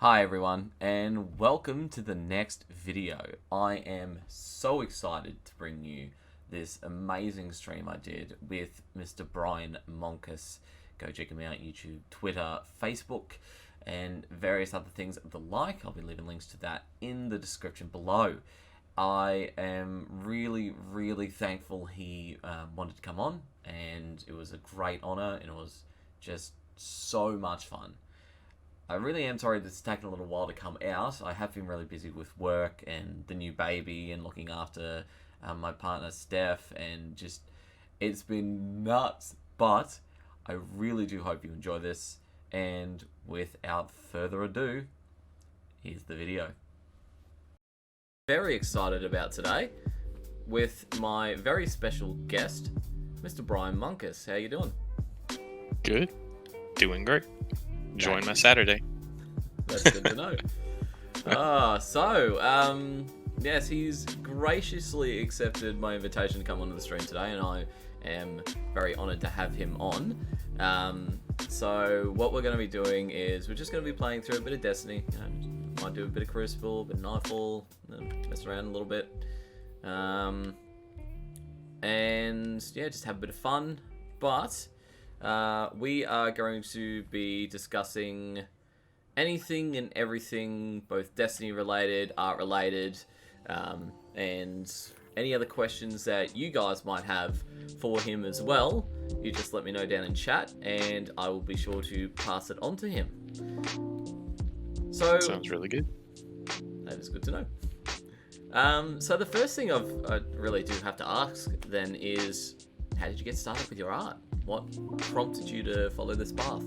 Hi everyone, and welcome to the next video. I am so excited to bring you this amazing stream I did with Mr. Brian Moncus. Go check him out, YouTube, Twitter, Facebook, and various other things of the like. I'll be leaving links to that in the description below. I am really thankful he wanted to come on, and it was a great honor, and it was just so much fun. I really am sorry that it's taken a little while to come out. I have been really busy with work and the new baby and looking after my partner Steph, and just it's been nuts. But I really do hope you enjoy this, and without further ado, here's the video. Very excited about today with my very special guest, Mr. Brian Moncus. How you doing? Good. Doing great. Enjoying my Saturday. That's good to know. Yes, he's graciously accepted my invitation to come onto the stream today, and I am very honoured to have him on. So what we're going to be doing is we're just going to be playing through a bit of Destiny. Might do a bit of Crucible, a bit of Nightfall, mess around a little bit. And yeah, just have a bit of fun. But we are going to be discussing anything and everything, both Destiny related, art related, and any other questions that you guys might have for him as well. You just let me know down in chat, and I will be sure to pass it on to him. So Sounds really good. that is good to know. So the first thing I really do have to ask then is, how did you get started with your art? What prompted you to follow this path?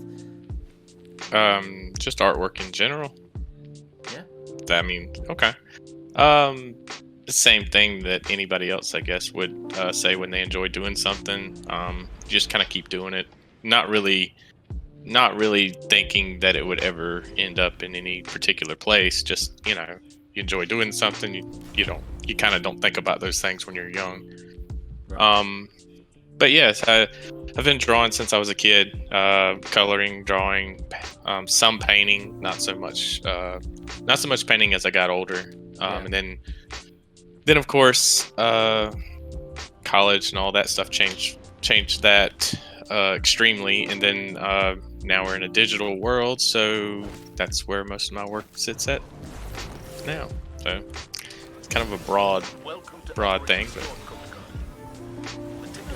Just artwork in general. Yeah. Okay. The same thing that anybody else, I guess, would say when they enjoy doing something. You just kind of keep doing it. Not really thinking that it would ever end up in any particular place. Just, you enjoy doing something. You kind of don't think about those things when you're young. Right. But yes, I've been drawing since I was a kid. Coloring, drawing, some painting, not so much painting as I got older. And then of course, college and all that stuff changed that extremely. And then now we're in a digital world, so that's where most of my work sits at now. So it's kind of a broad thing, but.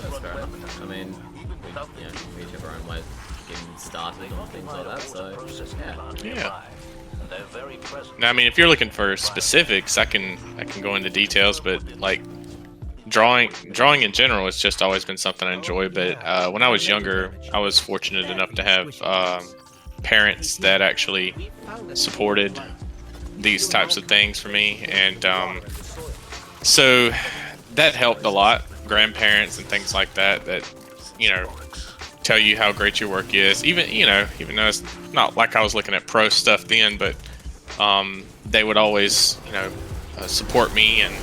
That's fair enough. I mean, we each have our own way of getting started and things like that, so Yeah. Now, I mean, if you're looking for specifics, I can go into details, but like drawing in general has just always been something I enjoy. But when I was younger, I was fortunate enough to have parents that actually supported these types of things for me, and so that helped a lot. Grandparents and things like that tell you how great your work is, even though it's not like I was looking at pro stuff then, but they would always support me and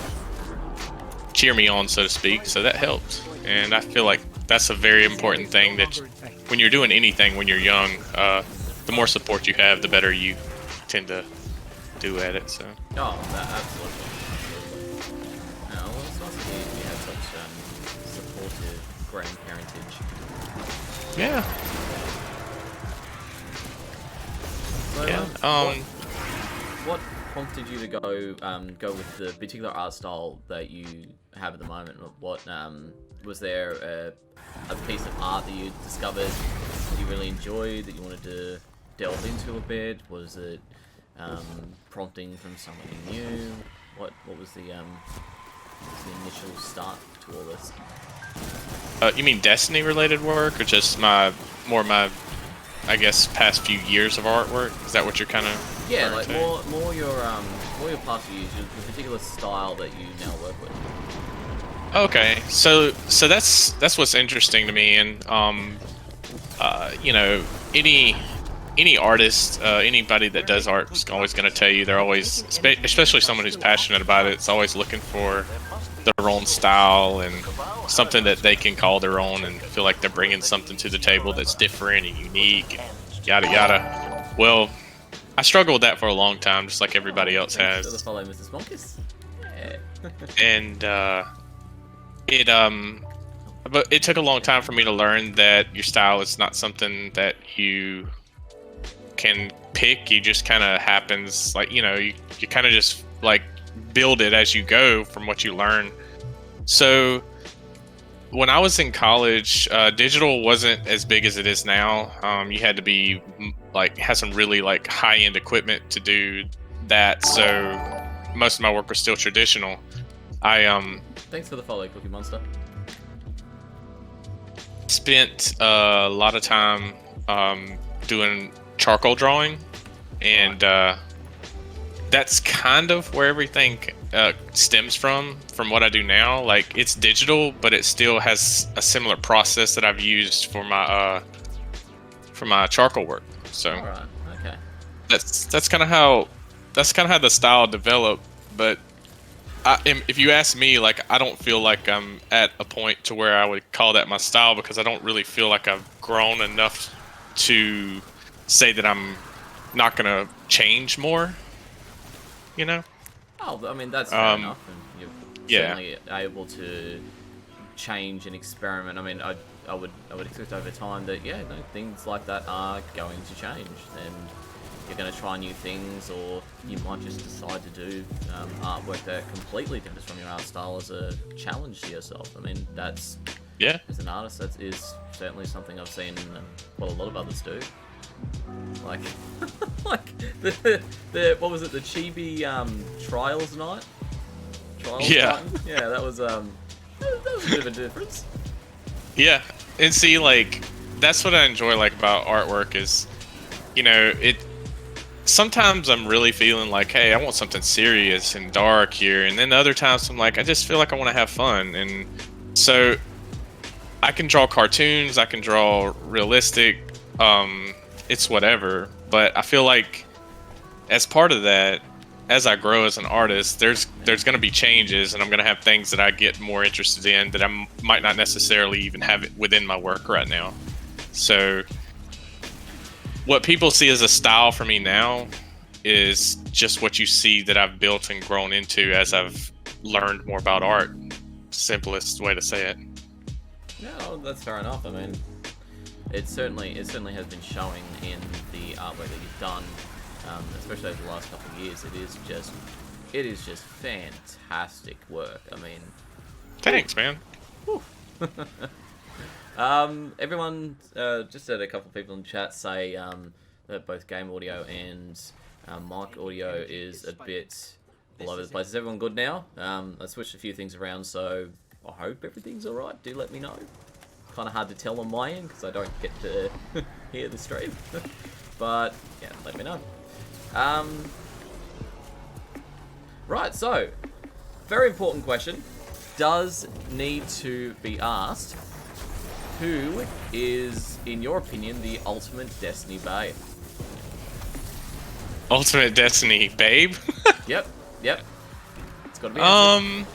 cheer me on, so to speak, so that helped. And I feel like that's a very important thing, that when you're doing anything when you're young, the more support you have, the better you tend to do at it. So absolutely. Well, it's nice to hear you have such supportive grandparentage. yeah. So, what prompted you to go with the particular art style that you have at the moment? What was there a piece of art that you discovered that you really enjoyed, that you wanted to delve into a bit? Was it prompting from somebody new? What was the initial start to all this? You mean Destiny related work, or just my I guess past few years of artwork? Is that what you're kind of? Yeah, like more your past few years, your particular style that you now work with. Okay, so that's what's interesting to me, and any artist, anybody that does art is always going to tell you they're always, especially someone who's passionate about it, it's always looking for their own style and something that they can call their own and feel like they're bringing something to the table that's different and unique and yada yada. Well, I struggled with that for a long time, just like everybody else Thanks for the has. follow, Mrs. Moncus. Yeah. And it but it took a long time for me to learn that your style is not something that you can pick. You just kind of happens, like, you know, you kind of just like build it as you go from what you learn. So when I was in college, digital wasn't as big as it is now. You had to be like have some really like high end equipment to do that. So most of my work was still traditional. I Thanks for the follow, Cookie Monster. spent a lot of time doing charcoal drawing, and that's kind of where everything stems from what I do now. Like, it's digital, but it still has a similar process that I've used for my charcoal work. So All right. Okay. that's kind of how the style developed. But if you ask me, like, I don't feel like I'm at a point to where I would call that my style, because I don't really feel like I've grown enough to say that I'm not gonna change more. You know? Oh, I mean, that's fair enough, and you're Yeah. certainly able to change and experiment. I mean, I would expect over time that, yeah, no, things like that are going to change, and you're going to try new things, or you might just decide to do artwork that completely differs from your art style as a challenge to yourself. I mean, that's, Yeah. as an artist, that is certainly something I've seen, well, a lot of others do. Like, like the what was it? The Chibi Trials night. Trials Yeah. night? Yeah, that was that was a bit of a difference. Yeah. And see, like, that's what I enjoy, like, about artwork is, you know, sometimes I'm really feeling like, hey, I want something serious and dark here, and then other times I'm like, I just feel like I want to have fun. And so I can draw cartoons, I can draw realistic, it's whatever. But I feel like as part of that, as I grow as an artist, there's going to be changes, and I'm going to have things that I get more interested in that I might not necessarily even have it within my work right now. So what people see as a style for me now is just what you see that I've built and grown into as I've learned more about art. Simplest way to say it. Yeah, well, that's fair enough. I mean, it certainly has been showing in the artwork that you've done, especially over the last couple of years. It is just fantastic work. I mean, Thanks, man. everyone, just had a couple of people in the chat say that both game audio and mic audio is a bit all over the place. Is everyone good now? I switched a few things around, so I hope everything's alright. Do let me know. Kind of hard to tell on my end because I don't get to hear the stream. But, yeah, let me know. Right, so, very important question. Does need to be asked, who is, in your opinion, the ultimate Destiny babe? Ultimate Destiny babe? Yep. It's gotta be answered.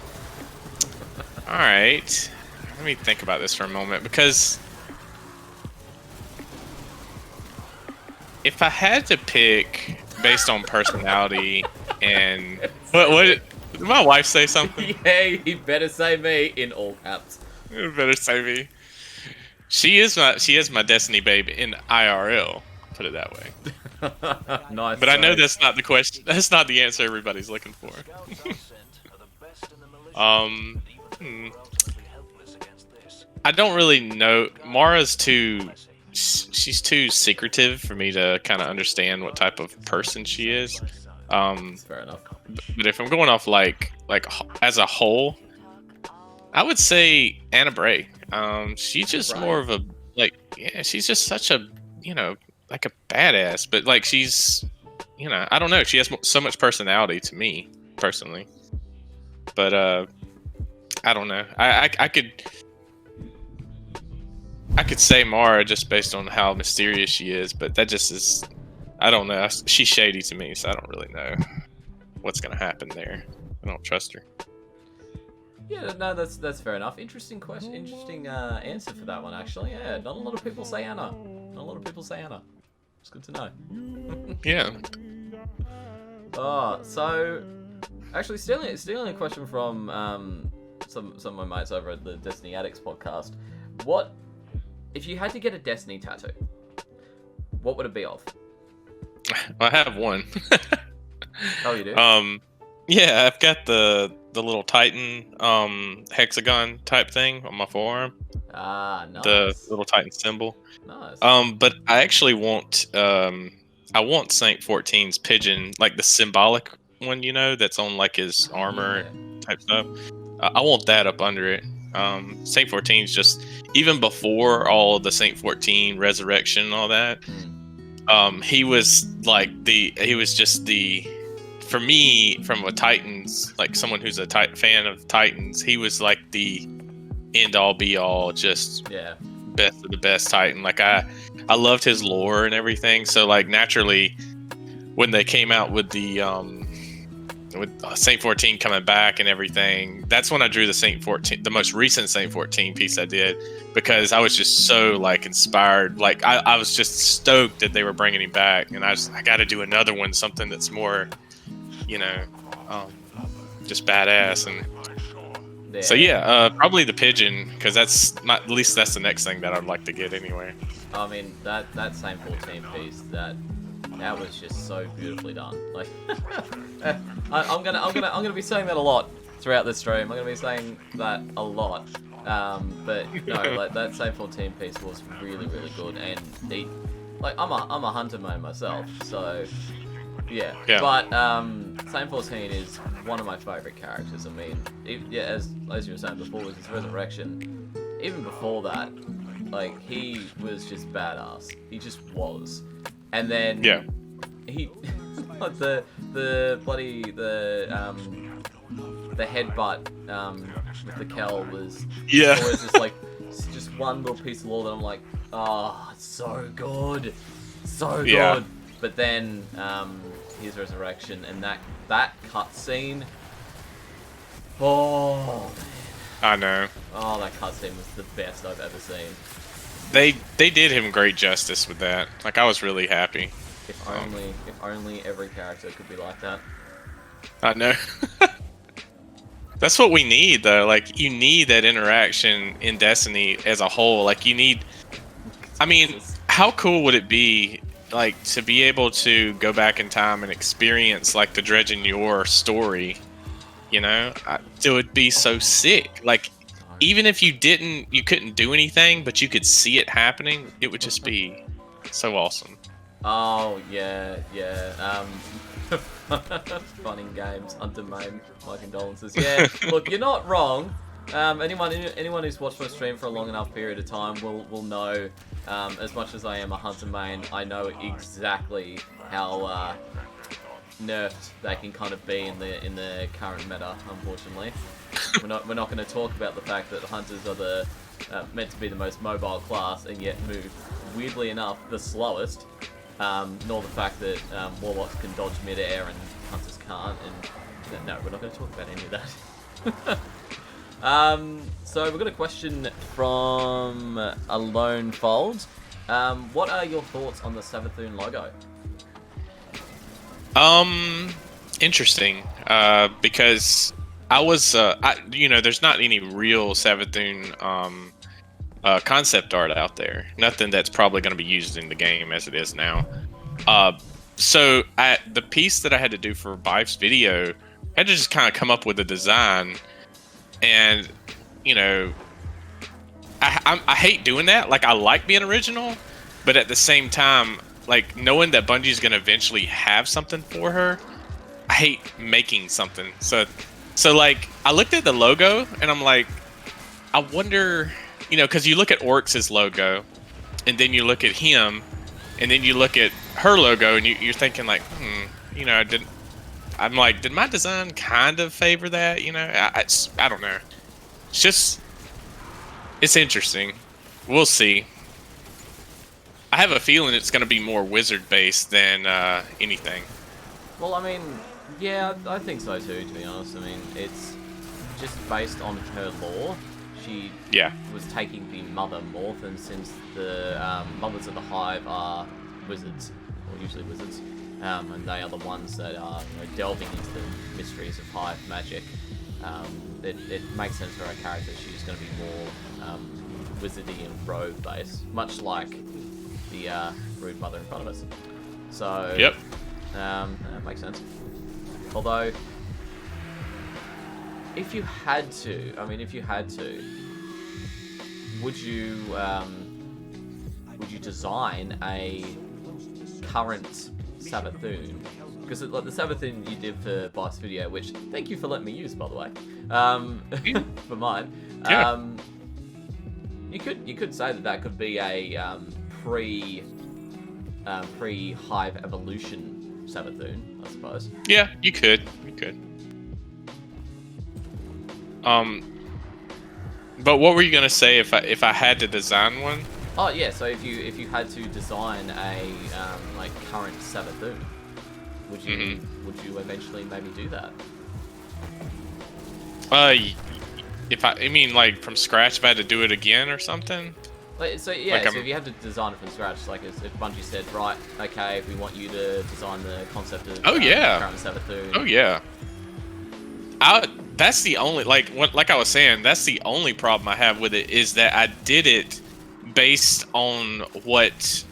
Alright. Let me think about this for a moment, because if I had to pick based on personality and what did my wife say something? Yeah, you better say me in all caps. You better say me. She is my Destiny babe in IRL. Put it that way. Nice. But I know that's not the question. That's not the answer everybody's looking for. I don't really know. Mara's she's too secretive for me to kind of understand what type of person she is. That's fair enough. But if I'm going off like as a whole, I would say Anna Bray. She's just more of a, like, yeah, she's just such a, you know, like a badass, but like she's, you know, I don't know, she has so much personality to me personally. But I don't know. I could say Mara just based on how mysterious she is, but that just is, I don't know. She's shady to me, so I don't really know what's gonna happen there. I don't trust her. Yeah, no, that's fair enough. Interesting question. Interesting answer for that one, actually. Yeah, not a lot of people say Anna. Not a lot of people say Anna. It's good to know. Yeah. So actually, stealing a question from some of my mates over at the Destiny Addicts podcast. What if you had to get a Destiny tattoo? What would it be of? I have one. Oh, you do? Yeah, I've got the little Titan hexagon type thing on my forearm. Ah, nice. The little Titan symbol. Nice. But I actually want Saint 14's pigeon, like the symbolic one, that's on like his armor type stuff. I want that up under it. Saint 14's just, even before all the Saint 14 resurrection and all that, he was just for me, from a Titans, like someone who's a fan of Titans, he was like the end all be all, just best of the best Titan. Like I loved his lore and everything. So like naturally, when they came out with the with Saint 14 coming back and everything, that's when I drew the most recent Saint 14 piece I did, because I was just so like inspired. Like I was just stoked that they were bringing him back, and I got to do another one, something that's more, just badass. And so probably the pigeon, because at least that's the next thing that I'd like to get anyway. I mean, that Saint 14 piece, that was just so beautifully done. Like, I'm gonna be saying that a lot throughout this stream. I'm gonna be saying that a lot. But no, like that Saint 14 piece was really, really good, and I'm a hunter man myself, so yeah. But Saint 14 is one of my favorite characters. I mean, as you were saying before, was his resurrection. Even before that, like, he was just badass. He just was. And then he like the headbutt with the Kel was always just one little piece of lore that I'm like, oh, it's so good, so good. But then his resurrection and that cutscene. Oh, I know. Oh, that cutscene was the best I've ever seen. They did him great justice with that. Like, I was really happy. If only every character could be like that. I know. That's what we need, though. Like, you need that interaction in Destiny as a whole. Like, you need... I mean, how cool would it be, like, to be able to go back in time and experience, like, the Dredgen Yor story, it would be so sick. Like, even if you couldn't do anything, but you could see it happening, it would just be so awesome. Oh, yeah. Fun in games, Hunter Mame, my condolences. Yeah, look, you're not wrong. Anyone who's watched my stream for a long enough period of time will know, as much as I am a Hunter main, I know exactly how nerfed they can kind of be in the current meta, unfortunately. We're not going to talk about the fact that hunters are meant to be the most mobile class and yet move, weirdly enough, the slowest. Nor the fact that warlocks can dodge mid-air and hunters can't. And no, we're not going to talk about any of that. So we've got a question from Alone Fold. What are your thoughts on the Savathûn logo? Interesting. Because I was, there's not any real Savathûn concept art out there. Nothing that's probably going to be used in the game as it is now. So the piece that I had to do for Bife's video, I had to just kind of come up with a design. And, I hate doing that. Like, I like being original, but at the same time, like, knowing that Bungie's going to eventually have something for her, I hate making something. So like, I looked at the logo and I'm like, I wonder, because you look at Oryx's logo and then you look at him and then you look at her logo and you're thinking like, I'm like, did my design kind of favor that? I don't know. It's interesting. We'll see. I have a feeling it's going to be more wizard based than anything. Well, I mean, yeah, I think so too, to be honest. I mean, it's just based on her lore. She was taking the Mother Morph, and since the Mothers of the Hive are wizards, or usually wizards, and they are the ones that are delving into the mysteries of hive magic. It makes sense for our character. She's going to be more wizardy and rogue based, much like the rude mother in front of us. So yep, that makes sense. Although, if you had to, would you design a current Sabathoon? Because like the Sabathoon you did for Bike's video, which thank you for letting me use, by the way, for mine. Yeah. You could say that could be a pre Hive evolution Sabathoon, I suppose. Yeah, you could. But what were you gonna say if I had to design one? Oh yeah, so if you had to design a like current Sabathoon, would you eventually maybe do that? If I mean like from scratch, if I had to do it again or something. So yeah, so if you had to design it from scratch, like if Bungie said, right, okay, we want you to design the concept of current Sabathoon. Oh yeah. That's the only like I was saying. That's the only problem I have with it is that I did it based on what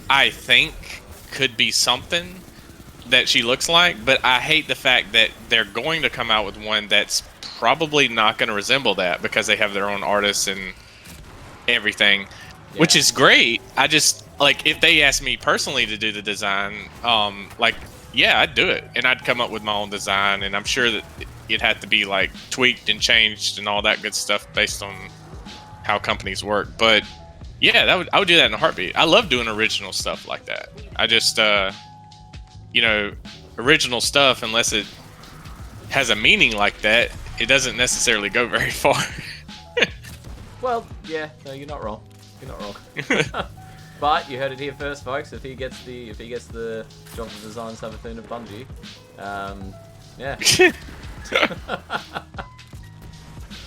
I think could be something that she looks like, but I hate the fact that they're going to come out with one that's probably not going to resemble that because they have their own artists and everything, which is great. I just like if they asked me personally to do the design, yeah, I'd do it and I'd come up with my own design, and I'm sure that it had to be like tweaked and changed and all that good stuff based on how companies work. But yeah, I would do that in a heartbeat. I love doing original stuff like that. I just original stuff, unless it has a meaning like that, it doesn't necessarily go very far. Well, yeah, no, you're not wrong. But you heard it here first, folks. If he gets the job to design Sabathoon of Bungie, yeah.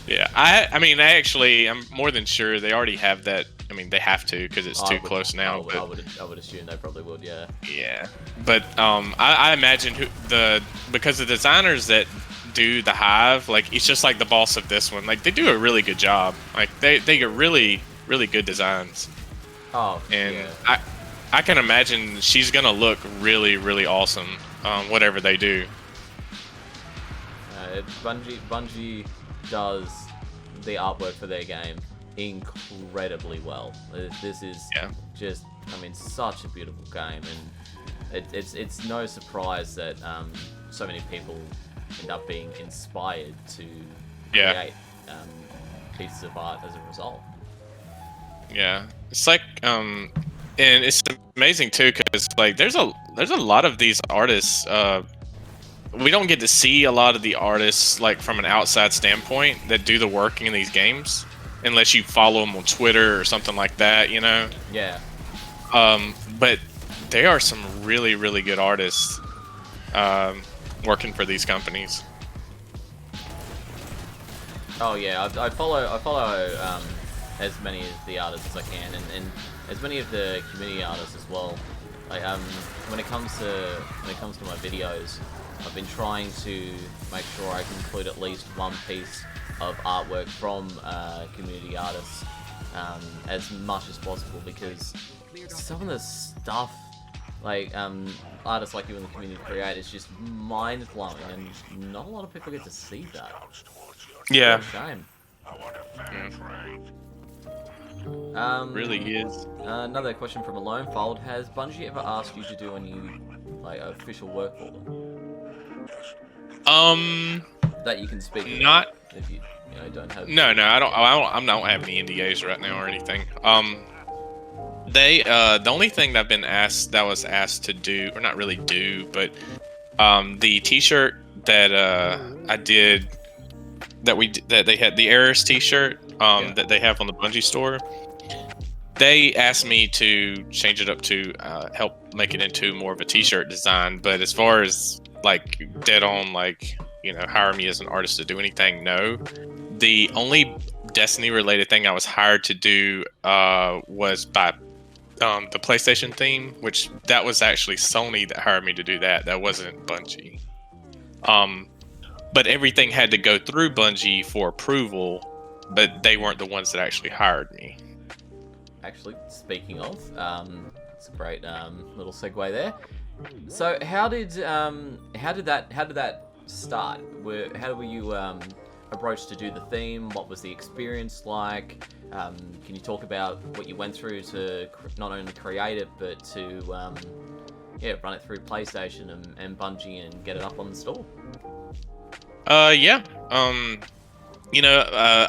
Yeah, I'm more than sure they already have that. I mean, they have to because it's too close now. I would assume they probably would, yeah. Yeah, but I imagine because the designers that do the Hive, like it's just like the boss of this one. Like they do a really good job. Like they get really really good designs. Oh, and yeah. I can imagine she's gonna look really really awesome. Whatever they do. Bungie does the artwork for their game incredibly well. This is just, such a beautiful game, and it's no surprise that so many people end up being inspired to create pieces of art as a result. Yeah, it's like and it's amazing too because like there's a lot of these artists. We don't get to see a lot of the artists like from an outside standpoint that do the working in these games, unless you follow them on Twitter or something like that, Yeah. But there are some really really good artists working for these companies. Oh yeah, I follow as many of the artists as I can, and as many of the community artists as well. Like when it comes to my videos, I've been trying to make sure I can include at least one piece of artwork from community artists as much as possible, because some of the stuff like artists like you in the community create is just mind-blowing, and not a lot of people get to see that. Yeah. It's a shame. Really is. Another question from Alone Fold: has Bungie ever asked you to do any official work for them? That you can speak about Not if you don't have. No, I don't have any NDAs right now or anything. They the only thing that was asked to do, or not really do, but the T-shirt that I did, that they had, the Eris T-shirt that they have on the Bungie store. They asked me to change it up to help make it into more of a T-shirt design. But as far as like dead on, like hire me as an artist to do anything, no. The only Destiny related thing I was hired to do was by the PlayStation theme, which that was actually Sony that hired me to do that. That wasn't Bungie. But everything had to go through Bungie for approval, but they weren't the ones that actually hired me. Actually, speaking of, it's a great little segue there. So how did that start? How were you approached to do the theme? What was the experience like? Can you talk about what you went through to not only create it, but to run it through PlayStation and Bungie and get it up on the store? Yeah. I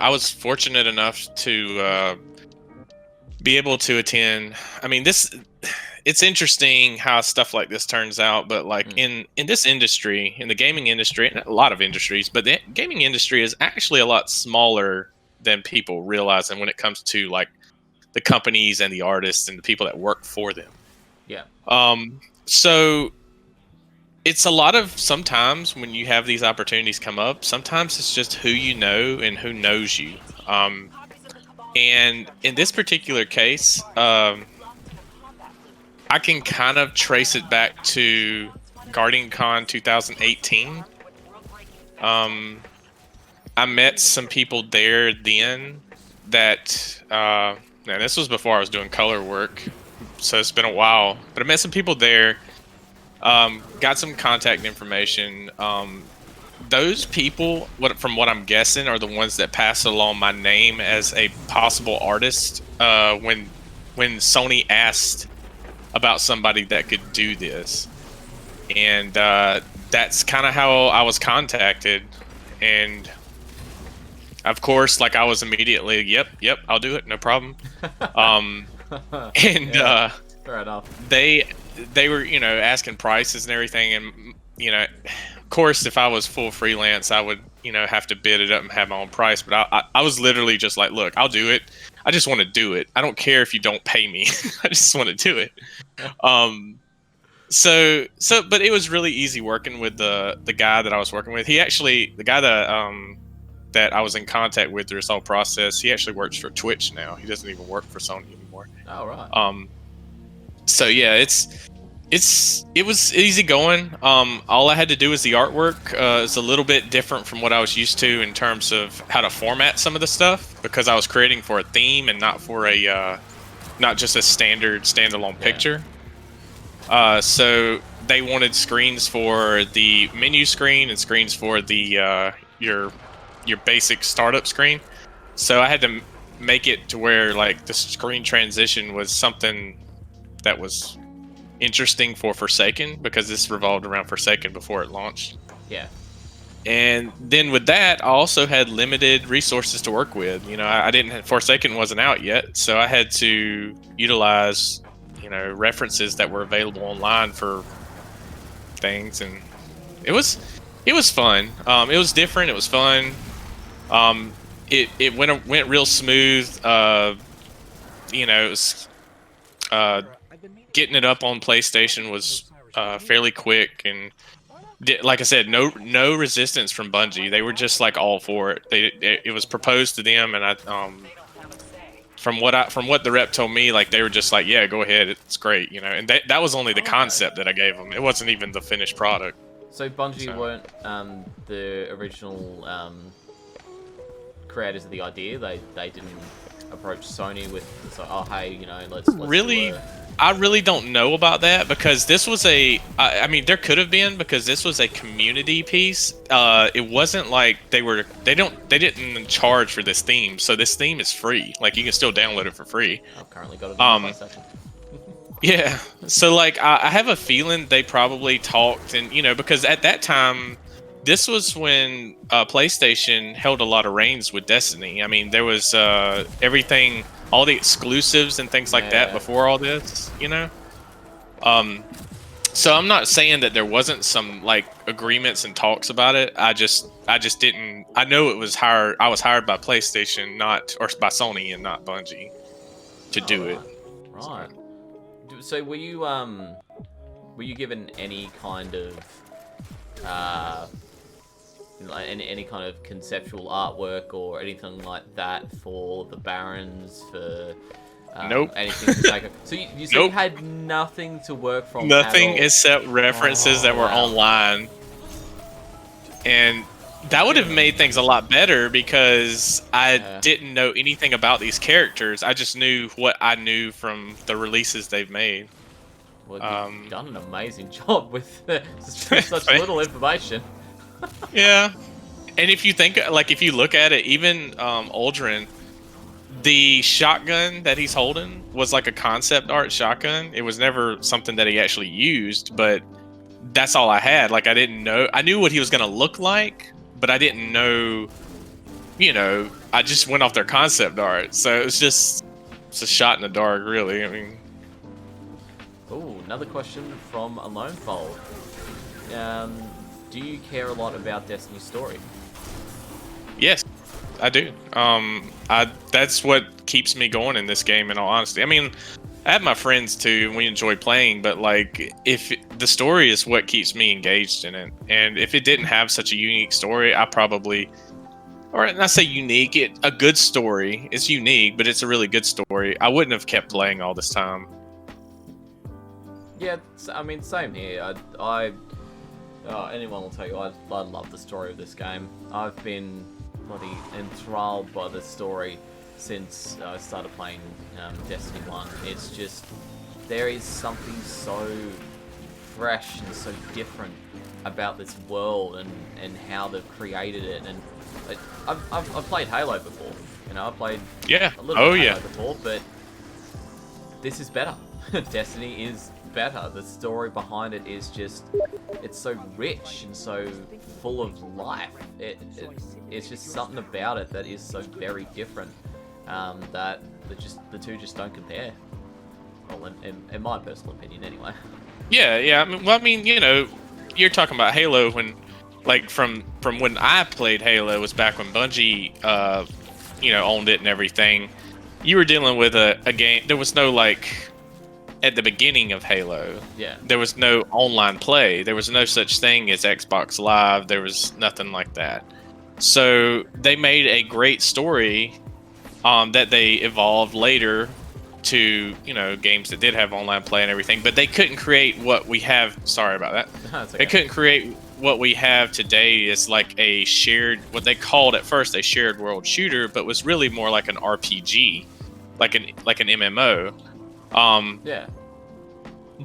was fortunate enough to be able to attend. I mean, it's interesting how stuff like this turns out, but like in this industry, in the gaming industry, and a lot of industries, but the gaming industry is actually a lot smaller than people realize, and when it comes to like the companies and the artists and the people that work for them. Yeah. So it's a lot of, sometimes when you have these opportunities come up, sometimes it's just who you know and who knows you. And in this particular case, I can kind of trace it back to GuardianCon 2018. I met some people there then that, now this was before I was doing color work, so it's been a while, but I met some people there, got some contact information. Those people, from what I'm guessing, are the ones that passed along my name as a possible artist when Sony asked about somebody that could do this. And that's kind of how I was contacted. And of course, like, I was immediately, yep, I'll do it, no problem. And fair enough. They were, asking prices and everything, and of course, if I was full freelance, I would, have to bid it up and have my own price. But I was literally just like, look, I'll do it. I just want to do it. I don't care if you don't pay me. I just want to do it. But it was really easy working with the guy that I was working with. He actually, the guy that I was in contact with through this whole process, he actually works for Twitch now. He doesn't even work for Sony anymore. Oh, right. So yeah, it was easy going. All I had to do was the artwork. It's a little bit different from what I was used to in terms of how to format some of the stuff, because I was creating for a theme and not for not just a standard standalone picture. So they wanted screens for the menu screen and screens for the your basic startup screen. So I had to make it to where like the screen transition was something that was interesting for Forsaken, because this revolved around Forsaken before it launched. Yeah. And then with that, I also had limited resources to work with. Forsaken wasn't out yet, so I had to utilize, references that were available online for things, and it was fun. It was different. It was fun. It went real smooth. It was getting it up on PlayStation was fairly quick, and like I said, no resistance from Bungie. They were just like all for it. It was proposed to them, and I from what the rep told me, like they were just like, yeah, go ahead, it's great, and that was only the concept that I gave them. It wasn't even the finished product. So Bungie weren't the original creators of the idea. They didn't approach Sony with, oh hey, let's really. I really don't know about that, because this was I mean, there could have been, because this was a community piece. It wasn't like they didn't charge for this theme. So this theme is free. Like, you can still download it for free. I've currently got it on my PlayStation. Yeah. So like, I have a feeling they probably talked, and because at that time, this was when PlayStation held a lot of reins with Destiny. I mean, there was everything, all the exclusives and things like that before all this, So I'm not saying that there wasn't some like agreements and talks about it. I just didn't. I know it was hired. I was hired by PlayStation, or by Sony, and not Bungie, to do it. Right. So were you given any kind of any kind of conceptual artwork or anything like that for the Barons, for Nope. Anything to take. So you said you had nothing to work from. Nothing except references that were online, and that would have made things a lot better because I didn't know anything about these characters. I just knew what I knew from the releases they've made. Well, you've done an amazing job with such little information. Yeah, and if you think, like, if you look at it, even Uldren, the shotgun that he's holding was like a concept art shotgun. It was never something that he actually used, but that's all I had. Like, I didn't know. I knew what he was gonna look like, but I didn't know. You know, I just went off their concept art, so it's a shot in the dark, really. I mean. Oh, another question from a lone fold. Do you care a lot about Destiny's story? Yes, I do. That's what keeps me going in this game, in all honesty. I mean, I have my friends too, and we enjoy playing, but like, if the story is what keeps me engaged in it, and if it didn't have such a unique story, I probably, or not say unique, a good story. It's unique, but it's a really good story. I wouldn't have kept playing all this time. Yeah, I mean, same here. Anyone will tell you, I love the story of this game. I've been bloody enthralled by the story since I started playing Destiny 1. It's just, there is something so fresh and so different about this world and how they've created it. And I've played Halo before. You know, I've played a little bit of Halo before, but this is better. Destiny is better. The story behind it is just, it's so rich and so full of life. It's just something about it that is so very different, that the two just don't compare. Well, in my personal opinion, anyway. Yeah. I mean, you know, you're talking about Halo when, like, from when I played Halo was back when Bungie, owned it and everything. You were dealing with a game. There was no, like, at the beginning of Halo, there was no online play. There was no such thing as Xbox Live. There was nothing like that. So they made a great story that they evolved later to, games that did have online play and everything. But they couldn't create what we have. Sorry about that. Okay. They couldn't create what we have today. Is like a shared, what they called at first a shared world shooter, but was really more like an RPG, like an MMO.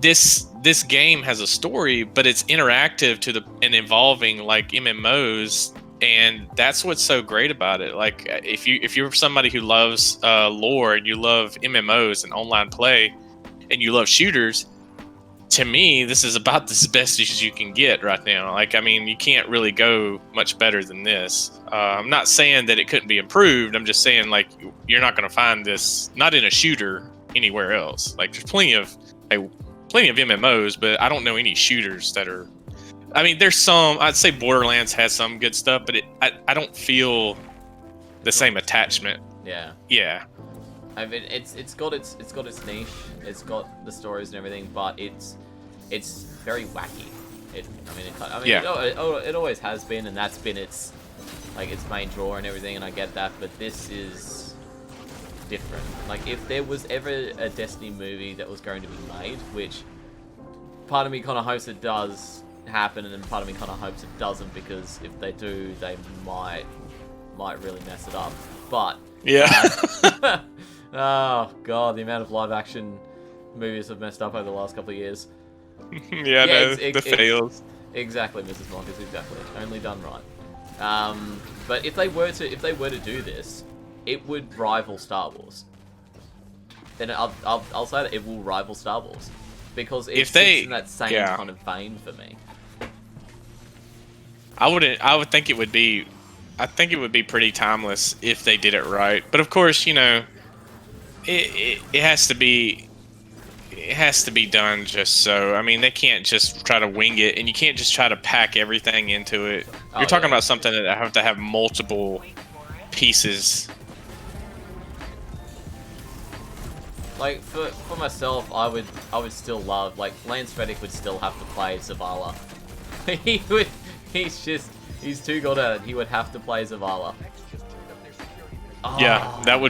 This game has a story, but it's interactive and involving like MMOs, and that's what's so great about it. Like, if you're somebody who loves lore and you love MMOs and online play, and you love shooters, to me, this is about as best as you can get right now. Like, I mean, you can't really go much better than this. I'm not saying that it couldn't be improved. I'm just saying, like, you're not going to find this, not in a shooter, anywhere else. Like, there's plenty of MMOs, but I don't know any shooters that are. I mean, there's some. I'd say Borderlands has some good stuff, but I don't feel the same attachment. Yeah. I mean, it's got its niche. It's got the stories and everything, but it's very wacky. It always has been, and that's been its main draw and everything. And I get that, but this is different. Like, if there was ever a Destiny movie that was going to be made, which part of me kind of hopes it does happen, and then part of me kind of hopes it doesn't, because if they do, they might really mess it up. But oh god, the amount of live action movies have messed up over the last couple of years. The fails. Exactly, Mrs. Moncus, exactly. Only done right. But if they were to do this, it would rival Star Wars. Then I'll say that it will rival Star Wars, because it's in that same kind of vein for me. I would think it would be. I think it would be pretty timeless if they did it right. But of course, it has to be. It has to be done just so. I mean, they can't just try to wing it, and you can't just try to pack everything into it. You're talking about something that have to have multiple pieces. Like, for myself, I would still love, like, Lance Reddick would still have to play Zavala. He's too good at it. He would have to play Zavala. Yeah, that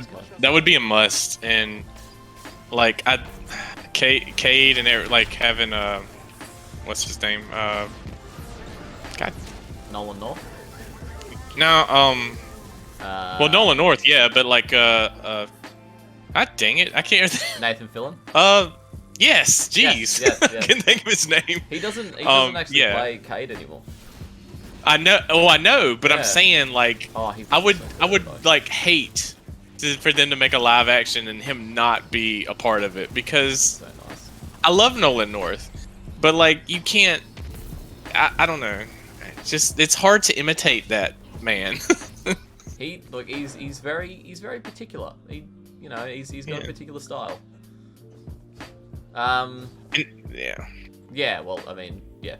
would be a must. And like Cade and like having what's his name? God. Nolan North. No, well, Nolan North, yeah, but like God dang it, I can't. Nathan Fillion. Yes, jeez. Yes. I can't think of his name. He doesn't actually yeah. play Cade anymore. I know. Oh, I know. But Yeah. I'm saying, like, I would like hate for them to make a live action and him not be a part of it, because So nice. I love Nolan North, but like you can't. I don't know. It's hard to imitate that man. He's very particular. He's got a particular style. Yeah. Yeah. Well, I mean, yeah.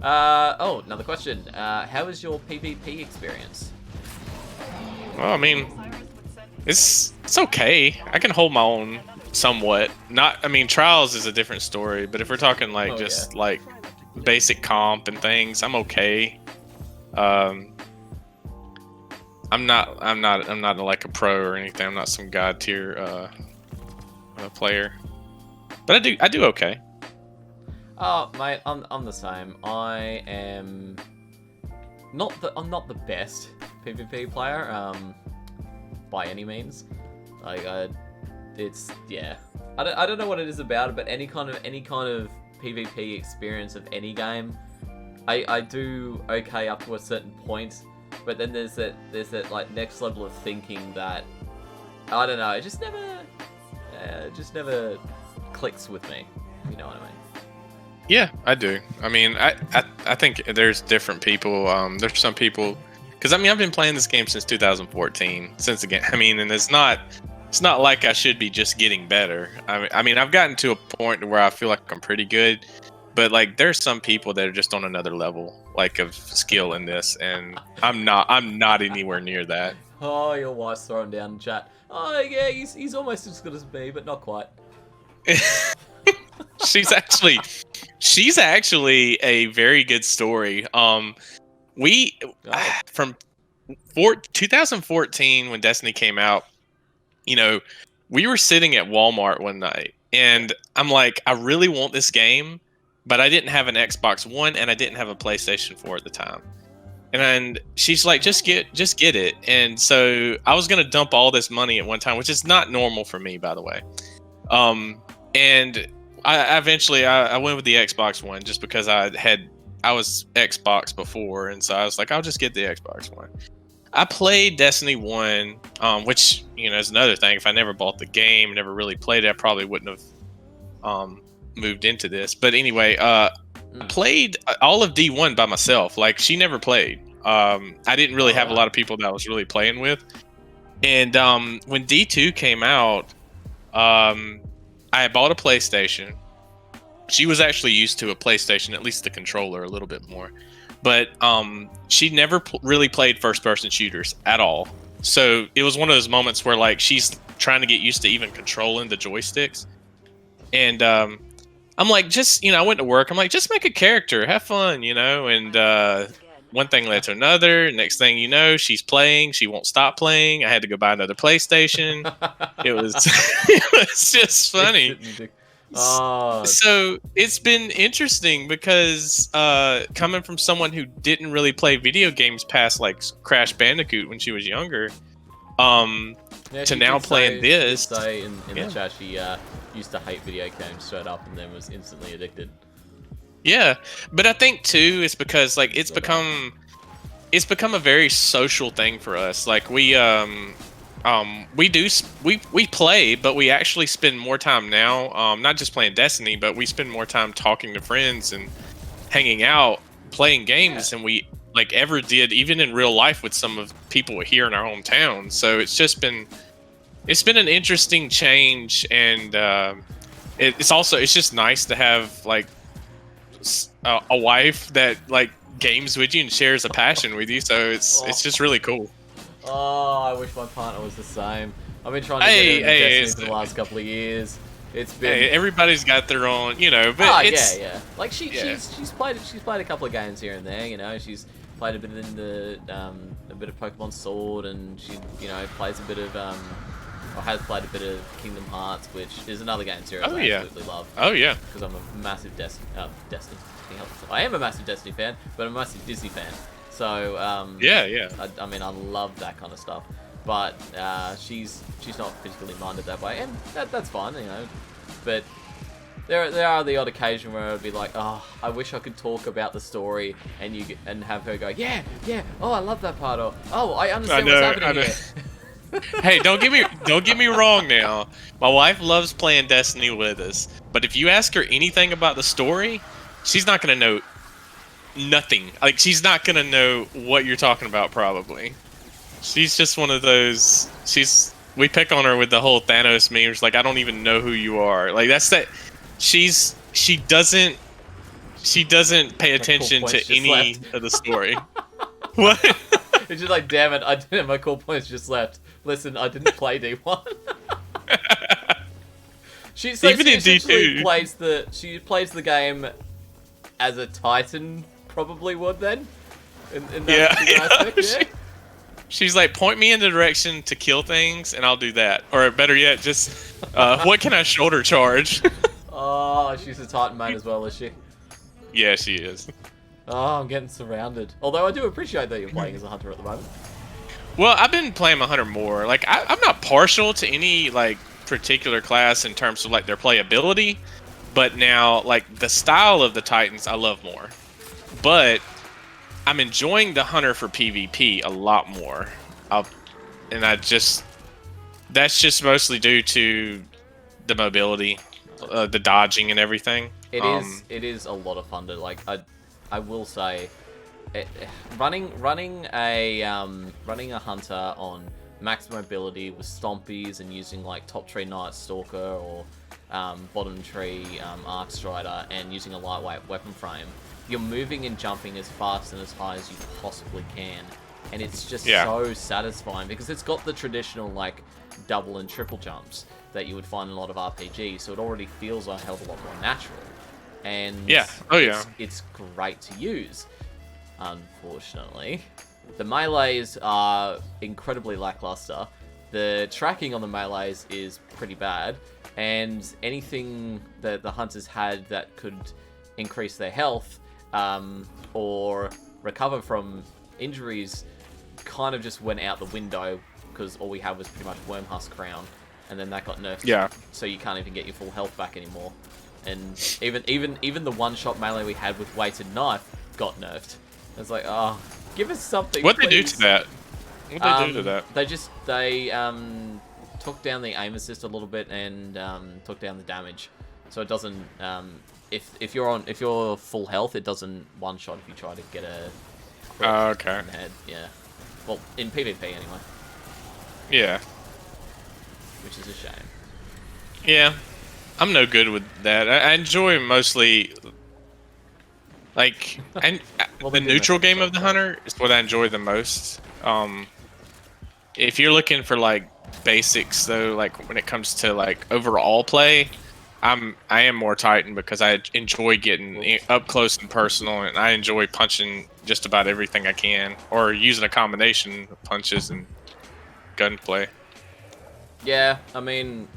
Oh, another question. How was your PvP experience? Well, I mean, it's okay. I can hold my own somewhat. I mean, Trials is a different story, but if we're talking like like basic comp and things, I'm okay. I'm not like a pro or anything. I'm not some god tier player, but I do okay. Oh, mate, I'm the same. I'm not the best PvP player, by any means. Like, it's yeah. I don't know what it is about it, but any kind of PvP experience of any game, I do okay up to a certain point, but then there's that like next level of thinking that I don't know. It just never clicks with me. You know what I mean? Yeah, I do. I mean, I think there's different people. There's some people, because I mean, I've been playing this game since 2014. Since again, I mean, and it's not like I should be just getting better. I mean, I've gotten to a point where I feel like I'm pretty good, but like there's some people that are just on another level, like of skill in this, and I'm not anywhere near that. Oh, your wife's throwing down in chat. Oh yeah, he's almost as good as me, but not quite. She's actually a very good story. From 2014 when Destiny came out, you know, we were sitting at Walmart one night, and I'm like, I really want this game, but I didn't have an Xbox One and I didn't have a PlayStation 4 at the time. And she's like, just get it. And so I was gonna dump all this money at one time, which is not normal for me, by the way. And I eventually went with the Xbox One just because I was Xbox before, and so I was like, I'll just get the Xbox One. I played Destiny 1, which, you know, is another thing. If I never bought the game, never really played it, I probably wouldn't have moved into this. But anyway, I played all of D1 by myself. Like, she never played. I didn't really have a lot of people that I was really playing with. And when D2 came out, I bought a PlayStation. She was actually used to a PlayStation, at least the controller, a little bit more. But she never really played first-person shooters at all. So it was one of those moments where, like, she's trying to get used to even controlling the joysticks. And I'm like, just, you know, I went to work. I'm like, just make a character, have fun, you know. And one thing led to another. Next thing you know, she's playing. She won't stop playing. I had to go buy another PlayStation. It was just funny. So it's been interesting because coming from someone who didn't really play video games past like Crash Bandicoot when she was younger, to now playing this. Say in the chat she used to hate video games straight up and then was instantly addicted. Yeah, but I think too it's because like it's become a very social thing for us. Like we play, but we actually spend more time now, not just playing Destiny, but we spend more time talking to friends and hanging out, playing games than we like ever did, even in real life with some of people here in our hometown. So it's been an interesting change, and it's just nice to have like a wife that like games with you and shares a passion with you. So it's just really cool. Oh, I wish my partner was the same. I've been trying to get her into Destiny for the last couple of years. It's been everybody's got their own, you know. But yeah. Like she's played a couple of games here and there. You know, she's played a bit in a bit of Pokemon Sword, and she, you know, plays a bit of I have played a bit of Kingdom Hearts, which is another game series I absolutely love. Oh yeah. Because I'm a massive Destiny. I am a massive Destiny fan, but I'm a massive Disney fan. So yeah. I mean, I love that kind of stuff. But she's not physically minded that way, and that's fine, you know. But there are the odd occasion where I'd be like, oh, I wish I could talk about the story, and have her go, yeah, oh, I love that part, or oh, I understand what's happening here. Hey, don't get me wrong now. My wife loves playing Destiny with us, but if you ask her anything about the story, she's not gonna know nothing. Like, she's not gonna know what you're talking about, probably. She's just one of those. We pick on her with the whole Thanos meme. She's like, I don't even know who you are. Like, that's that. She doesn't pay attention to any of the story. What? It's just like, damn it, my cool points just left. Listen, I didn't play D1. She essentially plays the game as a Titan probably would then. In that aspect, yeah. She's like, point me in the direction to kill things, and I'll do that. Or better yet, just what can I shoulder charge? Oh, she's a Titan main as well, is she? Yeah, she is. Oh, I'm getting surrounded. Although I do appreciate that you're playing as a hunter at the moment. Well, I've been playing a hunter more. Like, I'm not partial to any like particular class in terms of like their playability, but now like the style of the Titans, I love more. But I'm enjoying the hunter for PvP a lot more. That's just mostly due to the mobility, the dodging and everything. It is a lot of fun to like. I will say, running a hunter on max mobility with stompies and using like top tree Night Stalker or bottom tree Arc Strider and using a lightweight weapon frame, you're moving and jumping as fast and as high as you possibly can, and it's just so satisfying because it's got the traditional like double and triple jumps that you would find in a lot of RPGs, so it already feels a hell of a lot more natural. And it's great to use. Unfortunately, the melees are incredibly lackluster. The tracking on the melees is pretty bad, and anything that the hunters had that could increase their health or recover from injuries kind of just went out the window because all we had was pretty much Wormhusk Crown, and then that got nerfed. Yeah. So you can't even get your full health back anymore. And even the one-shot melee we had with weighted knife got nerfed. It's like, oh, give us something. What they do to that? What they do to that? They took down the aim assist a little bit and took down the damage, so it doesn't. If you're full health, it doesn't one-shot if you try to get a. Okay. In the head, yeah. Well, in PvP anyway. Yeah. Which is a shame. Yeah. I'm no good with that. I enjoy mostly, like, the neutral game of the hunter is what I enjoy the most. If you're looking for like basics though, like when it comes to like overall play, I am more Titan because I enjoy getting up close and personal, and I enjoy punching just about everything I can, or using a combination of punches and gunplay. Yeah, I mean,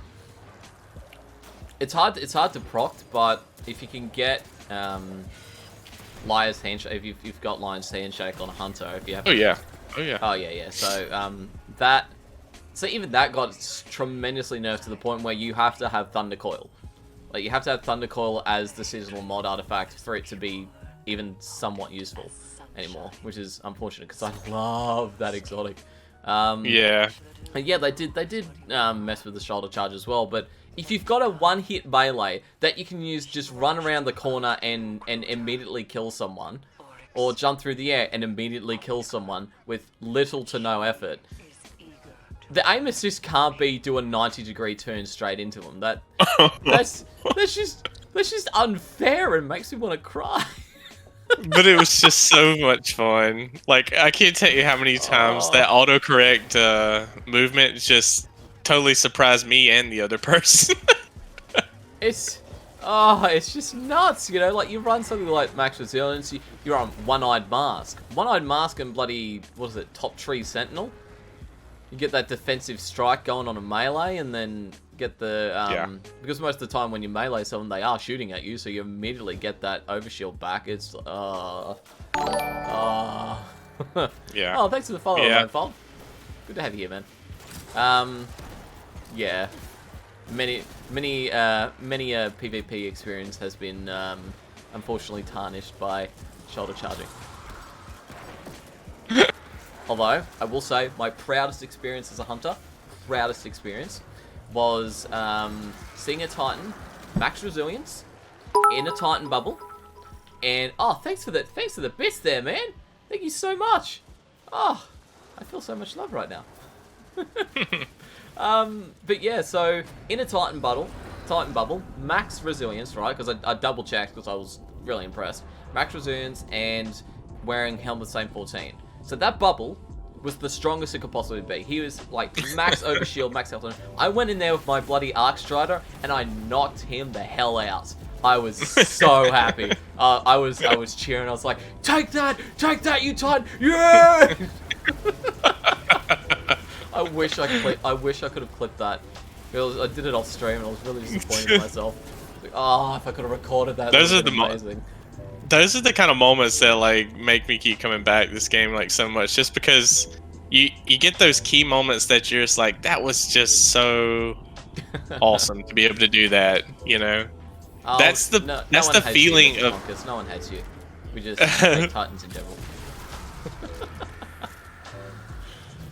it's hard to proc, but if you can get Liar's Handshake, if you've got Lion's Handshake on a hunter, if you have. Oh yeah. So even that got tremendously nerfed to the point where you have to have Thunder Coil. Like, you have to have Thunder Coil as the seasonal mod artifact for it to be even somewhat useful anymore, which is unfortunate because I love that exotic. Yeah. Yeah, they did mess with the shoulder charge as well, but if you've got a one-hit melee that you can use, just run around the corner and immediately kill someone, or jump through the air and immediately kill someone with little to no effort, the aim assist can't be do a 90-degree turn straight into them. That's just unfair and makes me want to cry. But it was just so much fun. Like, I can't tell you how many times that autocorrect movement just totally surprised me and the other person. It's just nuts, you know? Like, you run something like Max Resilience, you're on One-Eyed Mask. One-Eyed Mask and bloody, what is it, Top Tree Sentinel? you get that defensive strike going on a melee, and then get the because most of the time when you melee someone, they are shooting at you, so you immediately get that overshield back. It's Yeah. Oh, thanks for the follow, Yeah. Fold. Good to have you here, man. Yeah. Many PvP experience has been unfortunately tarnished by shoulder charging. Although I will say my proudest experience as a hunter, was seeing a Titan max resilience in a Titan bubble, and thanks for the bits there, man. Thank you so much. Oh, I feel so much love right now. But yeah, so in a Titan bubble, max resilience, right? Because I double checked because I was really impressed. Max resilience and wearing helmet same 14. So that bubble was the strongest it could possibly be. He was like max overshield, max health. I went in there with my bloody Arc Strider and I knocked him the hell out. I was so happy. I was cheering. I was like, take that, you Titan, yeah! I wish I could have clipped that. I did it off stream and I was really disappointed in myself. Like, if I could have recorded that. Those are the amazing. Those are the kind of moments that like make me keep coming back this game like so much, just because you get those key moments that you're just like, that was just so awesome to be able to do that, you know. That's the feeling of Moncus. No one hates you. We just hate Titans in general.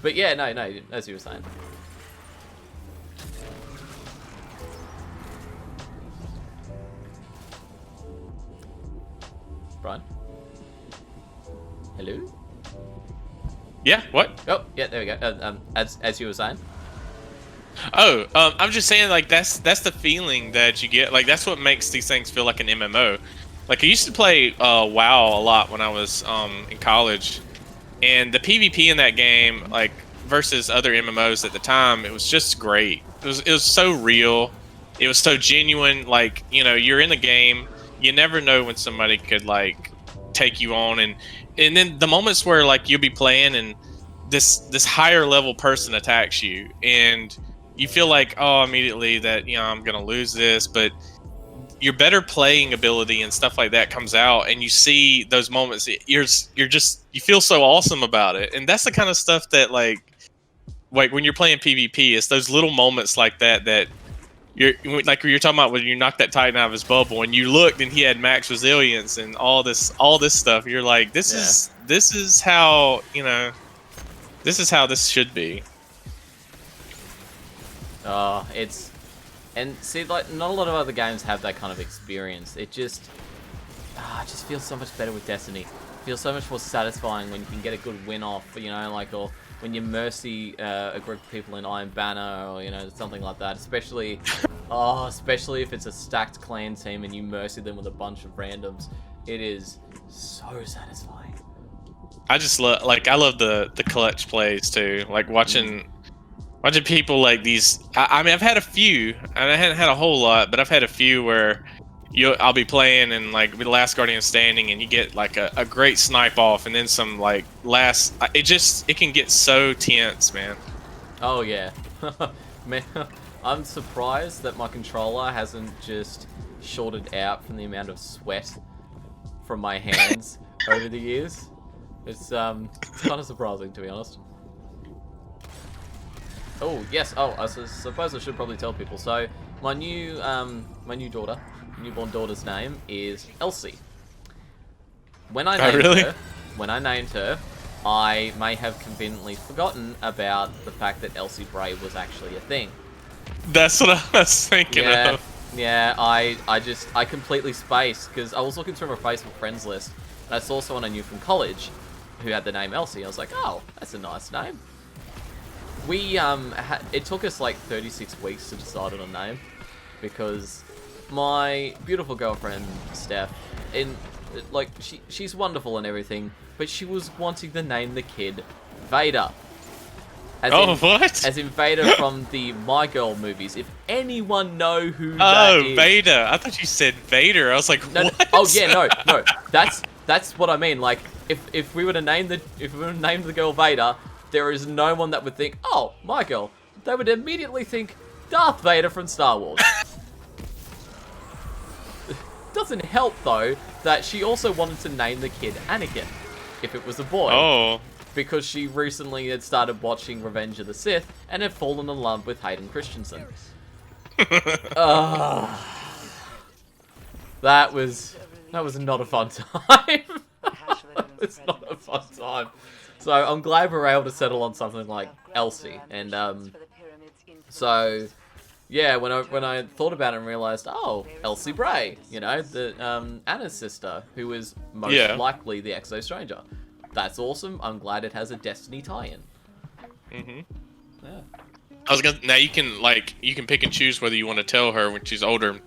But yeah, no, as you were saying. Brian? Hello? Yeah, what? Oh, yeah, there we go. As you were saying. I'm just saying, like, that's the feeling that you get. Like, that's what makes these things feel like an MMO. Like, I used to play WoW a lot when I was in college, and the PvP in that game, like, versus other MMOs at the time, it was just great. It was so real. It was so genuine. Like, you know, you're in the game. You never know when somebody could like take you on, and then the moments where like you'll be playing and this higher level person attacks you, and you feel like, immediately that, you know, I'm gonna lose this, but your better playing ability and stuff like that comes out, and you see those moments. You feel so awesome about it, and that's the kind of stuff that like when you're playing PvP, it's those little moments like that you're like you're talking about when you knocked that Titan out of his bubble and you looked and he had max resilience and all this stuff. You're like, this is how, you know, this is how this should be. And see, like, not a lot of other games have that kind of experience. It just feels so much better with Destiny. It feels so much more satisfying when you can get a good win off, you know, like, or when you mercy a group of people in Iron Banner, or, you know, something like that. Especially if it's a stacked clan team and you mercy them with a bunch of randoms. It is so satisfying. I just love, like, I love the clutch plays too. Like watching people like these. I mean, I've had a few, and I hadn't had a whole lot, but I've had a few where I'll be playing and like be the last guardian standing, and you get like a great snipe off, and then some like it can get so tense, man. Oh yeah. Man, I'm surprised that my controller hasn't just shorted out from the amount of sweat from my hands over the years. It's kind of surprising, to be honest. Oh yes. Oh, I suppose I should probably tell people. So my newborn daughter's name is Elsie. When I named her, I may have conveniently forgotten about the fact that Elsie Bray was actually a thing. That's what I was thinking of. Yeah, I completely spaced because I was looking through my Facebook friends list and I saw someone I knew from college who had the name Elsie. I was like, oh, that's a nice name. We it took us like 36 weeks to decide on a name because my beautiful girlfriend Steph, like she's wonderful and everything, but she was wanting to name the kid Vader. What? As in Vader from the My Girl movies. If anyone know who that is. Oh, Vader. I thought you said Vader. I was like, what? Oh yeah, no. That's what I mean. Like if we were to name the girl Vader, there is no one that would think, oh, my girl. They would immediately think Darth Vader from Star Wars. Doesn't help, though, that she also wanted to name the kid Anakin, if it was a boy. Oh. Because she recently had started watching Revenge of the Sith and had fallen in love with Hayden Christensen. That was not a fun time. It's not a fun time. So I'm glad we're able to settle on something like Elsie. And so yeah, when I thought about it and realized, oh, Elsie Bray, you know, the Anna's sister, who is most likely the Exo Stranger. That's awesome. I'm glad it has a Destiny tie-in. Yeah. Now you can pick and choose whether you want to tell her when she's older.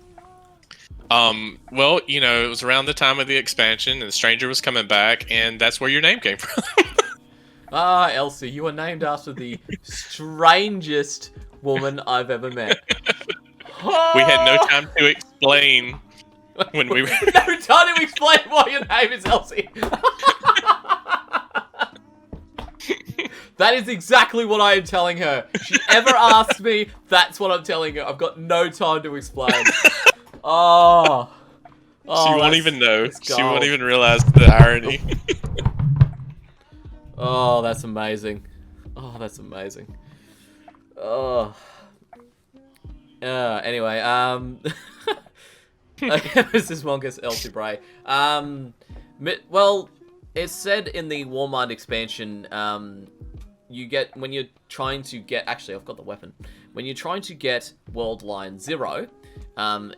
Well, you know, it was around the time of the expansion, and the Stranger was coming back, and that's where your name came from. Ah, Elsie, you are named after the strangest woman I've ever met. We had no time to explain when we were... No time to explain why your name is Elsie. That is exactly what I am telling her. If she ever asks me, that's what I'm telling her. I've got no time to explain. Oh, she won't even know. She won't even realize the irony. Oh, that's amazing. Oh, that's amazing. Oh. Anyway, this is Moncus Elsie Bray. Well, it's said in the Warmind expansion, you get, when you're trying to get, actually, I've got the weapon. When you're trying to get World Line 0,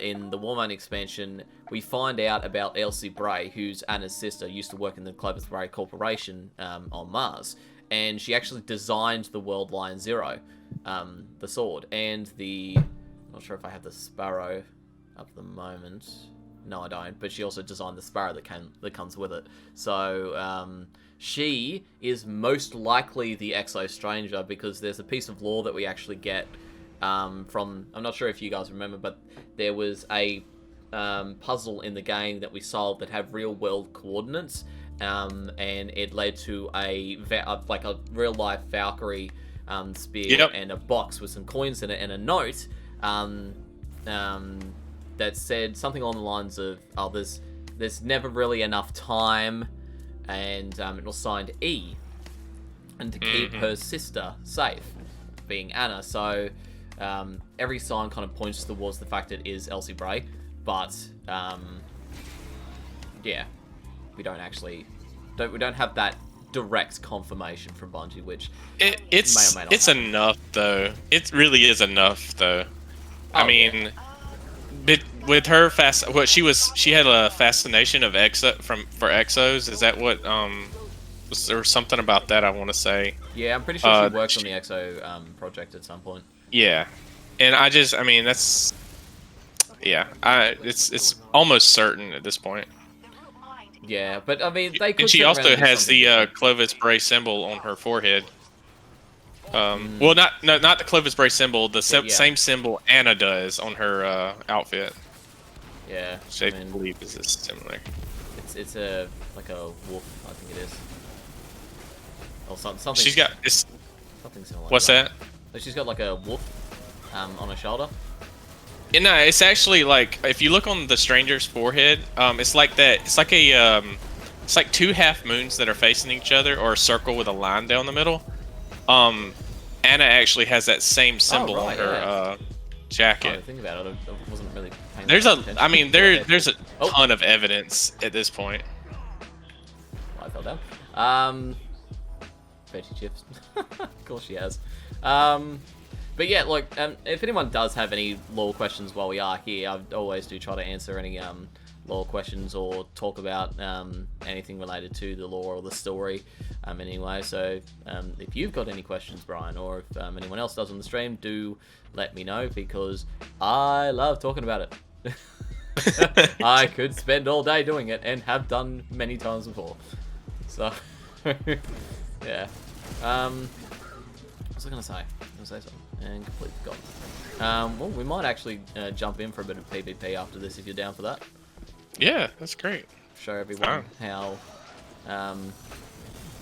in the Warmind expansion, we find out about Elsie Bray, who's Anna's sister, used to work in the Clovis Bray Corporation on Mars. And she actually designed the World Line 0, the sword, and the... I'm not sure if I have the Sparrow up at the moment. No, I don't. But she also designed the Sparrow that comes with it. So, she is most likely the Exo Stranger, because there's a piece of lore that we actually get from... I'm not sure if you guys remember, but there was a puzzle in the game that we solved that had real-world coordinates, and it led to a real-life Valkyrie spear and a box with some coins in it and a note that said something along the lines of, oh, there's never really enough time, and it was signed E, and to keep her sister safe, being Anna. So every sign kind of points towards the fact it is Elsie Bray, but yeah, we don't have that direct confirmation from Bungie, which it's enough though. It really is enough though. I mean, with her she had a fascination of for exos. Is that what was there something about that I want to say? Yeah, I'm pretty sure she worked on the Exo project at some point. Yeah, and I mean that's it's almost certain at this point. Yeah, but I mean they could. And she also has the Clovis Bray symbol on her forehead. Well, not the Clovis Bray symbol. The same symbol Anna does on her outfit. Yeah, which I believe is similar. It's like a wolf, I think it is. Or something. She's got something similar. What's that? She's got like a wolf on her shoulder. Yeah, no, it's actually like, if you look on the Stranger's forehead, it's like that. It's like it's like two half moons that are facing each other, or a circle with a line down the middle. Anna actually has that same symbol on her jacket. I think about it, I wasn't really paying there's attention. There's a ton of evidence at this point. Well, I fell down. Veggie chips. Of course she has. But yeah, look, if anyone does have any lore questions while we are here, I always do try to answer any lore questions or talk about anything related to the lore or the story anyway. So if you've got any questions, Brian, or if anyone else does on the stream, do let me know, because I love talking about it. I could spend all day doing it, and have done many times before. So, yeah. What was I going to say? I was going to say something and completely forgotten. Well, we might actually jump in for a bit of PvP after this, if you're down for that. Yeah, that's great. Show everyone how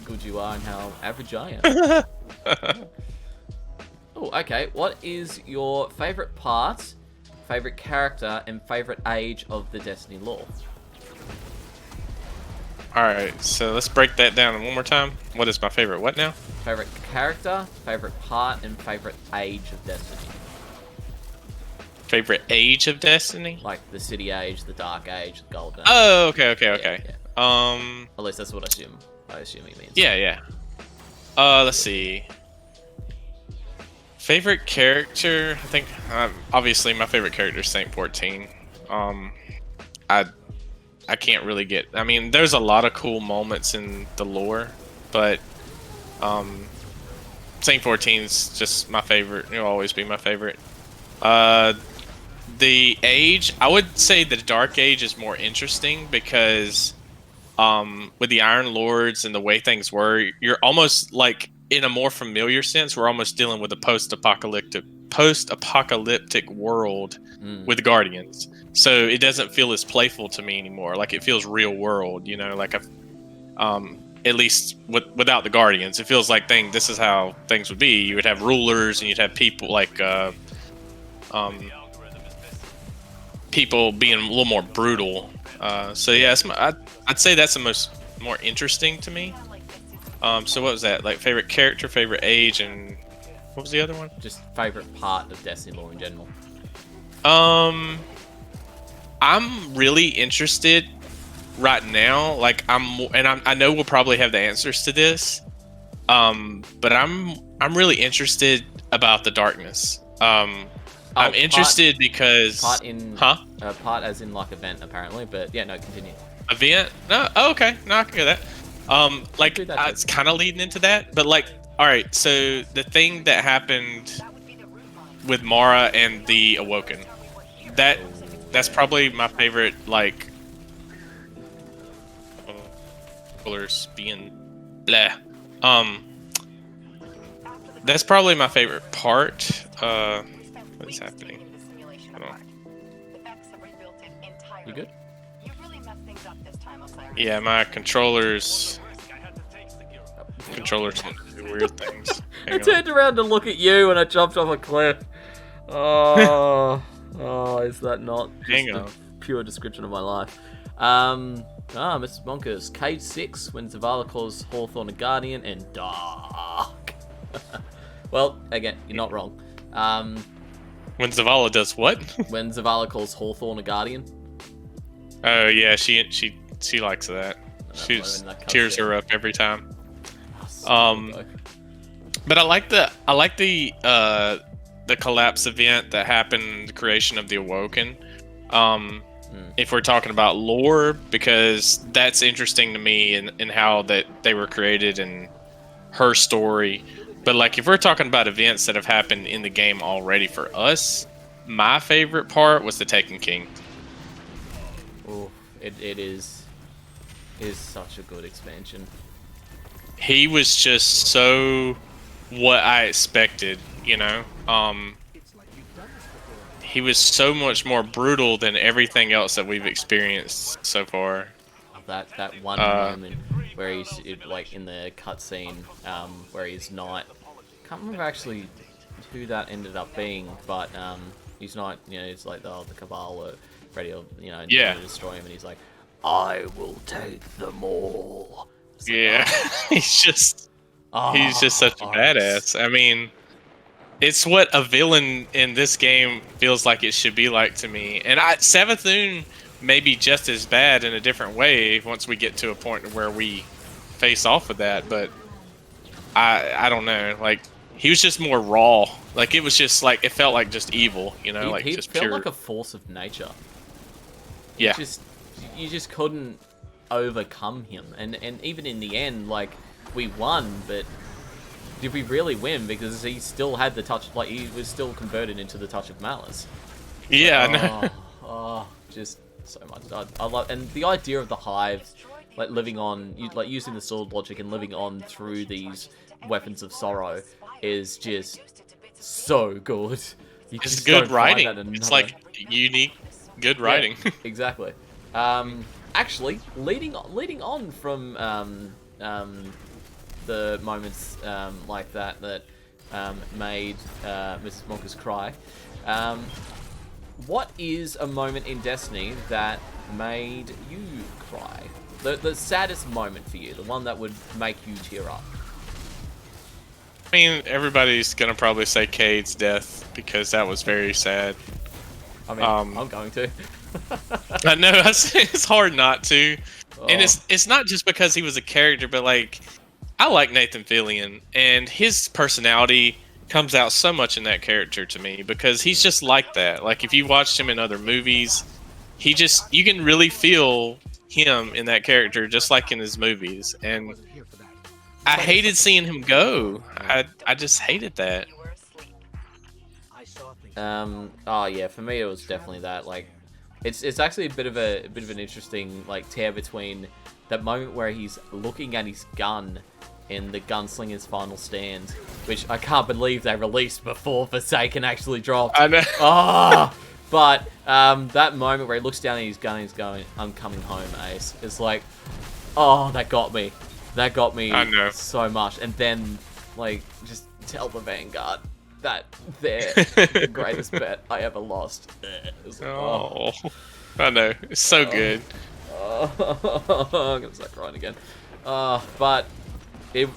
good you are and how average I am. Oh, okay. What is your favorite part, favorite character, and favorite age of the Destiny lore? Alright, so let's break that down one more time. What is my favorite what now? Favorite character, favorite part, and favorite age of Destiny. Favorite age of Destiny? Like the City Age, the Dark Age, the Golden Age. Oh, okay. Yeah. At least that's what I assume he means. Yeah. Let's see. Favorite character? I think obviously my favorite character is Saint 14. I can't really get. I mean, there's a lot of cool moments in the lore, but Saint 14's just my favorite. It'll always be my favorite. The age, I would say the Dark Age is more interesting because with the Iron Lords and the way things were, you're almost like in a more familiar sense. We're almost dealing with a post-apocalyptic world with Guardians, so it doesn't feel as playful to me anymore. Like it feels real world, you know. Like at least without the Guardians, it feels like this is how things would be. You would have rulers and you'd have people like people being a little more brutal. So yeah, I'd say that's the more interesting to me. So what was that? Like favorite character, favorite age, and what was the other one? Just favorite part of Destiny lore in general. I'm really interested right now. Like I know we'll probably have the answers to this. But I'm really interested about the darkness. I'm interested because part as in like event apparently, but yeah, no, continue. Event? No, oh, okay, no, I can get that. Like it's kind of leading into that, but like, all right. So the thing that happened with Mara and the Awoken, that's probably my favorite. Like, colors being blah. That's probably my favorite part. What is happening? Hold on. You good? Yeah, my controllers do weird things. I turned around to look at you and I jumped off a cliff. Oh, is that not just a pure description of my life? Mr. Moncus, Cage 6, when Zavala calls Hawthorne a guardian, and dark. Well, again, you're not wrong. When Zavala does what? When Zavala calls Hawthorne a guardian. Oh yeah, she likes that. She tears her up every time. But I like the collapse event that happened, the creation of the Awoken. If we're talking about lore, because that's interesting to me in how that they were created and her story. But like if we're talking about events that have happened in the game already for us, my favorite part was the Taken King. Oh, it is such a good expansion. He was just so what I expected, you know. He was so much more brutal than everything else that we've experienced so far. That one moment where he's like in the cutscene, where he's not. Can't remember actually who that ended up being, but he's not. You know, it's like the Cabal are ready to, you know, to destroy him, and he's like, "I will take them all." Yeah, he's just such a badass. I mean, it's what a villain in this game feels like it should be like to me. And Savathun may be just as bad in a different way once we get to a point where we face off with that. But I don't know. Like, he was just more raw. Like, it was just like, it felt like just evil, you know? He just felt pure. like a force of nature. Yeah. You just couldn't overcome him. And even in the end, like, we won, but did we really win? Because he still had the touch, like, he was still converted into the touch of malice. Yeah, Just so much. I love, and the idea of the hive, like living on, like using the sword logic and living on through these weapons of sorrow, is just so good. It's good writing. It's like unique, good writing. Yeah, exactly. the moments like that made Mrs. Moncus cry. What is a moment in Destiny that made you cry? The saddest moment for you, the one that would make you tear up. I mean, everybody's gonna probably say Cade's death because that was very sad. I mean, I'm going to. I know it's hard not to, and Oh. it's not just because he was a character, but like I like Nathan Fillion, and his personality comes out so much in that character to me because he's just like that. Like if you watched him in other movies, you can really feel him in that character, just like in his movies, and I hated seeing him go. I just hated that. Oh yeah, for me it was definitely that. Like, it's actually a bit of an interesting like tear between that moment where he's looking at his gun in the Gunslinger's Final Stand, which I can't believe they released before Forsaken actually dropped. I know. Oh, but that moment where he looks down at his gun and he's going, "I'm coming home, Ace." It's like, oh, that got me. That got me so much. And then, like, just tell the Vanguard that they're the greatest bet I ever lost. Like, oh, I know. It's so good. Oh, I'm gonna start crying again. But it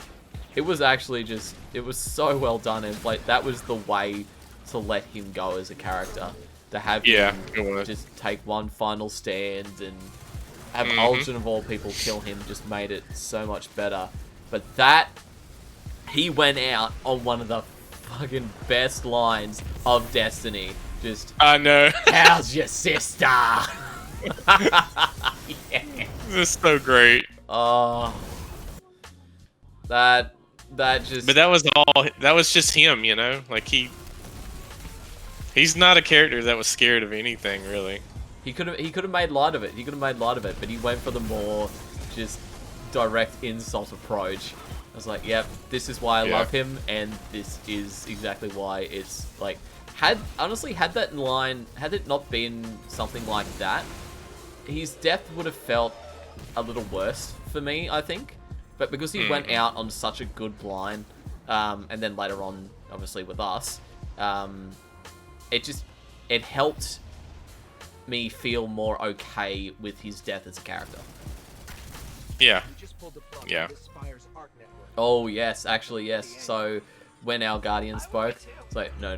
was actually just, it was so well done, and like that was the way to let him go as a character. To have him just take one final stand and have Ulgen of all people kill him just made it so much better. But he went out on one of the fucking best lines of Destiny. Just, I know. How's your sister? Yeah. This is so great. Oh, that just. But that was just him, you know. Like he's not a character that was scared of anything, really. He could have made light of it. But he went for the more just direct insult approach. I was like, yep, this is why I love him, and this is exactly why it's like. Had that line, had it not been something like that, his death would have felt a little worse for me, I think. But because he went out on such a good line, and then later on, obviously with us, it helped me feel more okay with his death as a character. Yeah. Yeah. Oh yes, actually yes. So when our Guardian spoke, it's like, no.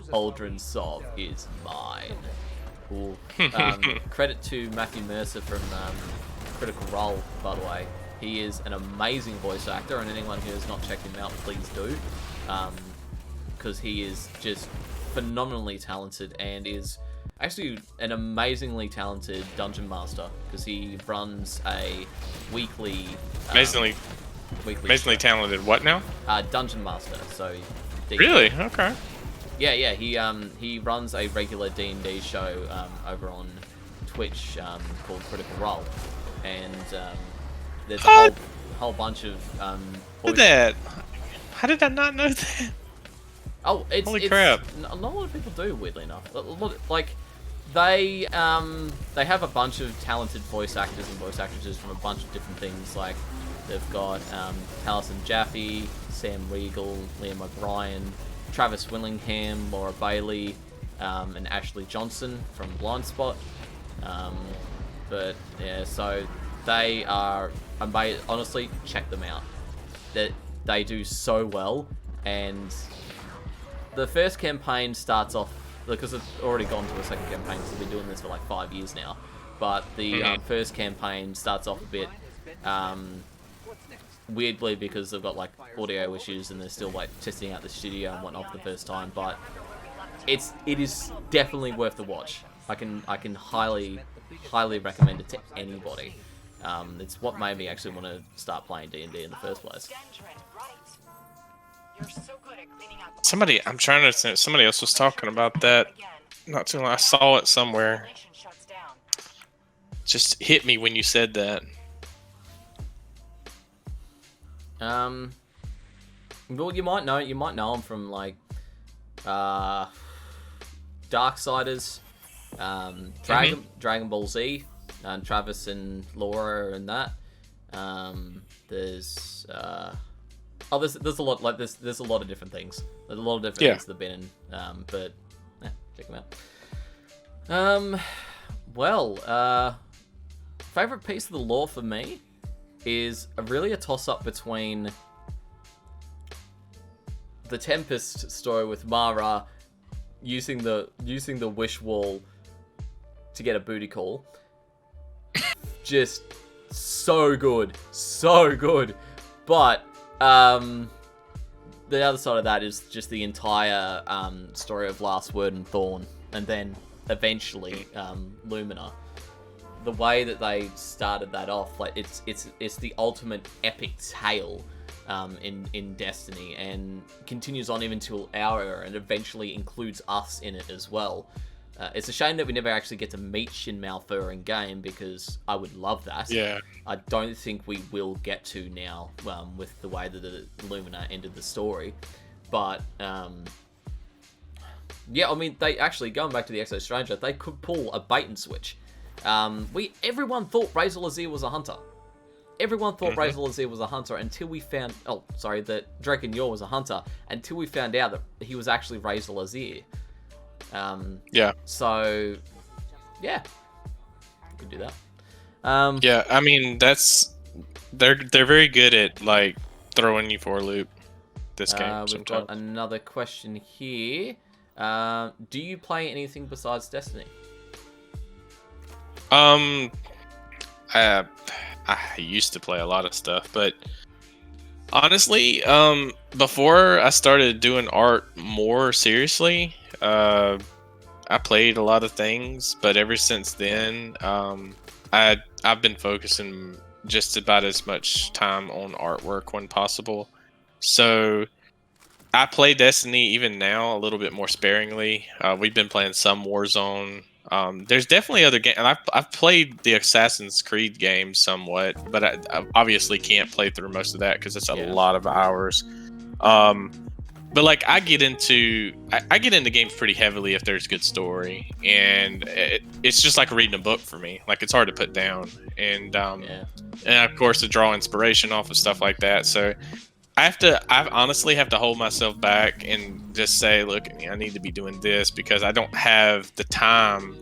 Aldrin Sov is mine. Cool. Credit to Matthew Mercer from Critical Role, by the way. He is an amazing voice actor, and anyone who has not checked him out, please do. Because he is just phenomenally talented and is actually an amazingly talented dungeon master, because he runs a weekly... amazingly talented what now? Dungeon master, so... Really? Okay. Yeah, he runs a regular D&D show over on Twitch called Critical Role, and there's a whole bunch of How did I not know that? Oh, holy crap! Not a lot of people do, weirdly enough. Like they have a bunch of talented voice actors and voice actresses from a bunch of different things. Like they've got Taliesin Jaffe, Sam Riegel, Liam O'Brien, Travis Willingham, Laura Bailey, and Ashley Johnson from Blind Spot. But yeah, so they are amazing. Honestly, check them out. They do so well, and the first campaign starts off, because it's already gone to a second campaign, because they've been doing this for like 5 years now. But the first campaign starts off a bit weirdly, because they've got like audio issues and they're still like testing out the studio and whatnot for the first time. But it is definitely worth the watch. I can highly recommend it to anybody. It's what made me actually want to start playing D&D in the first place. Somebody else was talking about that not too long. I saw it somewhere. Just hit me when you said that. Well, you might know him from like Darksiders, Dragon Ball Z, Travis and Laura and that. There's Oh, there's a lot like there's a lot of different things. There's a lot of different things that have been in. But yeah, check them out. Well, favorite piece of the lore for me is really a toss-up between the Tempest story with Mara using the wish wall to get a booty call. Just so good. But the other side of that is just the entire story of Last Word and Thorn, and then eventually Lumina. The way that they started that off, like it's the ultimate epic tale in Destiny, and continues on even till our era, and eventually includes us in it as well. It's a shame that we never actually get to meet Shin Malphur in game, because I would love that. Yeah. I don't think we will get to now with the way that the Lumina ended the story. But yeah, I mean, they actually, going back to the Exo Stranger, they could pull a bait and switch. Everyone thought Razor Lazir was a hunter. Everyone thought Razor Lazir was a hunter until we found... Oh, sorry, that Drake and Yor was a hunter, until we found out that he was actually Razor Lazir. Yeah. So, yeah. We could do that. Yeah, I mean, they're very good at, like, throwing you for a loop this game We've sometimes. got another question here. Do you play anything besides Destiny? I used to play a lot of stuff, but honestly, before I started doing art more seriously, I played a lot of things, but ever since then, I've been focusing just about as much time on artwork when possible. So I play Destiny even now a little bit more sparingly. We've been playing some Warzone. There's definitely other games. I've played the Assassin's Creed games somewhat, but I obviously can't play through most of that because it's a lot of hours. But like I get into games pretty heavily if there's good story, and it's just like reading a book for me. Like it's hard to put down, and of course to draw inspiration off of stuff like that. So I honestly have to hold myself back and just say, look, I need to be doing this because I don't have the time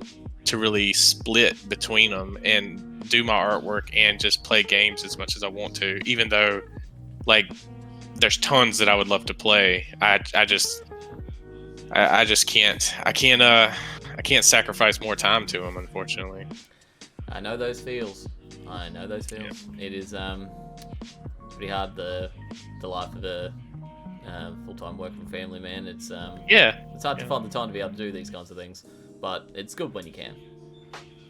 to really split between them and do my artwork and just play games as much as I want to, even though like there's tons that I would love to play. I just can't. I can't sacrifice more time to them, unfortunately. I know those feels. Yeah. It is pretty hard, the life of a full-time working family man. It's it's hard to find the time to be able to do these kinds of things, but it's good when you can.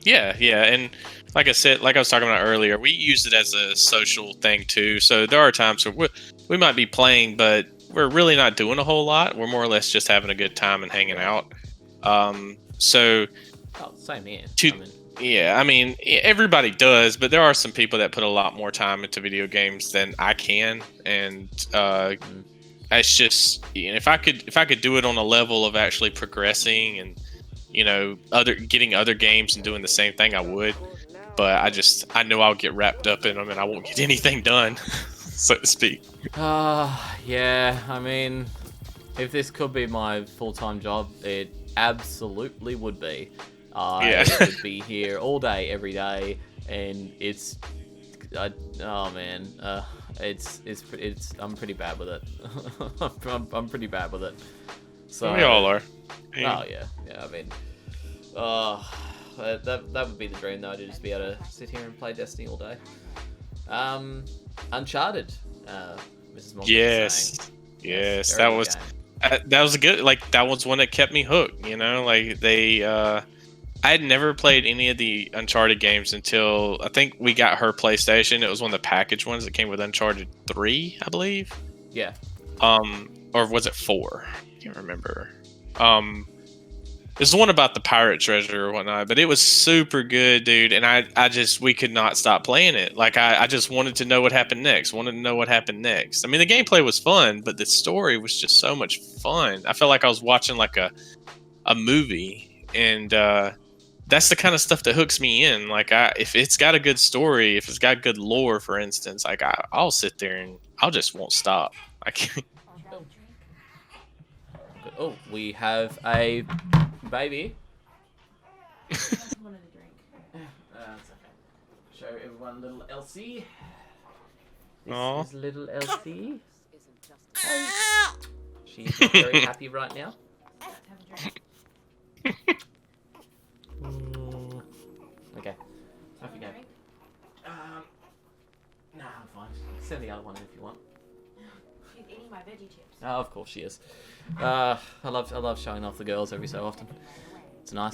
Yeah, and like I said, like I was talking about earlier, we use it as a social thing too. So there are times where we might be playing, but we're really not doing a whole lot. We're more or less just having a good time and hanging out. Same here. I mean, everybody does, but there are some people that put a lot more time into video games than I can, and it's just, you know, if I could do it on a level of actually progressing and, you know, getting other games and doing the same thing, I would. But I know I'll get wrapped up in them and I won't get anything done, so to speak. Yeah. I mean, if this could be my full-time job, it absolutely would be. I would be here all day, every day, and it's I'm pretty bad with it. I'm pretty bad with it. So we all are. Oh yeah. I mean, that would be the dream though, to just be able to sit here and play Destiny all day. Uncharted, Mrs. Moncus. Yes, that was a good. Like that was one that kept me hooked. You know, like I had never played any of the Uncharted games until I think we got her PlayStation. It was one of the package ones that came with Uncharted 3, I believe. Yeah. Or was it 4? I can't remember. It's the one about the pirate treasure or whatnot, but it was super good, dude. And we could not stop playing it. Like I just wanted to know what happened next. I mean, the gameplay was fun, but the story was just so much fun. I felt like I was watching like a movie, and that's the kind of stuff that hooks me in. Like if it's got a good story, if it's got good lore, for instance, like I'll sit there I'll just won't stop. I can't. Oh, we have a baby. That's okay. Show everyone little Elsie. This is little Elsie. She's not very happy right now. Okay. Off you go. Nah, I'm fine. Send the other one in if you want. She's eating my veggie chips. Oh, of course she is. I love showing off the girls every so often. It's nice.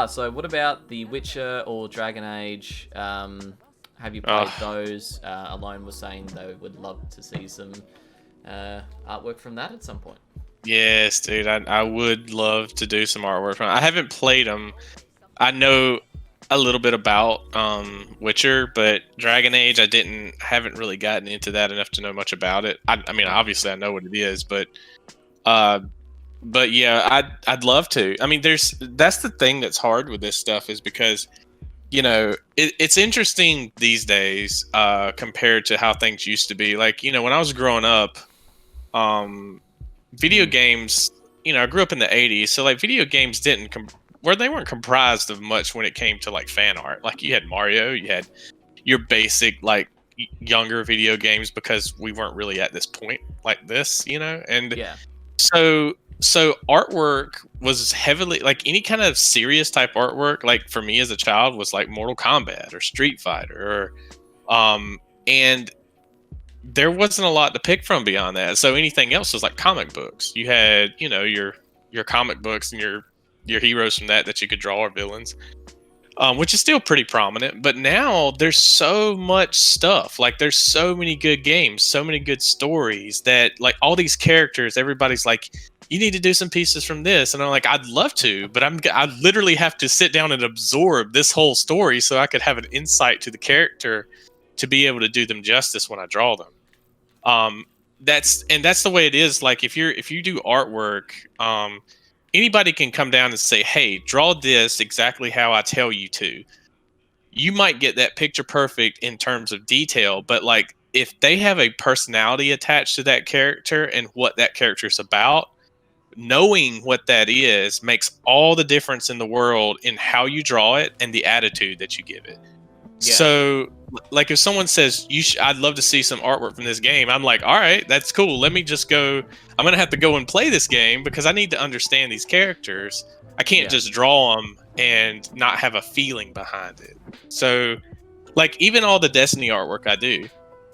So what about The Witcher or Dragon Age? Have you played those? Alone was saying they would love to see some artwork from that at some point. Yes, dude. I would love to do some artwork from it. I haven't played them. I know a little bit about Witcher, but Dragon Age, I haven't really gotten into that enough to know much about it. I mean, obviously I know what it is, but yeah, I'd love to. I mean, that's the thing that's hard with this stuff is because, you know, it's interesting these days compared to how things used to be. Like, you know, when I was growing up, video games, you know, I grew up in the 80s, so like video games they weren't comprised of much when it came to like fan art. Like you had Mario, you had your basic like younger video games because we weren't really at this point like this, you know? And yeah. So artwork was heavily like any kind of serious type artwork, like for me as a child was like Mortal Kombat or Street Fighter or and there wasn't a lot to pick from beyond that. So anything else was like comic books. You had, you know, your comic books and your heroes from that you could draw or villains, which is still pretty prominent. But now there's so much stuff. Like there's so many good games, so many good stories that like all these characters, everybody's like, you need to do some pieces from this. And I'm like, I'd love to, but I literally have to sit down and absorb this whole story so I could have an insight to the character to be able to do them justice when I draw them. That's the way it is. Like if you do artwork, anybody can come down and say, hey, draw this exactly how I tell you to. You might get that picture perfect in terms of detail, but like if they have a personality attached to that character and what that character is about, knowing what that is makes all the difference in the world in how you draw it and the attitude that you give it. Yeah. So like if someone says I'd love to see some artwork from this game, I'm like, all right, that's cool. Let me just go. I'm going to have to go and play this game because I need to understand these characters. I can't just draw them and not have a feeling behind it. So like even all the Destiny artwork I do,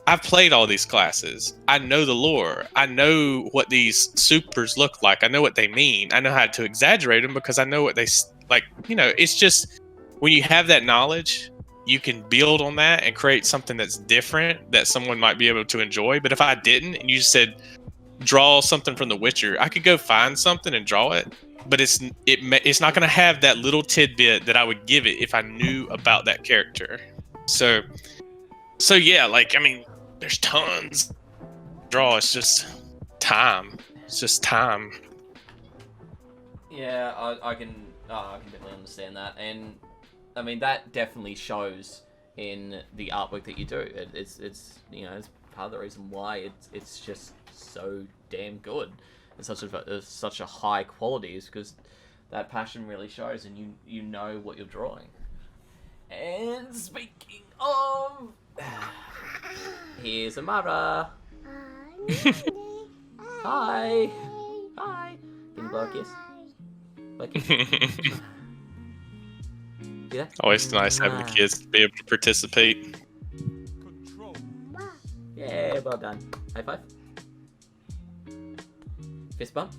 I've played all these classes. I know the lore. I know what these supers look like. I know what they mean. I know how to exaggerate them because I know what they like, you know, it's just when you have that knowledge, you can build on that and create something that's different that someone might be able to enjoy. But if I didn't, and you just said, draw something from The Witcher, I could go find something and draw it, but it's not going to have that little tidbit that I would give it if I knew about that character. So yeah, like, I mean, there's tons to draw. It's just time. It's just time. Yeah, I can definitely understand that. And I mean, that definitely shows in the artwork that you do. It's you know, it's part of the reason why it's just so damn good. It's such a high quality is because that passion really shows, and you know what you're drawing. And speaking of, here's Amara. Hi. Hi. Can you blow a kiss? Blow a kiss. Yeah. Always nice having the kids be able to participate. Yeah, well done. High five. Fist bump.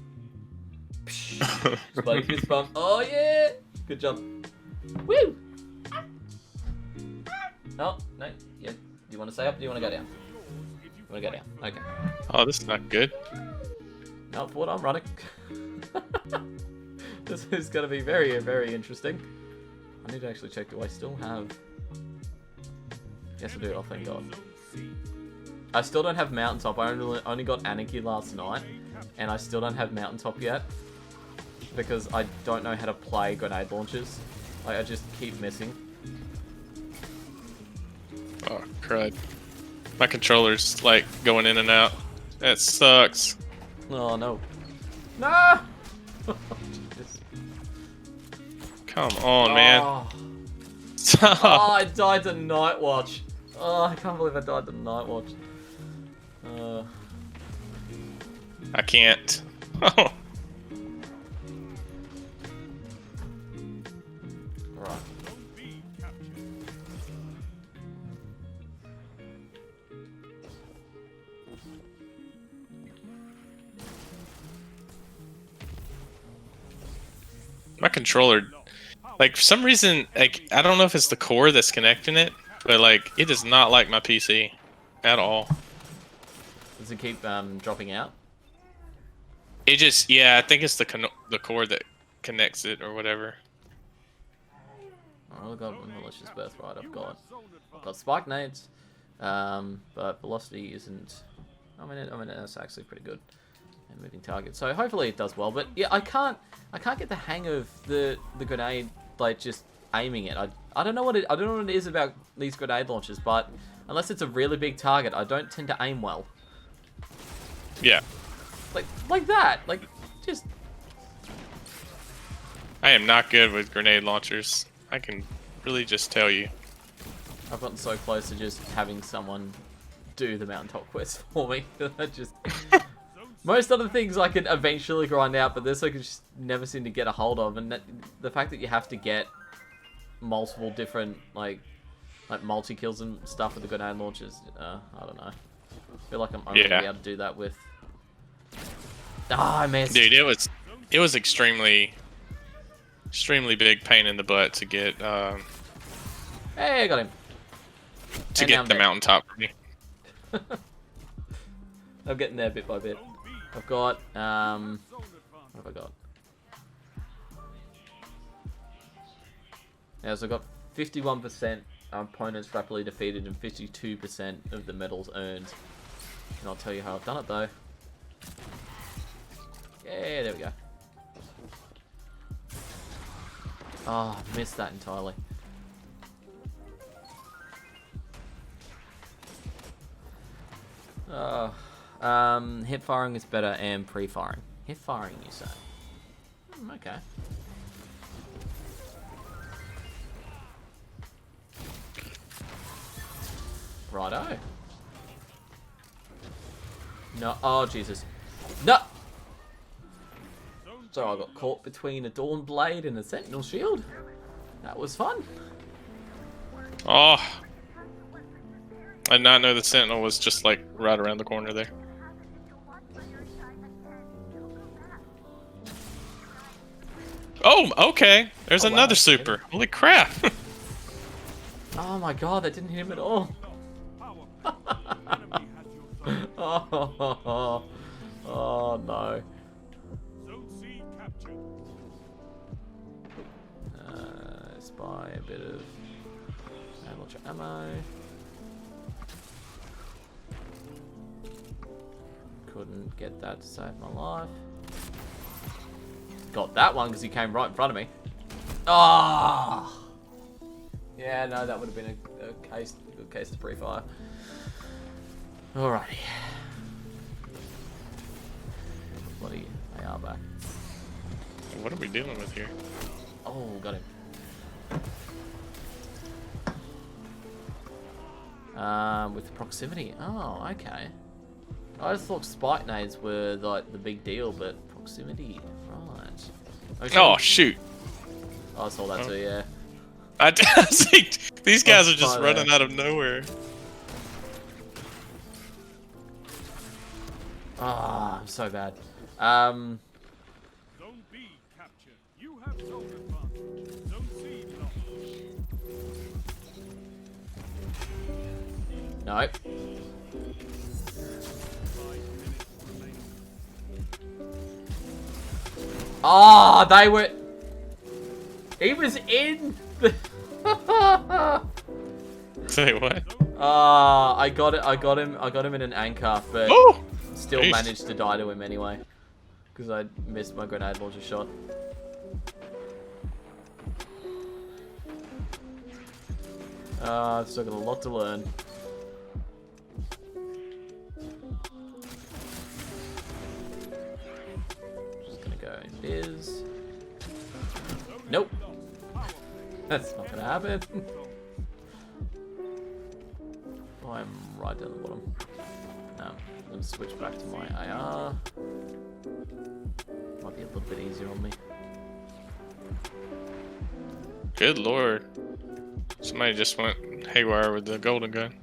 Bloody fist bump. Oh yeah! Good job. Woo! Oh, no. Yeah. Do you want to stay up or do you want to go down? You want to go down. Okay. Oh, this is not good. Not for what I'm running. This is going to be very, very interesting. I need to actually check. Do I still have... Yes, I do. Oh, thank God. I still don't have Mountaintop. I only got Anarchy last night. And I still don't have Mountaintop yet. Because I don't know how to play grenade launchers. Like, I just keep missing. Oh, crud. My controller's like going in and out. That sucks. Oh no. No! Come on, man. Oh. Stop. Oh, I died to Night Watch. Oh, I can't believe I died to Night Watch. I can't. Right. My controller, like for some reason, like I don't know if it's the core that's connecting it, but like it does not like my PC at all. Does it keep dropping out? It just, yeah, I think it's the core that connects it or whatever. Oh, I've got Malicious Birthright. I've got Spike Nades, but Velocity isn't. I mean, that's actually pretty good. And moving target. So hopefully it does well. But yeah, I can't get the hang of the grenade, like just aiming it. I don't know what it is about these grenade launchers, but unless it's a really big target, I don't tend to aim well. Yeah. Like that. Like just. I am not good with grenade launchers. I can really just tell you. I've gotten so close to just having someone do the mountaintop quest for me. I just. Most other things I can eventually grind out, but this I can just never seem to get a hold of. And the fact that you have to get multiple different like multi kills and stuff with the grenade launchers, I don't know. I feel like I'm only gonna be able to do that with. Ah, I missed. Dude, it was extremely big pain in the butt to get. Hey, I got him. To get the mountaintop for me. I'm getting there bit by bit. I've got what have I got? Yeah, so I've got 51% opponents rapidly defeated and 52% of the medals earned. And I'll tell you how I've done it though. Yeah, there we go. Oh, missed that entirely. Hip firing is better and pre-firing. Hip firing, you say? Okay. Righto. No, oh Jesus. No! So I got caught between a Dawn Blade and a Sentinel Shield. That was fun. Oh. I did not know the Sentinel was just like right around the corner there. Oh, okay. There's another super. Holy crap. Oh my god, that didn't hit him at all. Oh no. Let's buy a bit of ammo. Couldn't get that to save my life. Got that one because he came right in front of me. Ah! Oh! Yeah, no, that would have been a good case to pre-fire. Alrighty. Bloody AR back. What are we dealing with here? Oh, got him. With proximity. Oh, okay. I just thought spike nades were like the big deal, but proximity, right? Okay. Oh shoot! I saw that too. Yeah. I think these guys are just running out of nowhere. Ah, I'm so bad. Zone B captured. You have zone advantage. Zone C lost. Nope. Ah, they were. He was in the. Say what? I got it. I got him in an anchor, but still managed to die to him anyway, because I missed my grenade launcher shot. I've still got a lot to learn. Just gonna go biz. Nope. That's not gonna happen. I'm right down the bottom. Let me switch back to my AR. Might be a little bit easier on me. Good lord. Somebody just went haywire with the golden gun.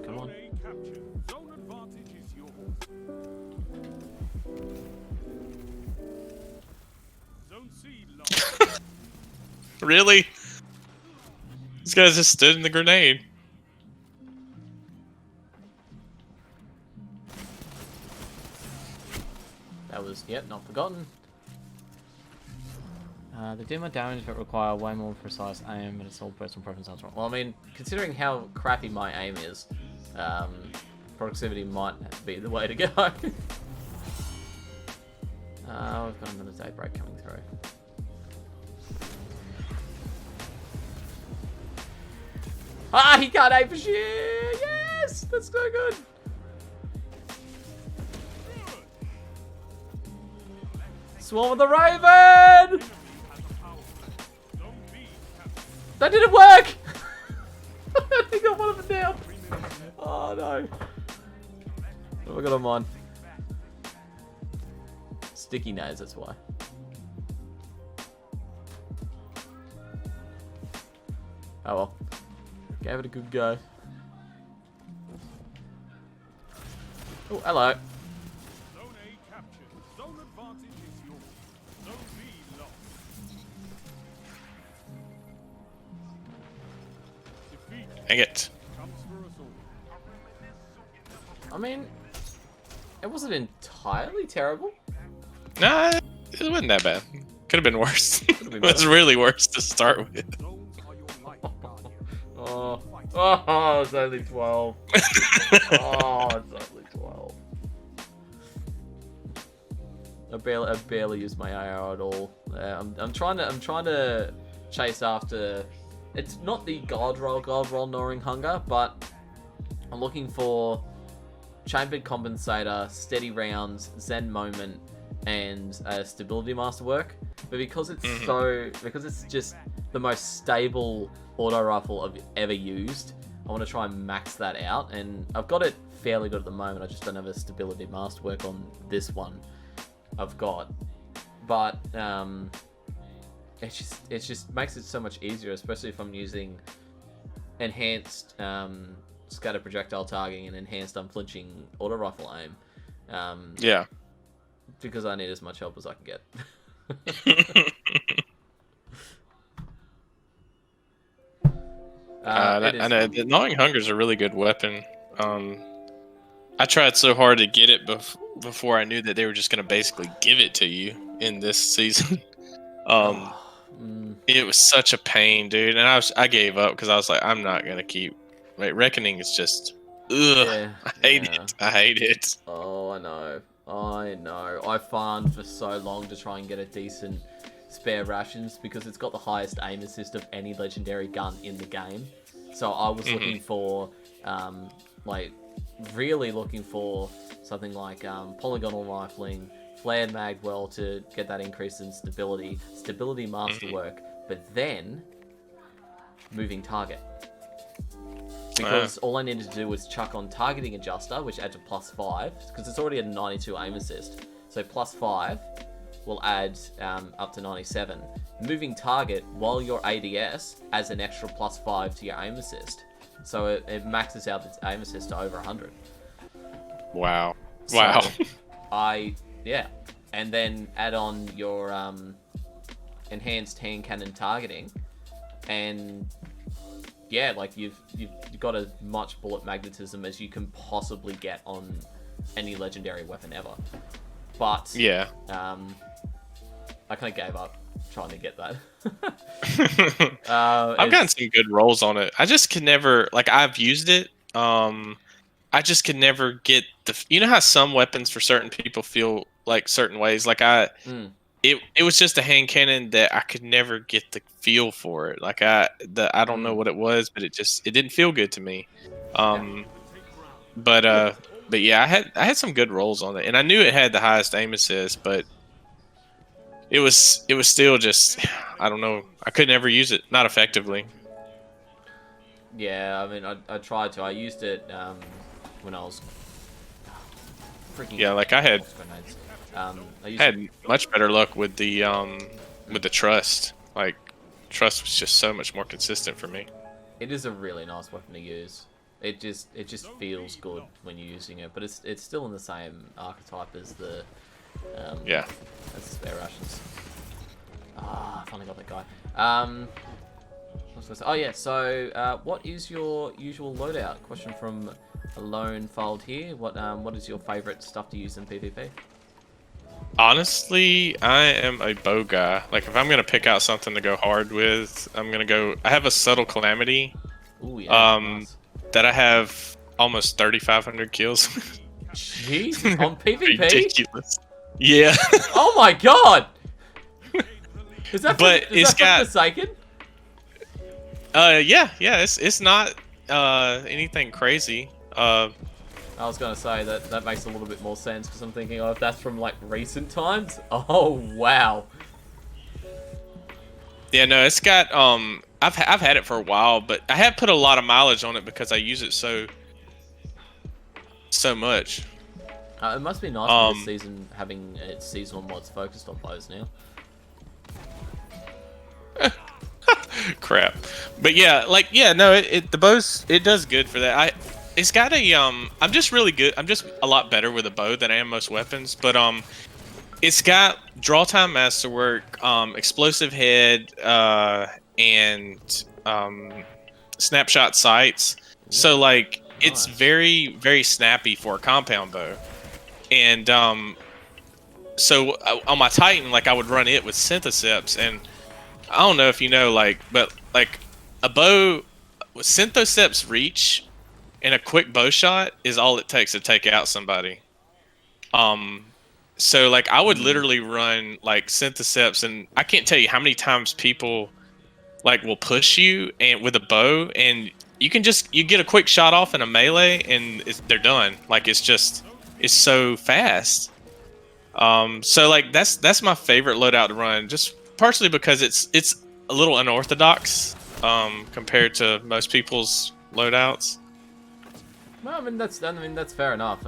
Come on. Zone A captured. Zone advantage is yours. Zone C lost. Really? These guys just stood in the grenade. That was, yep, not forgotten. They do more damage but require way more precise aim, but it's all personal preference. Well, I mean, considering how crappy my aim is, proximity might be the way to go. We've got another daybreak coming through. Ah, he can't aim for shit! Yes! That's so good! Swarm of the Raven! Zone B captured. That didn't work! I think I got one of them down. Oh no. What have I got on mine? Sticky nose, that's why. Oh well. Gave it a good go. Oh, hello. Zone A captured. Zone advantage is yours. Zone B lost. Defeat Dang it. comes for us all. I mean, it wasn't entirely terrible. Nah, it wasn't that bad. Could have been worse. been It was better. really worse to start with. Zones are your life guardian. Oh, it's only 12. Oh, it's only 12. I barely use my AR at all. I'm trying to chase after. It's not the god roll gnawing hunger, but I'm looking for chambered compensator, steady rounds, zen moment, and stability masterwork. But because it's because it's just the most stable auto rifle I've ever used, I want to try and max that out, and I've got it fairly good at the moment. I just don't have a stability masterwork on this one I've got, but it just makes it so much easier, especially if I'm using enhanced scatter projectile targeting and enhanced unflinching auto rifle aim. Yeah. Because I need as much help as I can get. I know the gnawing hunger is a really good weapon. I tried so hard to get it before I knew that they were just going to basically give it to you in this season. It was such a pain, dude, and I gave up because I was like, I'm not gonna keep. Like, Reckoning is just, ugh. Yeah, I hate it. I hate it. Oh, I know. I farmed for so long to try and get a decent spare rations because it's got the highest aim assist of any legendary gun in the game. So I was looking for, really looking for something like polygonal rifling, flared magwell to get that increase in stability masterwork, but then moving target. Because all I needed to do was chuck on targeting adjuster, which adds a +5, because it's already a 92 aim assist. So +5 will add up to 97. Moving target while you're ADS adds an extra +5 to your aim assist. So it maxes out its aim assist to over 100. Wow. So Wow. and then add on your enhanced hand cannon targeting, and yeah, like you've got as much bullet magnetism as you can possibly get on any legendary weapon ever. But Yeah. I kind of gave up trying to get that. I've gotten some good rolls on it. I just could never, like, I've used it. I just could never get the. You know how some weapons for certain people feel like certain ways. Like it was just a hand cannon that I could never get the feel for it. Like I don't know what it was, but it didn't feel good to me. Um, but yeah, I had some good rolls on it, and I knew it had the highest aim assist, but it was still just I don't know. I could never use it, not effectively. Yeah, I mean, I tried to. I used it when I was freaking. Yeah, like I had grenades. I used had much better luck with the trust. Like trust was just so much more consistent for me. It is a really nice weapon to use. It just feels good when you're using it, but it's still in the same archetype as the Yeah. as the spare rations. Ah, I finally got that guy. What was I gonna say? Oh yeah, so what is your usual loadout? Question from Alone Filed here. What is your favourite stuff to use in PvP? Honestly, I am a bow guy. Like if I'm gonna pick out something to go hard with, I'm gonna go. I have a subtle calamity. Ooh, yeah, nice. That I have almost 3,500 kills. Jeez, on PvP? Ridiculous. Yeah. Oh my god! Is that But from, it's got Forsaken? Yeah, it's not anything crazy. I was gonna say that makes a little bit more sense because I'm thinking, oh, if that's from like recent times. Oh wow. Yeah, no, it's got I've had it for a while, but I have put a lot of mileage on it because I use it so much. It must be nice with this season having its seasonal mods focused on bows now. Crap. But yeah, like yeah, no, the bows it does good for that. It's got a I'm just really good. I'm just a lot better with a bow than I am most weapons, but it's got draw time masterwork, explosive head, and snapshot sights. So like it's very very snappy for a compound bow. And so on my Titan, like I would run it with syntheseps, and I don't know if you know, like, but like a bow with syntheseps reach and a quick bow shot is all it takes to take out somebody. So like I would literally run like syntheseps, and I can't tell you how many times people like will push you and with a bow, and you get a quick shot off in a melee, and they're done. Like it's so fast. So like that's my favorite loadout to run, just partially because it's a little unorthodox compared to most people's loadouts. Well, I mean that's fair enough.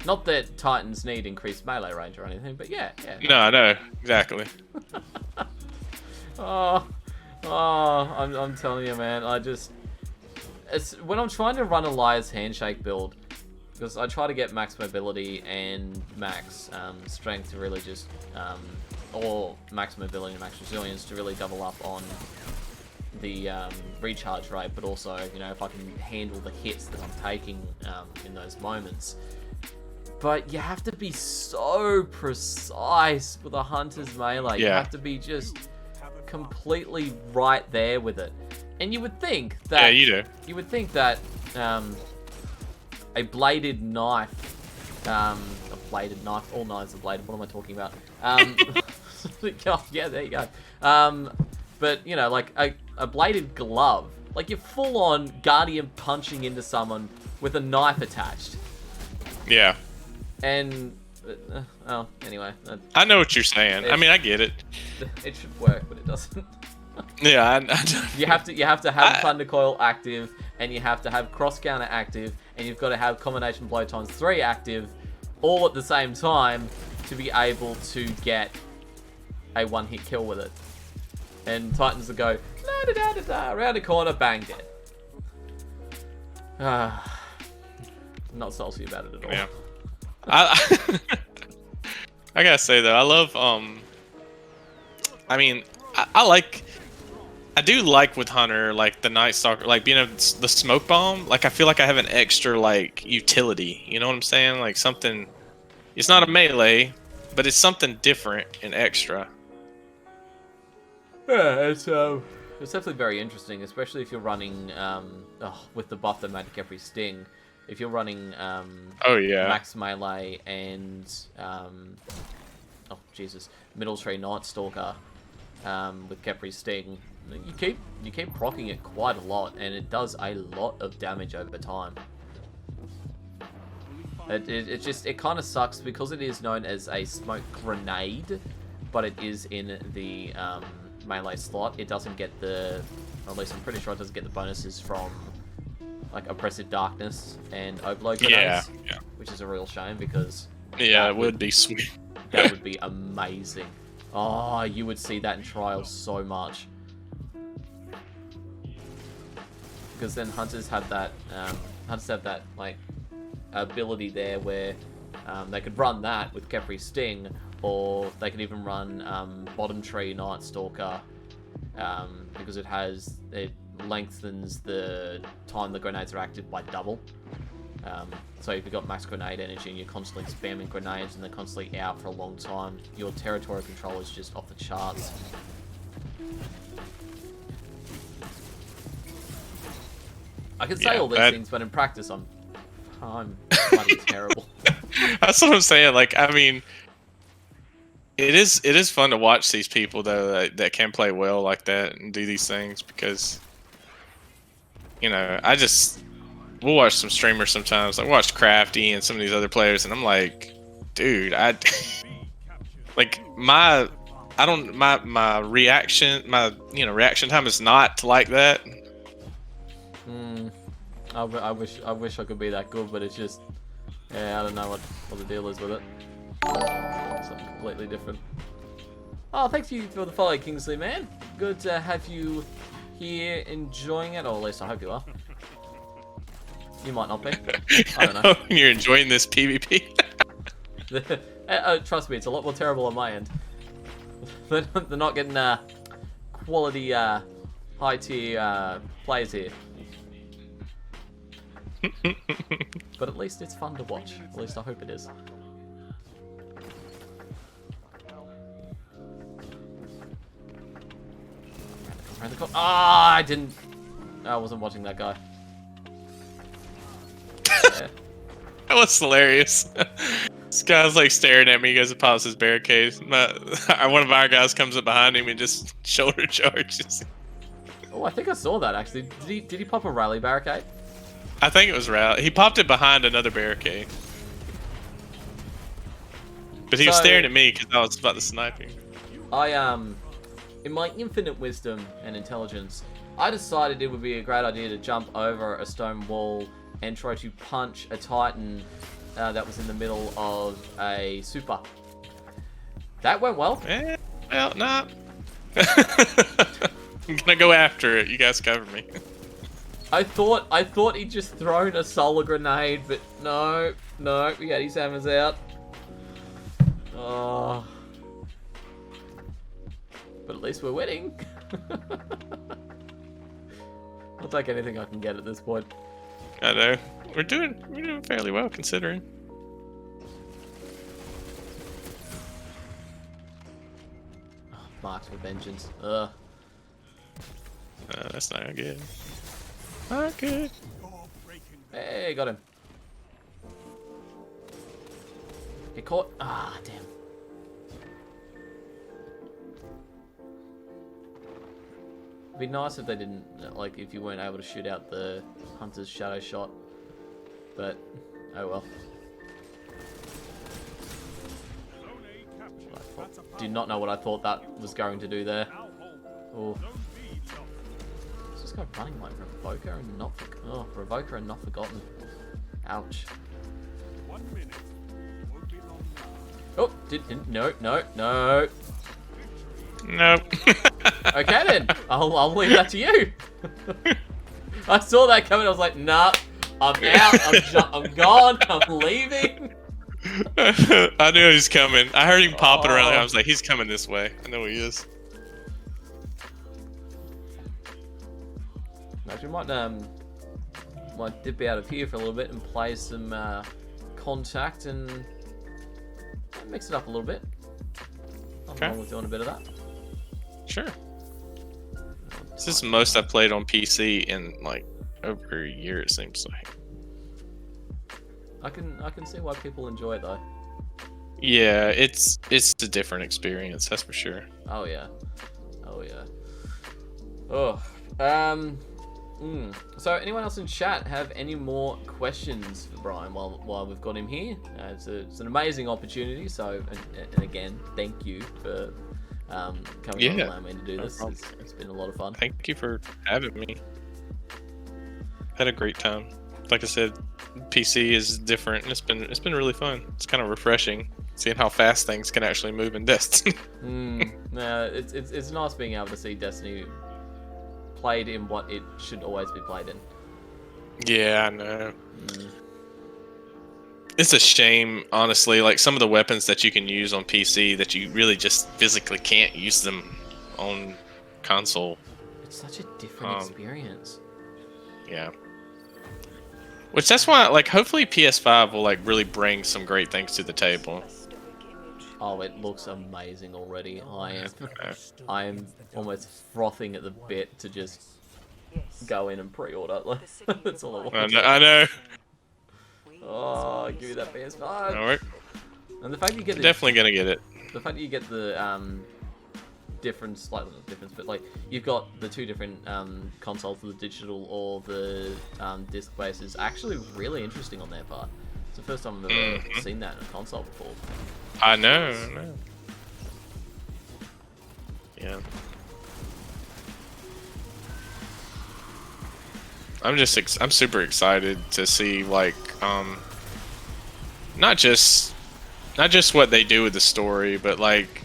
Not that Titans need increased melee range or anything, but yeah. No, I know exactly. I'm telling you, man. It's when I'm trying to run a Liar's Handshake build, because I try to get max mobility and max strength to really just, or max mobility and max resilience to really double up on the recharge rate, but also, you know, if I can handle the hits that I'm taking in those moments. But you have to be so precise with a hunter's melee. Yeah. You have to be just completely right there with it. And you would think that... Yeah, you do. You would think that a bladed knife... a bladed knife, all knives are bladed, what am I talking about? Oh, yeah, there you go. But, you know, like a bladed glove. Like you're full on Guardian punching into someone with a knife attached. Yeah. And, well, anyway. I know what you're saying. I mean, I get it. It should work, but it doesn't. Yeah, You have to have Thunder Coil active, and you have to have Cross Counter active, and you've got to have Combination Blow times 3 active, all at the same time to be able to get a one-hit kill with it. And Titans will go, da-da-da-da-da, around the corner, bang, dead. Not salty about it at all. Yeah. I gotta say though, I love I mean, I do like with Hunter, like the Night Stalker, like being the smoke bomb. Like I feel like I have an extra like utility. You know what I'm saying? Like something. It's not a melee, but it's something different and extra. Yeah, it's definitely very interesting, especially if you're running with the buff that magic every sting. If you're running oh yeah, max melee and oh Jesus, Middle Tree Night Stalker with Kepri's Sting, you keep proccing it quite a lot, and it does a lot of damage over time. It kind of sucks because it is known as a smoke grenade, but it is in the melee slot. It doesn't get the, or at least I'm pretty sure it doesn't get the bonuses from like Oppressive Darkness and Overload grenades, yeah. which is a real shame because Yeah, it would be sweet. that would be amazing. Oh, you would see that in Trials so much. Because then hunters have that like ability there where they could run that with Kepri's Sting, or they could even run Bottom Tree Night Stalker because it lengthens the time the grenades are active by double. So if you've got max grenade energy and you're constantly spamming grenades and they're constantly out for a long time, your territory control is just off the charts. I can say all these things, but in practice, I'm bloody terrible. That's what I'm saying. Like, I mean, it is fun to watch these people though that can play well like that and do these things because, you know, we'll watch some streamers sometimes. I watched Crafty and some of these other players, and I'm like, dude, like my reaction time is not like that. I wish I could be that good, but it's just, yeah, I don't know what the deal is with it. Something completely different. Oh, thanks you for the follow, Kingsley, man. Good to have you here enjoying it, or at least I hope you are. You might not be. I don't know. You're enjoying this PvP. Trust me, it's a lot more terrible on my end. They're not getting quality high tier players here. But at least it's fun to watch. At least I hope it is. Ah, I didn't. I wasn't watching that guy. Yeah. That was hilarious. This guy's like staring at me. He goes to pause his barricade. One of our guys comes up behind him and just shoulder charges. Oh, I think I saw that actually. Did he pop a rally barricade? I think it was rally. He popped it behind another barricade. But he was staring at me because I was about to sniping. In my infinite wisdom and intelligence, I decided it would be a great idea to jump over a stone wall and try to punch a Titan that was in the middle of a super. That went well. Well, nah. I'm gonna go after it. You guys cover me. I thought he'd just thrown a solar grenade, but no, he had his hammers out. Oh. But at least we're winning. I'll take anything I can get at this point. I know. We're doing fairly well considering. Oh, Marks with vengeance. That's not good. Not good. Hey, got him. Get caught. Ah, damn. It'd be nice if they didn't, like, if you weren't able to shoot out the hunter's shadow shot. But, oh well. Do not know what I thought that was going to do there. Oh. Let's just go running like Revoker and not, Revoker and not forgotten. Ouch. 1 minute. Won't be long now. Oh, no. Nope. Okay then, I'll leave that to you. I saw that coming, I was like, nah, I'm out, I'm gone, I'm leaving. I knew he was coming. I heard him popping around. I was like, he's coming this way. I know he is. Actually, might dip out of here for a little bit and play some contact and mix it up a little bit. I'm fine with doing a bit of that. Sure. This is the most I've played on PC in like over a year, it seems like. I can see why people enjoy it though. Yeah, it's a different experience, that's for sure. Oh yeah, oh yeah. Oh, So, anyone else in chat have any more questions for Brian while we've got him here? It's an amazing opportunity. So, and again, thank you for coming on and Yeah, allowing me to do no this. problem. It's been a lot of fun. Thank you for having me. Had a great time. Like I said, PC is different, and it's been really fun. It's kind of refreshing seeing how fast things can actually move in Destiny. No, it's nice being able to see Destiny played in what it should always be played in. Yeah, I know. It's a shame, honestly. Like some of the weapons that you can use on PC that you really just physically can't use them on console. It's such a different experience. Yeah. Which that's why, like, hopefully PS5 will like really bring some great things to the table. Oh, it looks amazing already. I am almost frothing at the bit to just go in and pre-order. That's all I want. I know. Oh, give me that PS5. All right. And the fact that you get Definitely gonna get it. the fact that you get the difference, like not difference, but like you've got the two different consoles, the digital or the disc based, is actually really interesting on their part. It's the first time I've ever seen that in a console before. I know. Yeah. I'm super excited to see like not just what they do with the story, but like,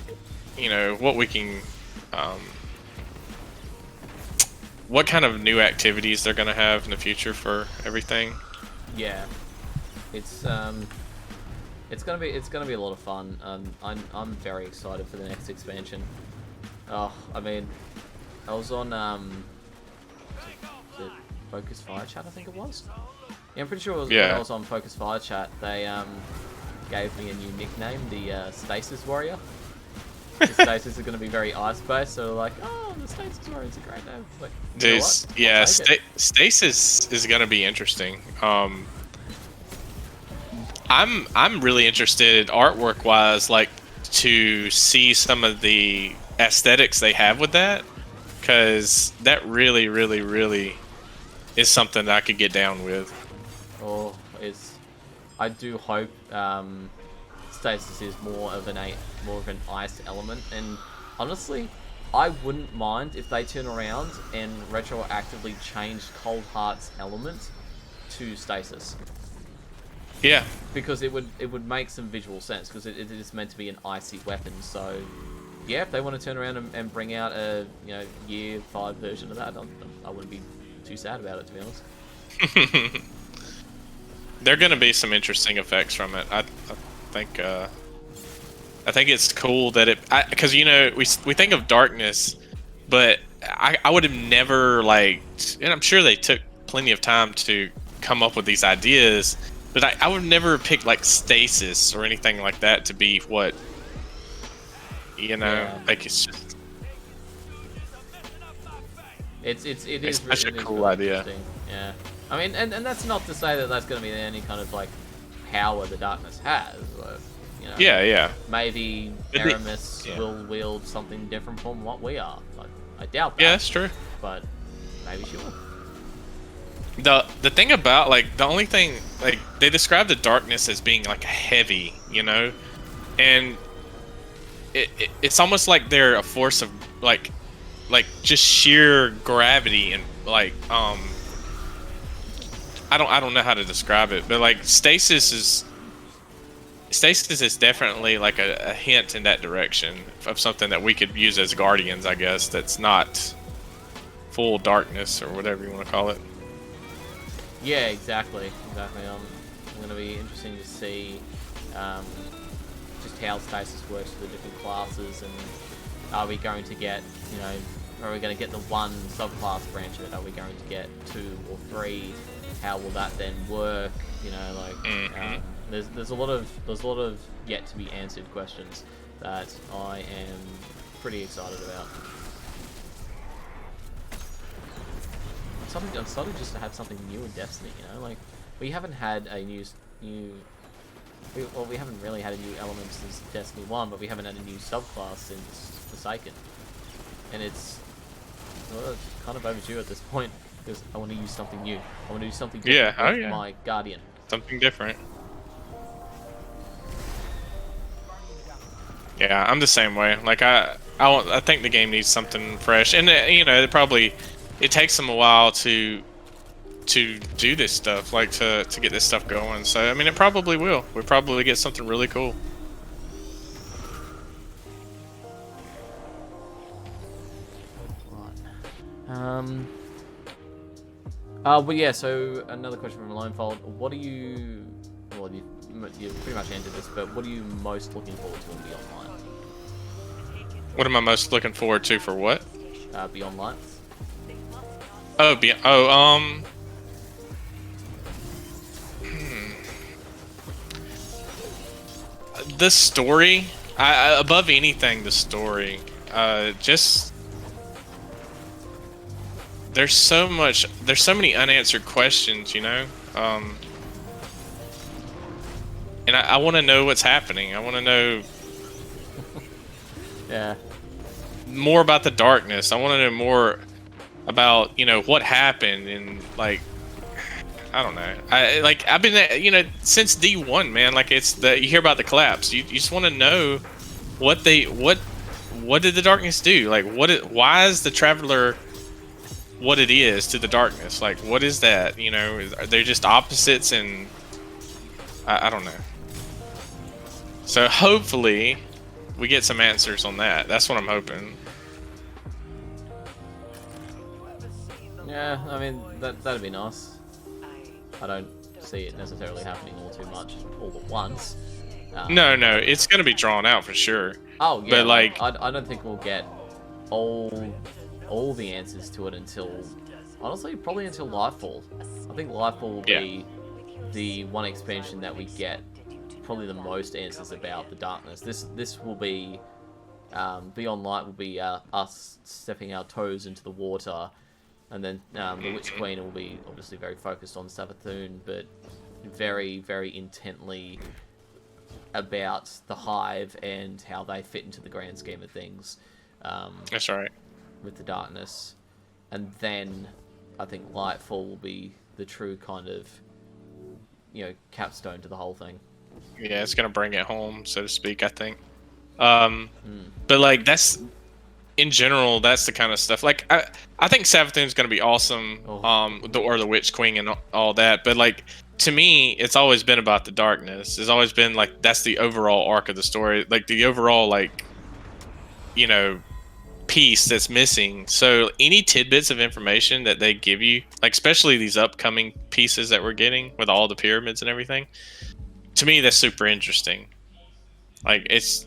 you know, what we can what kind of new activities they're gonna have in the future for everything. Yeah, it's gonna be a lot of fun. I'm very excited for the next expansion. Oh, I mean, I was on the Focus Fire Chat, I think it was. Yeah, I'm pretty sure it was when I was on Focus Fire Chat. They gave me a new nickname, the Stasis Warrior. The Stasis are going to be very ice-based, so they're like, oh, the Stasis Warrior is a great name. Like, you know what? Yeah, Stasis is gonna be interesting. I'm really interested artwork wise, like to see some of the aesthetics they have with that, because that really is something that I could get down with. Oh, I do hope Stasis is more of an ice element, and honestly, I wouldn't mind if they turn around and retroactively change Cold Heart's element to Stasis. Yeah, Because it would make some visual sense, because it is meant to be an icy weapon. So yeah, if they want to turn around and bring out a year 5 version of that, I wouldn't be too sad about it, to be honest. there are gonna be some interesting effects from it. I think it's cool that because you know we think of darkness, but I would have never liked, and I'm sure they took plenty of time to come up with these ideas, but I would never pick like stasis or anything like that to be what, you know, like it's just It is such a cool really idea. interesting. Yeah, I mean, and that's not to say that that's going to be any kind of like power the darkness has. But, you know, yeah. maybe Aramis will wield something different from what we are. Like, I doubt that. Yeah, that's true. But maybe she will. The thing about, like, the only thing, like, they describe the darkness as being like heavy, you know, and it's almost like they're a force of like just sheer gravity, and like I don't know how to describe it, but like stasis is definitely like a hint in that direction of something that we could use as guardians, I guess, that's not full darkness or whatever you want to call it. Yeah, exactly. I'm going to be interesting to see just how stasis works for the different classes, and are we going to get, are we going to get the one subclass branch of it? Are we going to get 2 or 3? How will that then work? There's a lot of yet to be answered questions that I am pretty excited about. I'm excited just to have something new in Destiny, like we haven't had a new we haven't really had a new element since Destiny 1, but we haven't had a new subclass since Forsaken. And it's kind of overdue at this point, because I want to use something new. I want to do something different with my Guardian. Something different. Yeah, I'm the same way. Like I think the game needs something fresh, and you know, it takes them a while to do this stuff, like to get this stuff going. So I mean, it probably will. We'll probably get something really cool. But yeah, so another question from Lonefold. What do you... Well, you pretty much ended this, but what are you most looking forward to in Beyond Light? What am I most looking forward to for what? Beyond Lights. The story. Above anything, the story. Just... There's so many unanswered questions, you know? And I want to know what's happening. I want to know Yeah. more about the darkness. I want to know more about, you know, what happened, and like, I don't know. I've been, you know, since D1, man. Like, you hear about the collapse. You just want to know what did the darkness do? Like, why is the Traveler what it is to the darkness? Like, what is that? You know, are they just opposites? And I don't know. So hopefully we get some answers on that. That's what I'm hoping. Yeah, I mean, that'd be nice. I don't see it necessarily happening all too much all at once. No, it's gonna be drawn out for sure. Oh yeah, but like I don't think we'll get all the answers to it until, honestly, probably until Lightfall. I think Lightfall will be the one expansion that we get probably the most answers about the darkness. This will be Beyond Light will be us stepping our toes into the water, and then the Witch Queen will be obviously very focused on Savathûn, but very, very intently about the Hive and how they fit into the grand scheme of things. That's right. With the darkness, and then I think Lightfall will be the true kind of, you know, capstone to the whole thing. Yeah, it's gonna bring it home, so to speak, I think. But like, that's in general, that's the kind of stuff. Like, I think Savathûn's gonna be awesome. Or the Witch Queen and all that. But like, to me, it's always been about the darkness. It's always been like, that's the overall arc of the story. Like, the overall, like, you know, piece that's missing. So any tidbits of information that they give you, like especially these upcoming pieces that we're getting with all the pyramids and everything, to me that's super interesting. Like, it's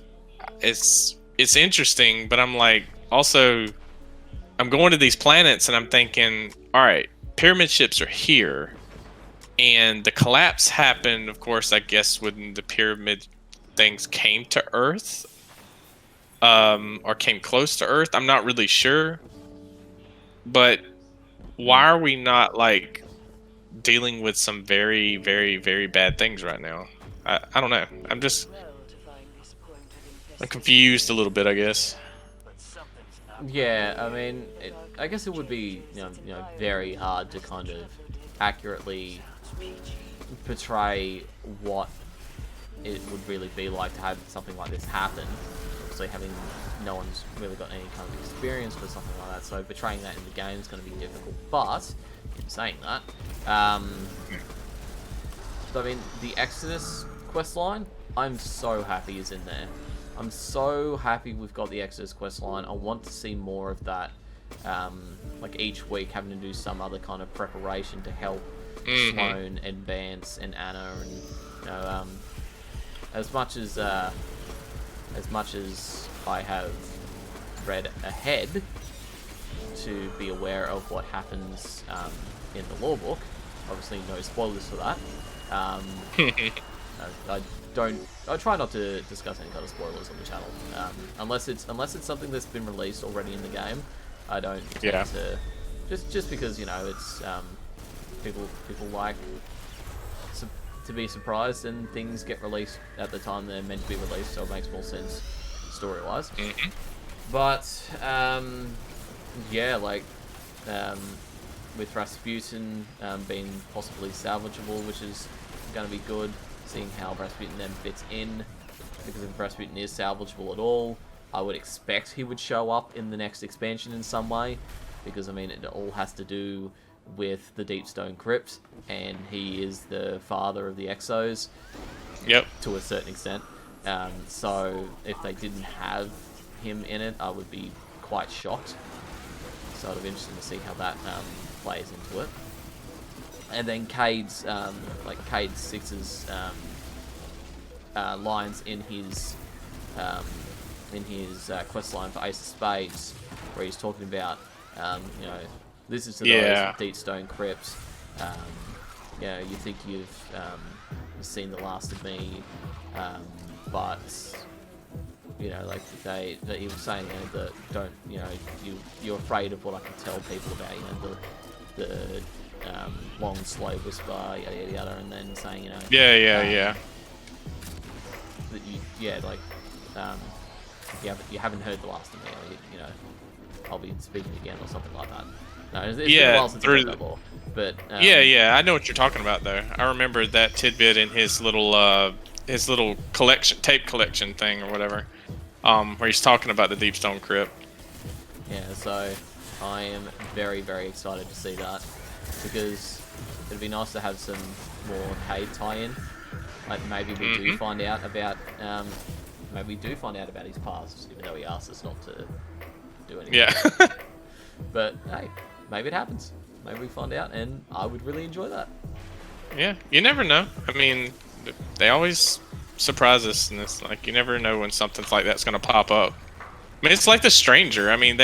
interesting, but I'm like, also I'm going to these planets and I'm thinking, all right, pyramid ships are here, and the collapse happened, of course, I guess when the pyramid things came to Earth. Or came close to Earth. I'm not really sure. But why are we not, like, dealing with some very, very, very bad things right now? I don't know. I'm confused a little bit, I guess. Yeah, I mean, I guess it would be, you know, very hard to kind of accurately portray what it would really be like to have something like this happen. Obviously, no one's really got any kind of experience for something like that, so portraying that in the game is going to be difficult. But in saying that, so I mean, the Exodus questline, I'm so happy is in there. I'm so happy we've got the Exodus questline. I want to see more of that. Like each week, having to do some other kind of preparation to help Sloane and Vance and Anna, and you know, as much as I have read ahead to be aware of what happens in the lore book, obviously no spoilers for that. I try not to discuss any kind of spoilers on the channel, unless it's something that's been released already in the game. I don't tend to, just because, you know, it's people like to be surprised and things get released at the time they're meant to be released, so it makes more sense story-wise. But yeah, like with Rasputin being possibly salvageable, which is going to be good, seeing how Rasputin then fits in, because if Rasputin is salvageable at all, I would expect he would show up in the next expansion in some way, because I mean it all has to do with the Deep Stone Crypt, and he is the father of the Exos. Yep. To a certain extent. So if they didn't have him in it, I would be quite shocked. So it'll be interesting to see how that plays into it. And then Cade's Cade Six's lines in his quest line for Ace of Spades, where he's talking about you know, this is to those with Deep Stone Crypt. You know, you think you've seen the last of me, but you know, like that he was saying, you know, that don't, you know, you're afraid of what I can tell people about, you know, the long slow whisper, yada yada yada, and then saying, you know, that you haven't heard the last of me, or you know, I'll be speaking again or something like that. No, it's been a while since I read that lore, but I know what you're talking about there. I remember that tidbit in his little collection, tape collection thing or whatever, where he's talking about the Deep Stone Crypt. Yeah, so I am very, very excited to see that, because it'd be nice to have some more Cade tie-in. Like maybe we do find out about his past, even though he asked us not to do anything. Yeah. But hey, maybe it happens. Maybe we find out, and I would really enjoy that. Yeah, you never know. I mean, they always surprise us, and it's like you never know when something like that's gonna pop up. I mean, it's like the Stranger. I mean,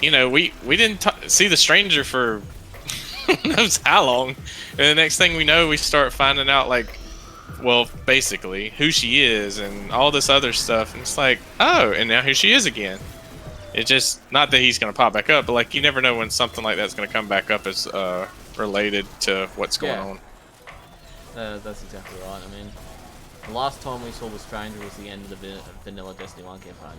you know, we didn't see the Stranger for who knows how long, and the next thing we know, we start finding out, like, well, basically who she is and all this other stuff, and it's like, oh, and now here she is again. It's just not that he's gonna pop back up, but like you never know when something like that's gonna come back up as related to what's going on. That's exactly right. I mean, the last time we saw the Stranger was the end of the vanilla Destiny 1 campaign.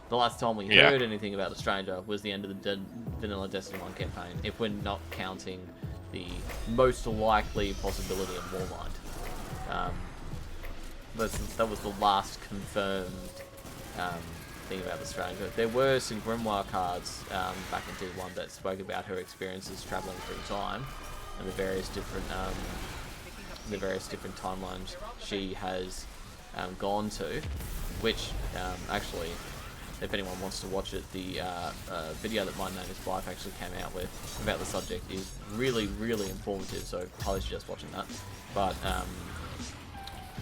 The last time we heard anything about the Stranger was the end of the vanilla Destiny 1 campaign, if we're not counting the most likely possibility of Warmind. That was the last confirmed thing about the Stranger. There were some Grimoire cards back in D1 that spoke about her experiences traveling through time and the various different timelines she has gone to, which actually, if anyone wants to watch it, the video that My Name is Blythe actually came out with about the subject is really, really informative, so I highly suggest watching that. But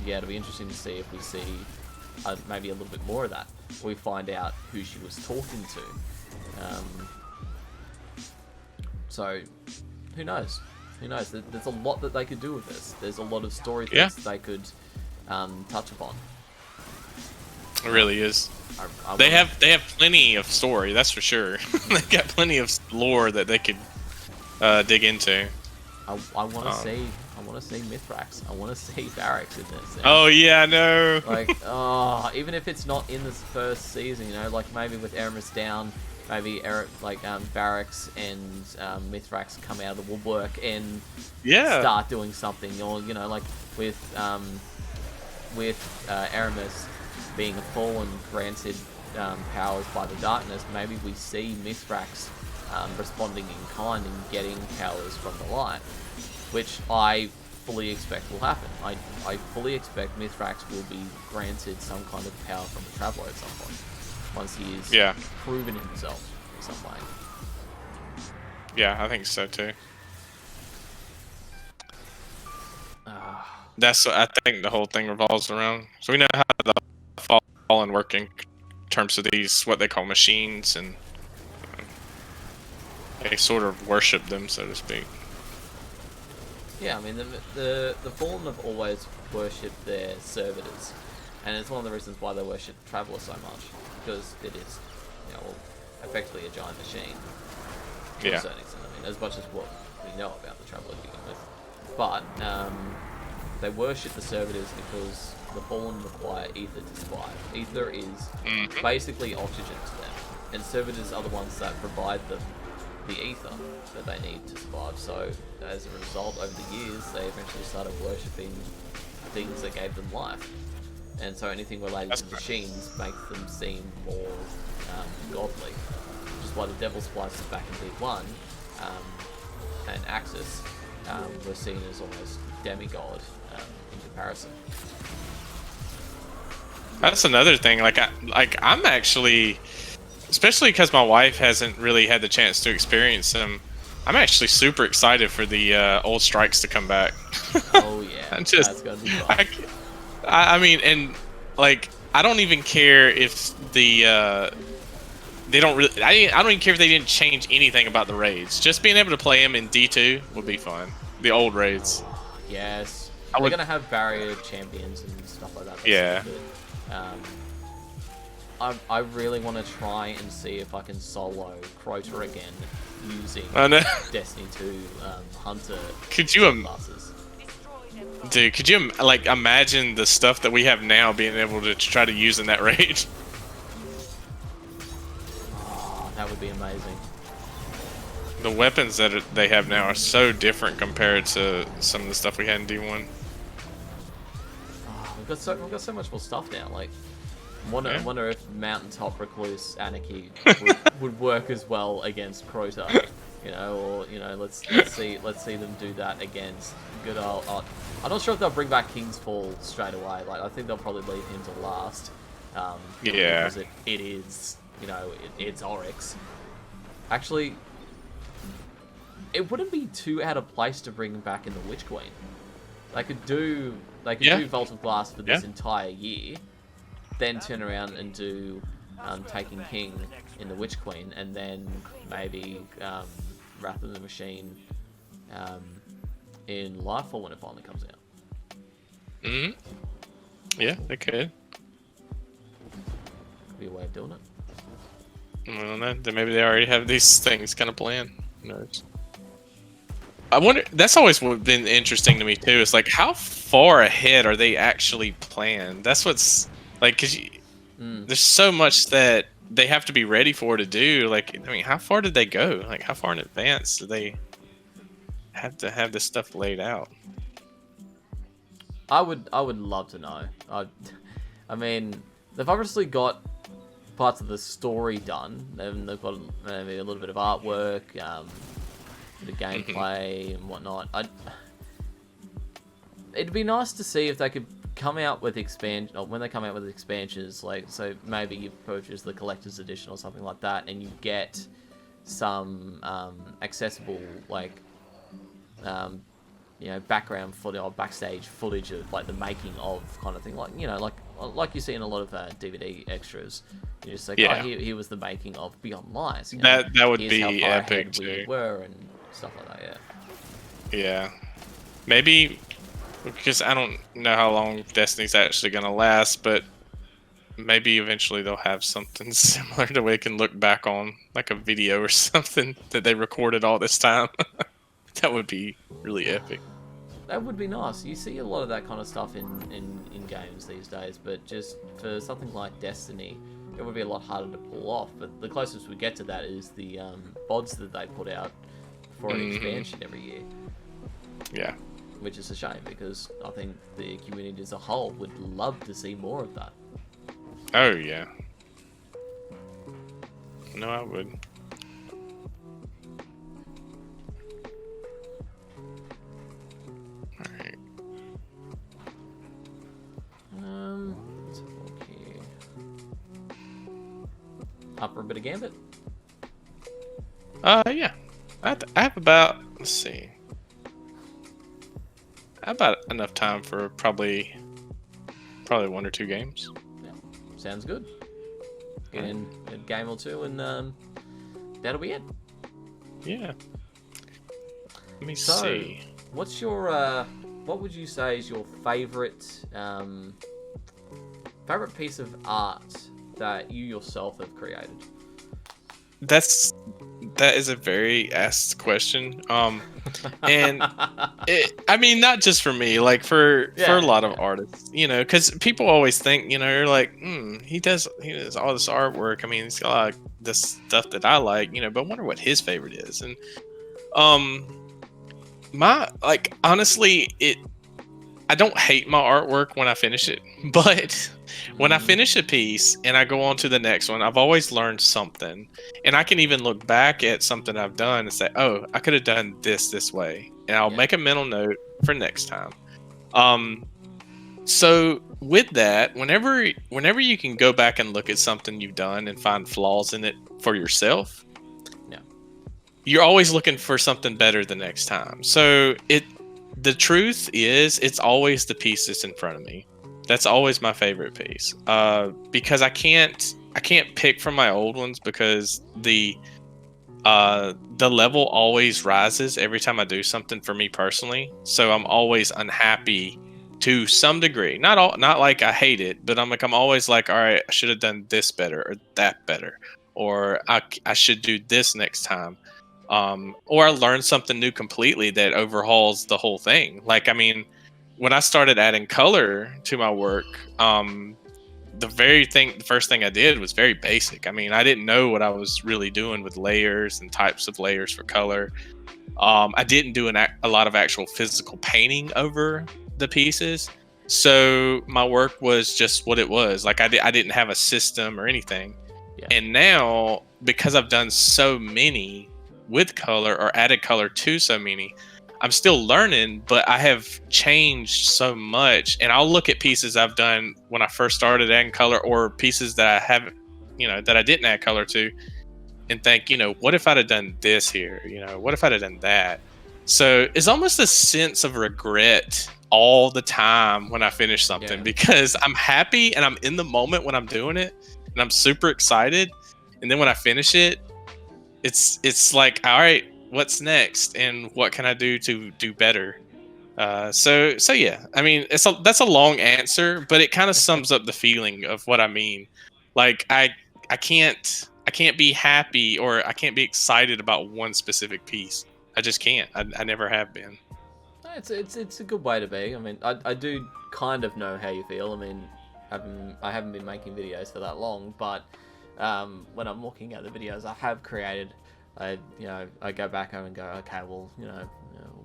yeah, it'll be interesting to see if we see maybe a little bit more of that. We find out who she was talking to. So, who knows? Who knows? There's a lot that they could do with this. There's a lot of story threads they could touch upon. It really is. They have plenty of story, that's for sure. They've got plenty of lore that they could dig into. I want to see Mithrax. I want to see Barracks in this. Oh yeah, I know. Like, even if it's not in this first season, you know, like maybe with Eramis down, maybe Barracks and Mithrax come out of the woodwork and start doing something, or you know, like with Eramis being a fallen, granted powers by the darkness, maybe we see Mithrax responding in kind and getting powers from the light, which I fully expect will happen. I fully expect Mithrax will be granted some kind of power from the Traveler at some point, once he is proven himself in some way. Yeah, I think so too. That's what I think the whole thing revolves around. So we know how the Fallen work in terms of these, what they call machines, and they sort of worship them, so to speak. Yeah, I mean, the Fallen have always worshipped their servitors, and it's one of the reasons why they worship Traveler so much, because it is, you know, effectively a giant machine. To a certain extent. I mean, as much as what we know about the Traveler to begin with. But, they worship the servitors because the fallen require ether to survive. Ether is basically oxygen to them, and servitors are the ones that provide them the ether that they need to survive. So as a result, over the years, they eventually started worshipping things that gave them life. And so anything related to machines makes them seem more godly. Which is why the Devil Splices back in D1 and Axis were seen as almost demigod in comparison. That's another thing. I'm actually, especially because my wife hasn't really had the chance to experience them, I'm actually super excited for the old strikes to come back. Oh yeah, that's gonna be fun. I mean, and like, I don't even care if the they don't really. I don't even care if they didn't change anything about the raids. Just being able to play them in D2 would be fun. The old raids. Yes, they're gonna have barrier champions and stuff like that. Yeah. I really want to try and see if I can solo Crota again using Destiny 2 Hunter classes. Dude, could you like imagine the stuff that we have now being able to try to use in that raid? Oh, that would be amazing. The weapons that they have now are so different compared to some of the stuff we had in D1. Oh, we've got so much more stuff now. Like, I wonder if Mountaintop Recluse Anarchy would work as well against Crota. You know, or let's see them do that against good old. I'm not sure if they'll bring back King's Fall straight away. Like, I think they'll probably leave him to last. Yeah. Because it is, it's Oryx. Actually, it wouldn't be too out of place to bring back in the Witch Queen. They could do Vault of Glass for this entire year, then turn around and do Taking King in the Witch Queen, and then maybe Wrath of the Machine in Lightfall when it finally comes out. Yeah, they could. Could be a way of doing it. I don't know. Then maybe they already have these things kind of planned. Who knows? I wonder. That's always been interesting to me too. It's like, how far ahead are they actually planned? That's what's like, because there's so much that they have to be ready for to do. Like, I mean, how far did they go? Like, how far in advance do they have to have this stuff laid out? I would love to know. I mean, they've obviously got parts of the story done, and they've got maybe a little bit of artwork, the gameplay and whatnot. It'd be nice to see if they could come out with when they come out with expansions, like, so maybe you purchase the collector's edition or something like that, and you get some accessible, like, background footage or backstage footage of like the making of kind of thing, like you see in a lot of DVD extras. You're just like, oh, here was the making of Beyond Lies. That would Here's be how far epic ahead too. we were and stuff like that. Yeah, maybe, because I don't know how long Destiny's actually gonna last, but maybe eventually they'll have something similar to where we can look back on, like a video or something that they recorded all this time. That would be really epic. That would be nice. You see a lot of that kind of stuff in games these days, but just for something like Destiny, it would be a lot harder to pull off. But the closest we get to that is the VODs that they put out for an expansion every year. Yeah. Which is a shame, because I think the community as a whole would love to see more of that. Oh, yeah. No, I would. Alright. Let's have a look here. Up for a bit of Gambit? Yeah. I have about, let's see. I have about enough time for probably 1 or 2 games. Yeah, sounds good. Get in a game or two, and that'll be it. Yeah. Let me see. What's your what would you say is your favorite piece of art that you yourself have created? That is a very asked question. And I mean, not just for me, like for a lot of artists, you know, because people always think, you know, you're like, he does all this artwork. I mean, it's got like this stuff that I like, you know, but I wonder what his favorite is. And my like honestly, I don't hate my artwork when I finish it, but when I finish a piece and I go on to the next one, I've always learned something. And I can even look back at something I've done and say, oh, I could have done this way. And I'll make a mental note for next time. So with that, whenever you can go back and look at something you've done and find flaws in it for yourself, you're always looking for something better the next time. So the truth is, it's always the piece that's in front of me. That's always my favorite piece. Because I can't pick from my old ones because the level always rises every time I do something for me personally. So I'm always unhappy to some degree. Not like I hate it, but I'm always like, all right, I should have done this better or that better, or I should do this next time. Or I learned something new completely that overhauls the whole thing. Like, I mean, when I started adding color to my work, the first thing I did was very basic. I mean, I didn't know what I was really doing with layers and types of layers for color. I didn't do a lot of actual physical painting over the pieces. So my work was just what it was. Like I didn't have a system or anything. Yeah. And now, because I've done so many with color or added color to so many, I'm still learning, but I have changed so much. And I'll look at pieces I've done when I first started adding color, or pieces that I haven't, you know, that I didn't add color to, and think, you know, what if I'd have done this here? You know, what if I'd have done that? So it's almost a sense of regret all the time when I finish something, because I'm happy and I'm in the moment when I'm doing it and I'm super excited. And then when I finish it, it's like, all right, what's next, and what can I do to do better? So yeah, I mean, that's a long answer, but it kind of sums up the feeling of what I mean. Like I can't be happy, or I can't be excited about one specific piece. I just can't. I never have been. It's a good way to be. I mean, I do kind of know how you feel. I mean, I haven't been making videos for that long, but when I'm looking at the videos I have created, I go back home and go, okay, well,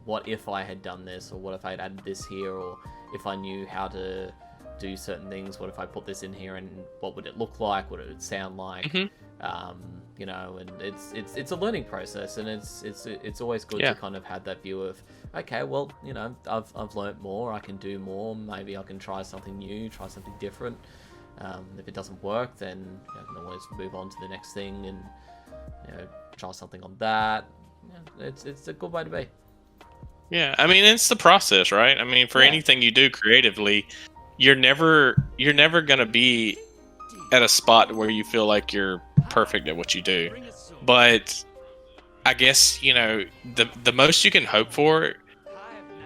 what if I had done this, or what if I had added this here, or if I knew how to do certain things, what if I put this in here, and what would it look like, what it would sound like? Mm-hmm. And it's a learning process, and it's always good to kind of have that view of, okay, well, I've learned more, I can do more, maybe I can try something new, try something different. If it doesn't work, then I can always move on to the next thing and try something on that. It's a good way to be. Yeah, I mean, it's the process, right? I mean, for anything you do creatively, you're never gonna be at a spot where you feel like you're perfect at what you do. But I guess the most you can hope for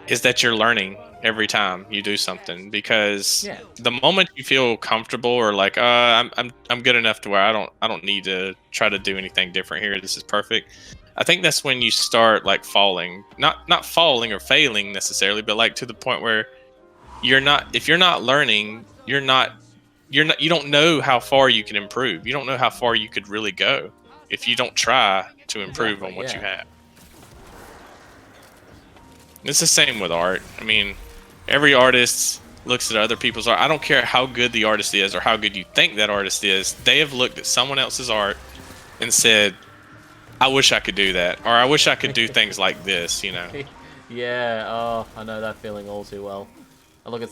is that you're learning every time you do something, because the moment you feel comfortable, or like I'm good enough to where I don't need to try to do anything different here, this is perfect, I think that's when you start like falling, not falling or failing necessarily, but like to the point where if you're not learning, you don't know how far you can improve. You don't know how far you could really go if you don't try to improve on what you have. It's the same with art. I mean, every artist looks at other people's art. I don't care how good the artist is or how good you think that artist is. They have looked at someone else's art and said, I wish I could do that, or I wish I could do things like this, Yeah, oh, I know that feeling all too well. I look at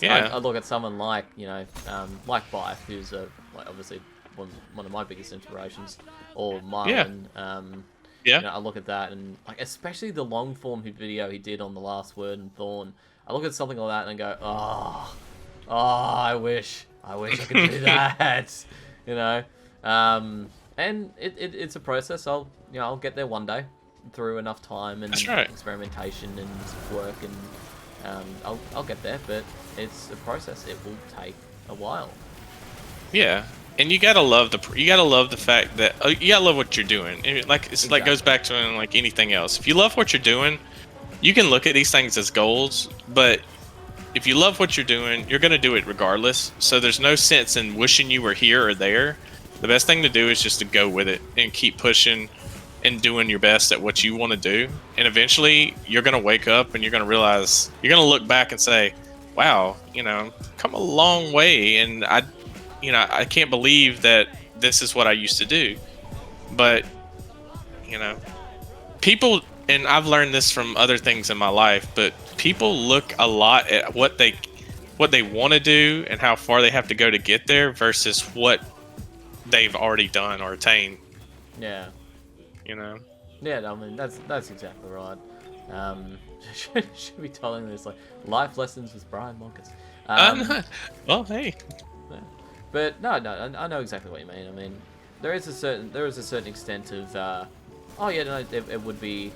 someone like, like Bife, who's obviously one of my biggest inspirations, or Marlon. I look at that, and like, especially the long form video he did on The Last Word and Thorn. I look at something like that and go, I wish I could do that, and it's a process. I'll get there one day through enough time and experimentation and work, and I'll get there. But it's a process. It will take a while. Yeah. And you gotta love the fact that you gotta love what you're doing. It goes back to like anything else. If you love what you're doing, you can look at these things as goals, but if you love what you're doing, you're going to do it regardless. So there's no sense in wishing you were here or there. The best thing to do is just to go with it and keep pushing and doing your best at what you want to do. And eventually you're going to wake up and you're going to realize, you're going to look back and say, wow, come a long way. And I can't believe that this is what I used to do. But, people, and I've learned this from other things in my life, but people look a lot at what they want to do and how far they have to go to get there versus what they've already done or attained. Yeah. Yeah, I mean that's exactly right. Should be telling this like life lessons with Brian Moncus. Well, hey. Yeah. But no, I know exactly what you mean. I mean, there is a certain extent of it would be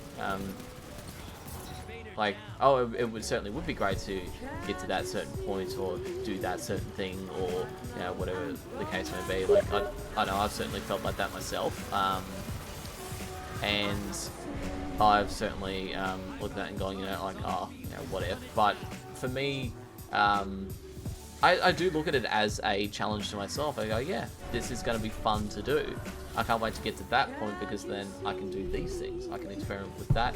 like, it would certainly would be great to get to that certain point or do that certain thing or whatever the case may be. Like I know I've certainly felt like that myself, and I've certainly looked at that and going, whatever. But for me, I do look at it as a challenge to myself. I go, yeah, this is going to be fun to do. I can't wait to get to that point because then I can do these things. I can experiment with that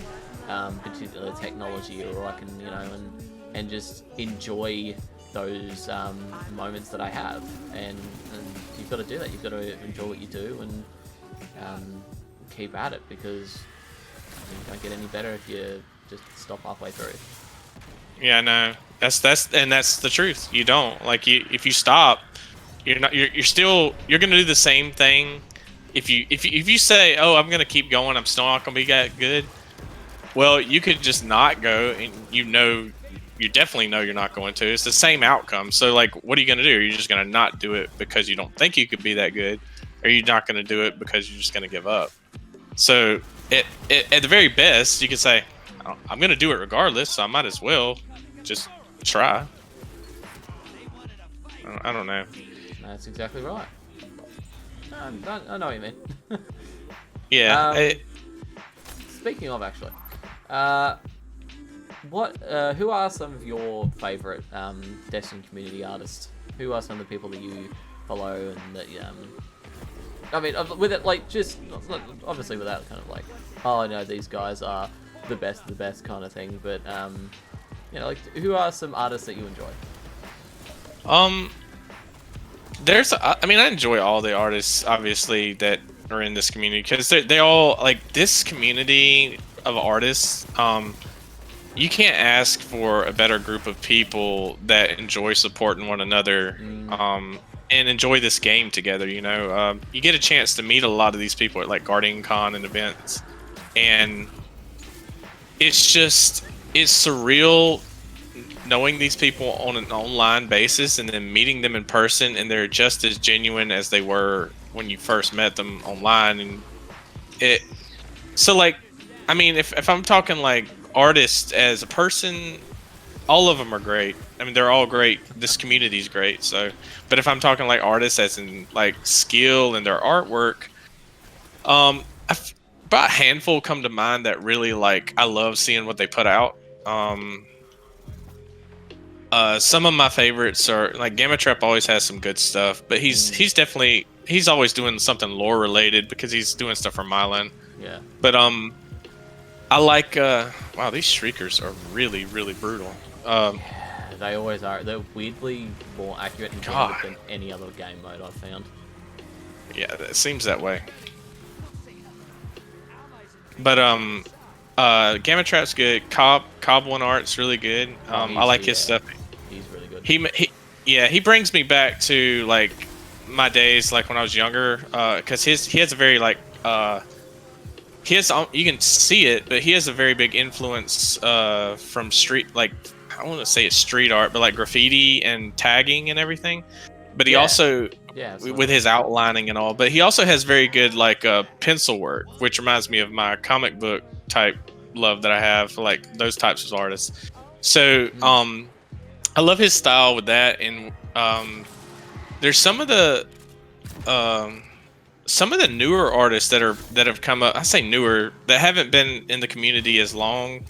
particular technology, or I can, and just enjoy those moments that I have. And you've got to do that. You've got to enjoy what you do and keep at it, because you don't get any better if you just stop halfway through. Yeah, no, that's the truth. You don't if you stop, you're gonna do the same thing. If you say, oh, I'm gonna keep going, I'm still not gonna be that good. Well, you could just not go, and you definitely know you're not going to. It's the same outcome. So what are you gonna do? Are you just gonna not do it because you don't think you could be that good? Or are you not gonna do it because you're just gonna give up? So at the very best, you could say, I'm gonna do it regardless, so I might as well just try. I don't know. That's exactly right. I know what you mean. Yeah. Speaking of, actually, who are some of your favorite Destiny community artists? Who are some of the people that you follow and that I mean, with it, just obviously without kind of oh no, these guys are the best kind of thing, but who are some artists that you enjoy? I enjoy all the artists, obviously, that are in this community, because they all, this community of artists, you can't ask for a better group of people that enjoy supporting one another, and enjoy this game together. You get a chance to meet a lot of these people at Guardian Con and events, and it's surreal knowing these people on an online basis and then meeting them in person, and they're just as genuine as they were when you first met them online. And if I'm talking artists as a person, all of them are great. I mean, they're all great. This community's great. So, but if I'm talking artists as in skill and their artwork, about a handful come to mind that really I love seeing what they put out. Some of my favorites are Gamma Trap always has some good stuff, but he's always doing something lore related because he's doing stuff for Mylan. Yeah. But I wow, these Shriekers are really, really brutal. They always are. They're weirdly more accurate and good than any other game mode I've found. Yeah, it seems that way. But Gamma Trap's good. Cobb One Art's really good. I like his stuff. He's really good. He brings me back to my days when I was younger, because he has a very you can see it, but he has a very big influence from street, I want to say it's street art, but graffiti and tagging and everything. But he also, with his outlining and all, but he also has very good pencil work, which reminds me of my comic book type love that I have for those types of artists. So I love his style with that, and there's some of the newer artists that have come up. I say newer, that haven't been in the community as long,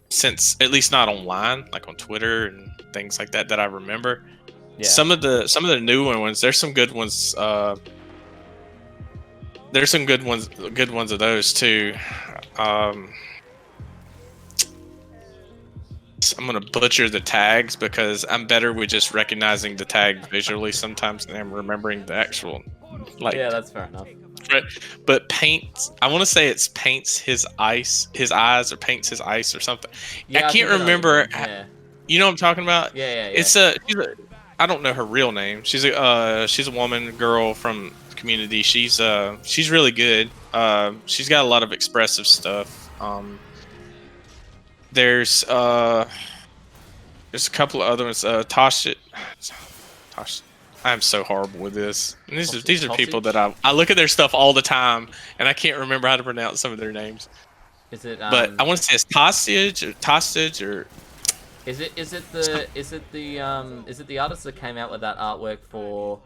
since at least not online, like on Twitter and things like that I remember. Yeah. Some of the newer ones, there's some good ones. There's some good ones of those too. I'm gonna butcher the tags because I'm better with just recognizing the tag visually sometimes than I'm remembering the actual Yeah, that's fair enough. But paints, I want to say it's paints his eyes or paints his ice or something. Yeah, I can't remember. Yeah. You know what I'm talking about? Yeah. It's I don't know her real name. She's a woman, girl from the community. She's really good. She's got a lot of expressive stuff. There's a couple of other ones. Tosh. I'm so horrible with this. And these are people that I look at their stuff all the time, and I can't remember how to pronounce some of their names. Is it? But I want to say it's Tostage or. Is it the artist that came out with that artwork for,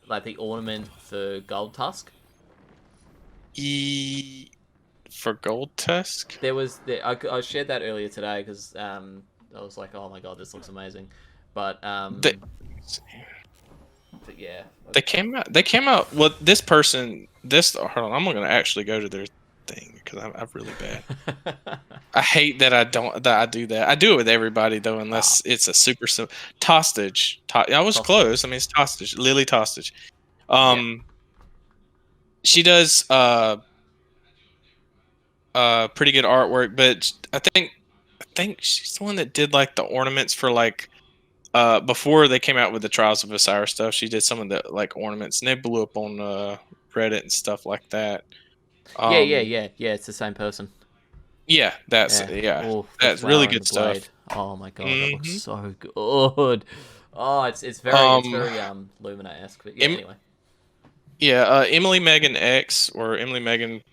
like the ornament for Gold Tusk? For Gold Tusk? There was I shared that earlier today because I was like, oh my god, this looks amazing, but yeah. They came out. Well, this person. Hold on, I'm gonna actually go to their thing because I'm really bad. I hate that I do that. I do it with everybody though, unless it's a super Tostage. I was close. I mean, it's Tostage. Lily Tostage. She does pretty good artwork, but I think she's the one that did like the ornaments for like before they came out with the Trials of Osiris stuff. She did some of the like ornaments, and they blew up on Reddit and stuff like that. Yeah. It's the same person. Yeah, that's Ooh, that's really good stuff. Oh my god, that looks so good. Oh, it's very Lumina-esque. But yeah, anyway. Yeah, Emily Megan X or Emily Megan.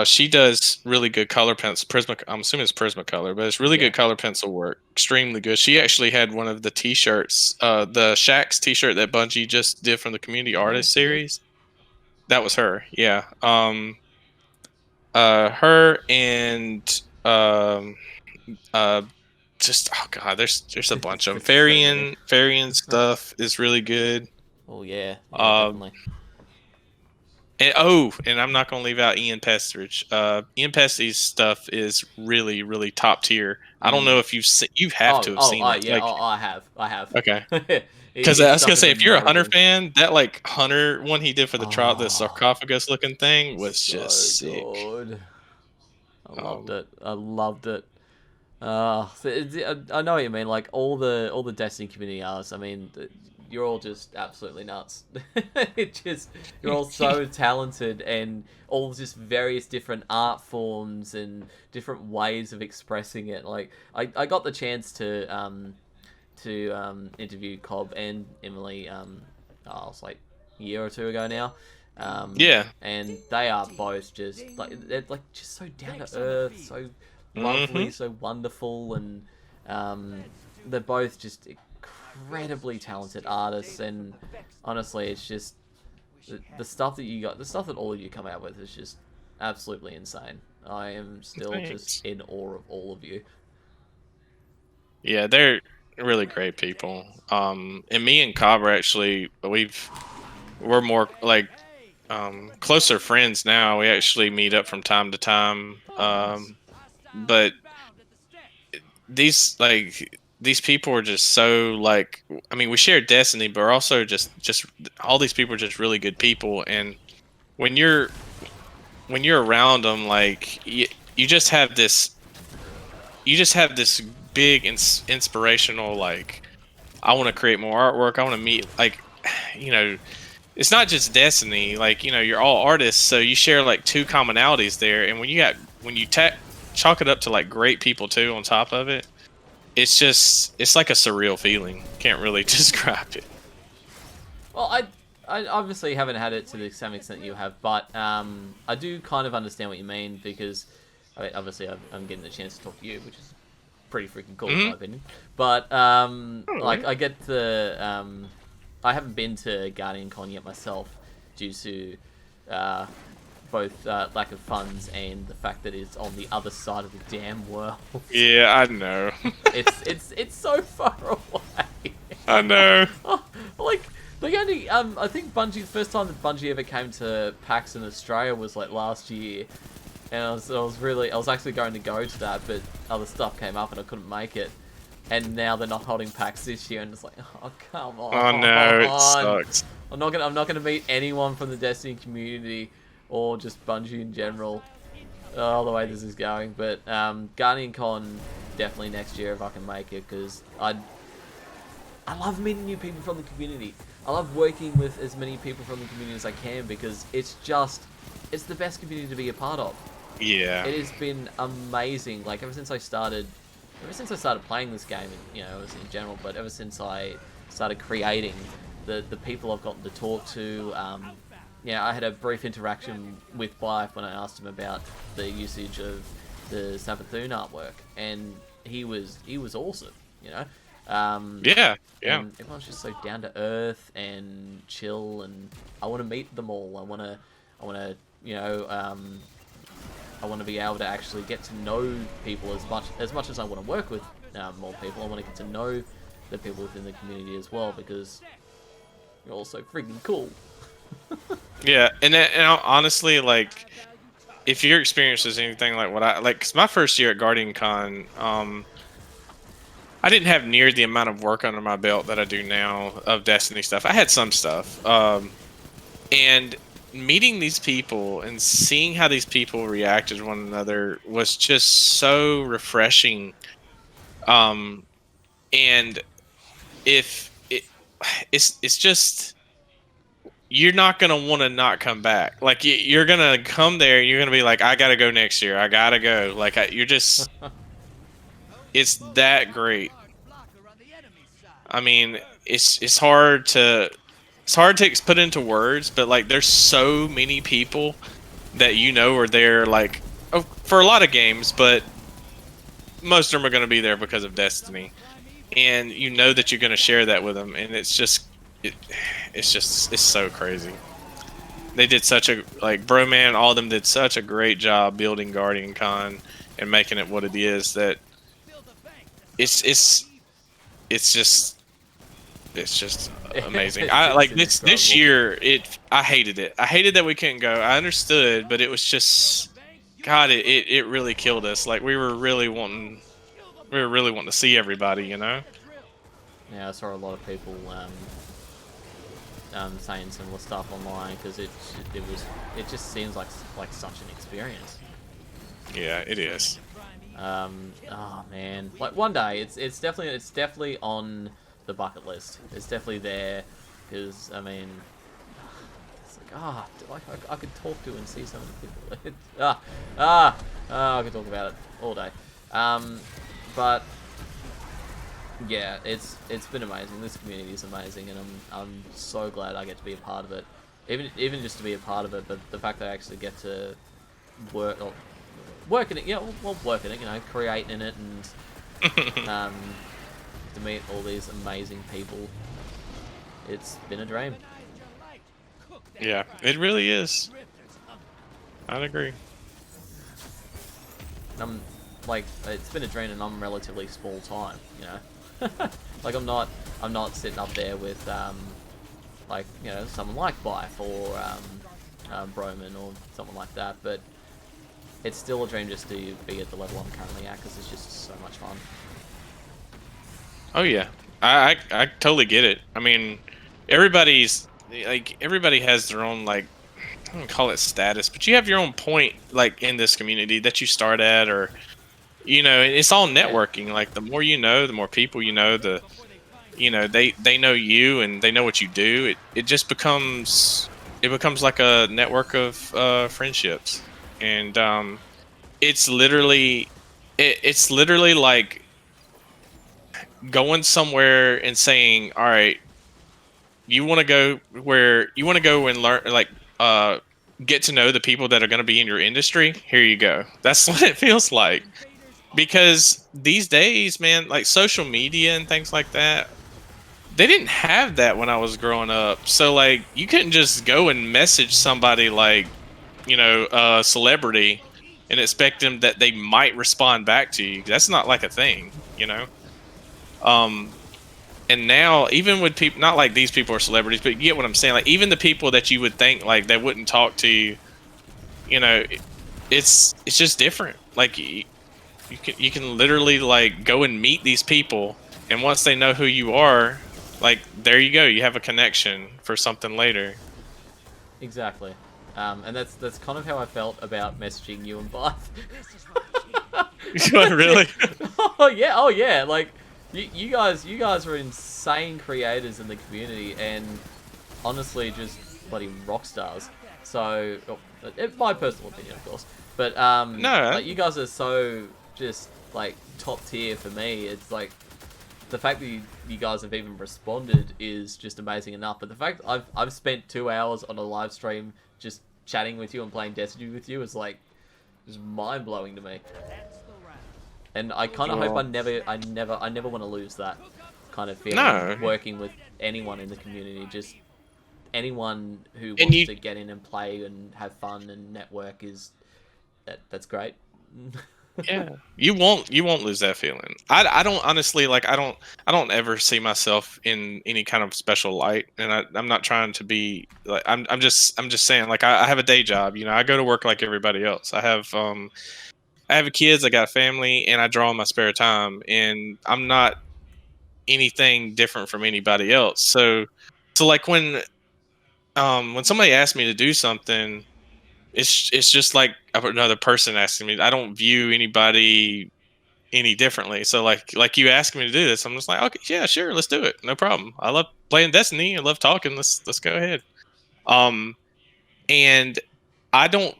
She does really good color pencil. I'm assuming it's Prismacolor, but it's really good color pencil work. Extremely good. She actually had one of the T-shirts, the Shax T-shirt that Bungie just did from the Community Artist series. That was her. Yeah. Her and just oh god, there's a bunch of them. Farian stuff is really good. Oh yeah, definitely. And I'm not going to leave out Ian Pestridge. Ian Pestridge's stuff is really, really top tier. I don't know if you have to have seen it. Yeah, I have. Okay. Because I was going to say, if you're a Hunter fan, that like Hunter one he did for the the sarcophagus looking thing was just sick. Good. I loved it. I know what you mean. Like all the Destiny community artists. I mean, you're all just absolutely nuts. You're all so talented, and all just various different art forms and different ways of expressing it. Like I got the chance to interview Cobb and Emily. I was like a year or two ago now. And they are both just they're just so down to earth, so lovely, so wonderful, and they're both just incredibly talented artists. And honestly, it's just the stuff that all of you come out with is just absolutely insane. I am still just in awe of all of you. Yeah, they're really great people. And me and Cobb are actually we're more like closer friends now. We actually meet up from time to time. But these people are just so like, I mean, we share Destiny, but we're also just all these people are just really good people. And when you're around them, like you just have this big inspirational, like, I want to create more artwork. I want to meet, like, it's not just Destiny, like, you're all artists, so you share like two commonalities there. And when you chalk it up to like great people too on top of it, it's like a surreal feeling. Can't really describe it. Well, I obviously haven't had it to the same extent you have, but I do kind of understand what you mean, because I mean, obviously I'm getting the chance to talk to you, which is pretty freaking cool in my opinion. But like I get I haven't been to Guardian Con yet myself due to both lack of funds and the fact that it's on the other side of the damn world. Yeah, I know. It's so far away. I know. Like the only I think Bungie, the first time that Bungie ever came to PAX in Australia was like last year, and I was actually going to go to that, but other stuff came up and I couldn't make it. And now they're not holding PAX this year, and it's like, oh come on. Oh no, it sucks. I'm not gonna meet anyone from the Destiny community or just Bungie in general. Oh, the way this is going, but Guardian Con definitely next year if I can make it, because I love meeting new people from the community. I love working with as many people from the community as I can, because it's the best community to be a part of. Yeah. It has been amazing. Like ever since I started playing this game, and you know, in general, but ever since I started creating, the people I've gotten to talk to. Yeah, I had a brief interaction with Bife when I asked him about the usage of the Sabathun artwork, and he was awesome, you know. Yeah. And everyone's just so down to earth and chill, and I want to meet them all. I want to, you know, I want to be able to actually get to know people as much as I want to work with more people. I want to get to know the people within the community as well, because you're all so freaking cool. Yeah, and honestly, like, if your experience is anything like what I like, 'cause my first year at Guardian Con, I didn't have near the amount of work under my belt that I do now of Destiny stuff. I had some stuff, and meeting these people and seeing how these people reacted to one another was just so refreshing. And it's just, you're not gonna want to not come back. Like you're gonna come there, you're gonna be like, I gotta go next year. I gotta go. Like you're just, it's that great. I mean, it's hard to put into words, but like there's so many people that you know are there, like for a lot of games, but most of them are going to be there because of Destiny, and you know that you're going to share that with them, and it's so crazy. They did such a, like, Broman, all of them did such a great job building Guardian Con and making it what it is, that it's just amazing. I like this year, I hated it. I hated that we couldn't go. I understood, but it was just, God, it really killed us. Like we were really wanting to see everybody, you know? Yeah, I saw a lot of people saying similar stuff online, because it just seems like such an experience. Yeah, it is. Oh man, like one day it's definitely on the bucket list. It's definitely there, because I mean, it's like I could talk to and see some of the people. I could talk about it all day. But yeah, it's been amazing. This community is amazing, and I'm so glad I get to be a part of it. Even just to be a part of it, but the fact that I actually get to work in it, work in it, you know, create in it, and to meet all these amazing people. It's been a dream. Yeah, it really is. I'd agree. I'm like, it's been a dream, and I'm relatively small time, you know. Like I'm not sitting up there with like, you know, someone like Bife or Broman or someone like that, but it's still a dream just to be at the level I'm currently at, because it's just so much fun. Oh yeah, I totally get it. I mean, everybody has their own, like, I don't call it status, but you have your own point, like, in this community that you start at, or, you know, it's all networking. Like the more you know, the more people you know, you know, they know you and they know what you do. It just becomes like a network of friendships, and it's literally like going somewhere and saying, all right, you want to go and learn, like, get to know the people that are going to be in your industry. Here you go. That's what it feels like, because these days, man, like social media and things like that, they didn't have that when I was growing up. So like, you couldn't just go and message somebody like, you know, a celebrity and expect them that they might respond back to you. That's not like a thing, you know. Um, and now even with people, not like these people are celebrities, but you get what I'm saying. Like even the people that you would think like they wouldn't talk to you, you know, it's just different. Like you can literally like go and meet these people, and once they know who you are, like there you go, you have a connection for something later. Exactly. And that's kind of how I felt about messaging you and Bath. Really? Oh yeah. Like you guys are insane creators in the community, and honestly, just bloody rock stars. So, my personal opinion, of course, but No. like you guys are so just like top tier for me. It's like the fact that you guys have even responded is just amazing enough. But the fact I've spent 2 hours on a live stream just chatting with you and playing Destiny with you is like just mind blowing to me. And I kind of hope I never want to lose that kind of feeling. No. Working with anyone in the community, just anyone who And wants to get in and play and have fun and network that's great. Yeah, you won't lose that feeling. I don't honestly like I don't ever see myself in any kind of special light, and I'm not trying to be like I'm just saying like I have a day job, you know. I go to work like everybody else. I have kids, I got a family, and I draw in my spare time, and I'm not anything different from anybody else. So like when somebody asks me to do something, it's just like another person asking me. I don't view anybody any differently. So like you asked me to do this, I'm just like, okay, yeah, sure, let's do it. No problem. I love playing Destiny. I love talking. Let's go ahead. Um and I don't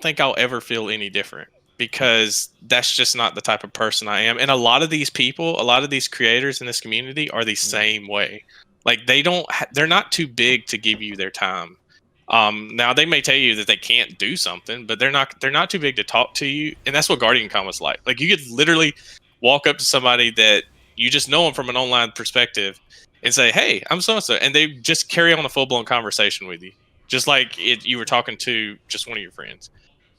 think I'll ever feel any different because that's just not the type of person I am. And a lot of these people, a lot of these creators in this community are the same way. Like they're not too big to give you their time. Now they may tell you that they can't do something, but they're not too big to talk to you. And that's what Guardian Con was like. Like you could literally walk up to somebody that you just know them from an online perspective and say, "Hey, I'm so and so," and they just carry on a full blown conversation with you, just like you were talking to just one of your friends.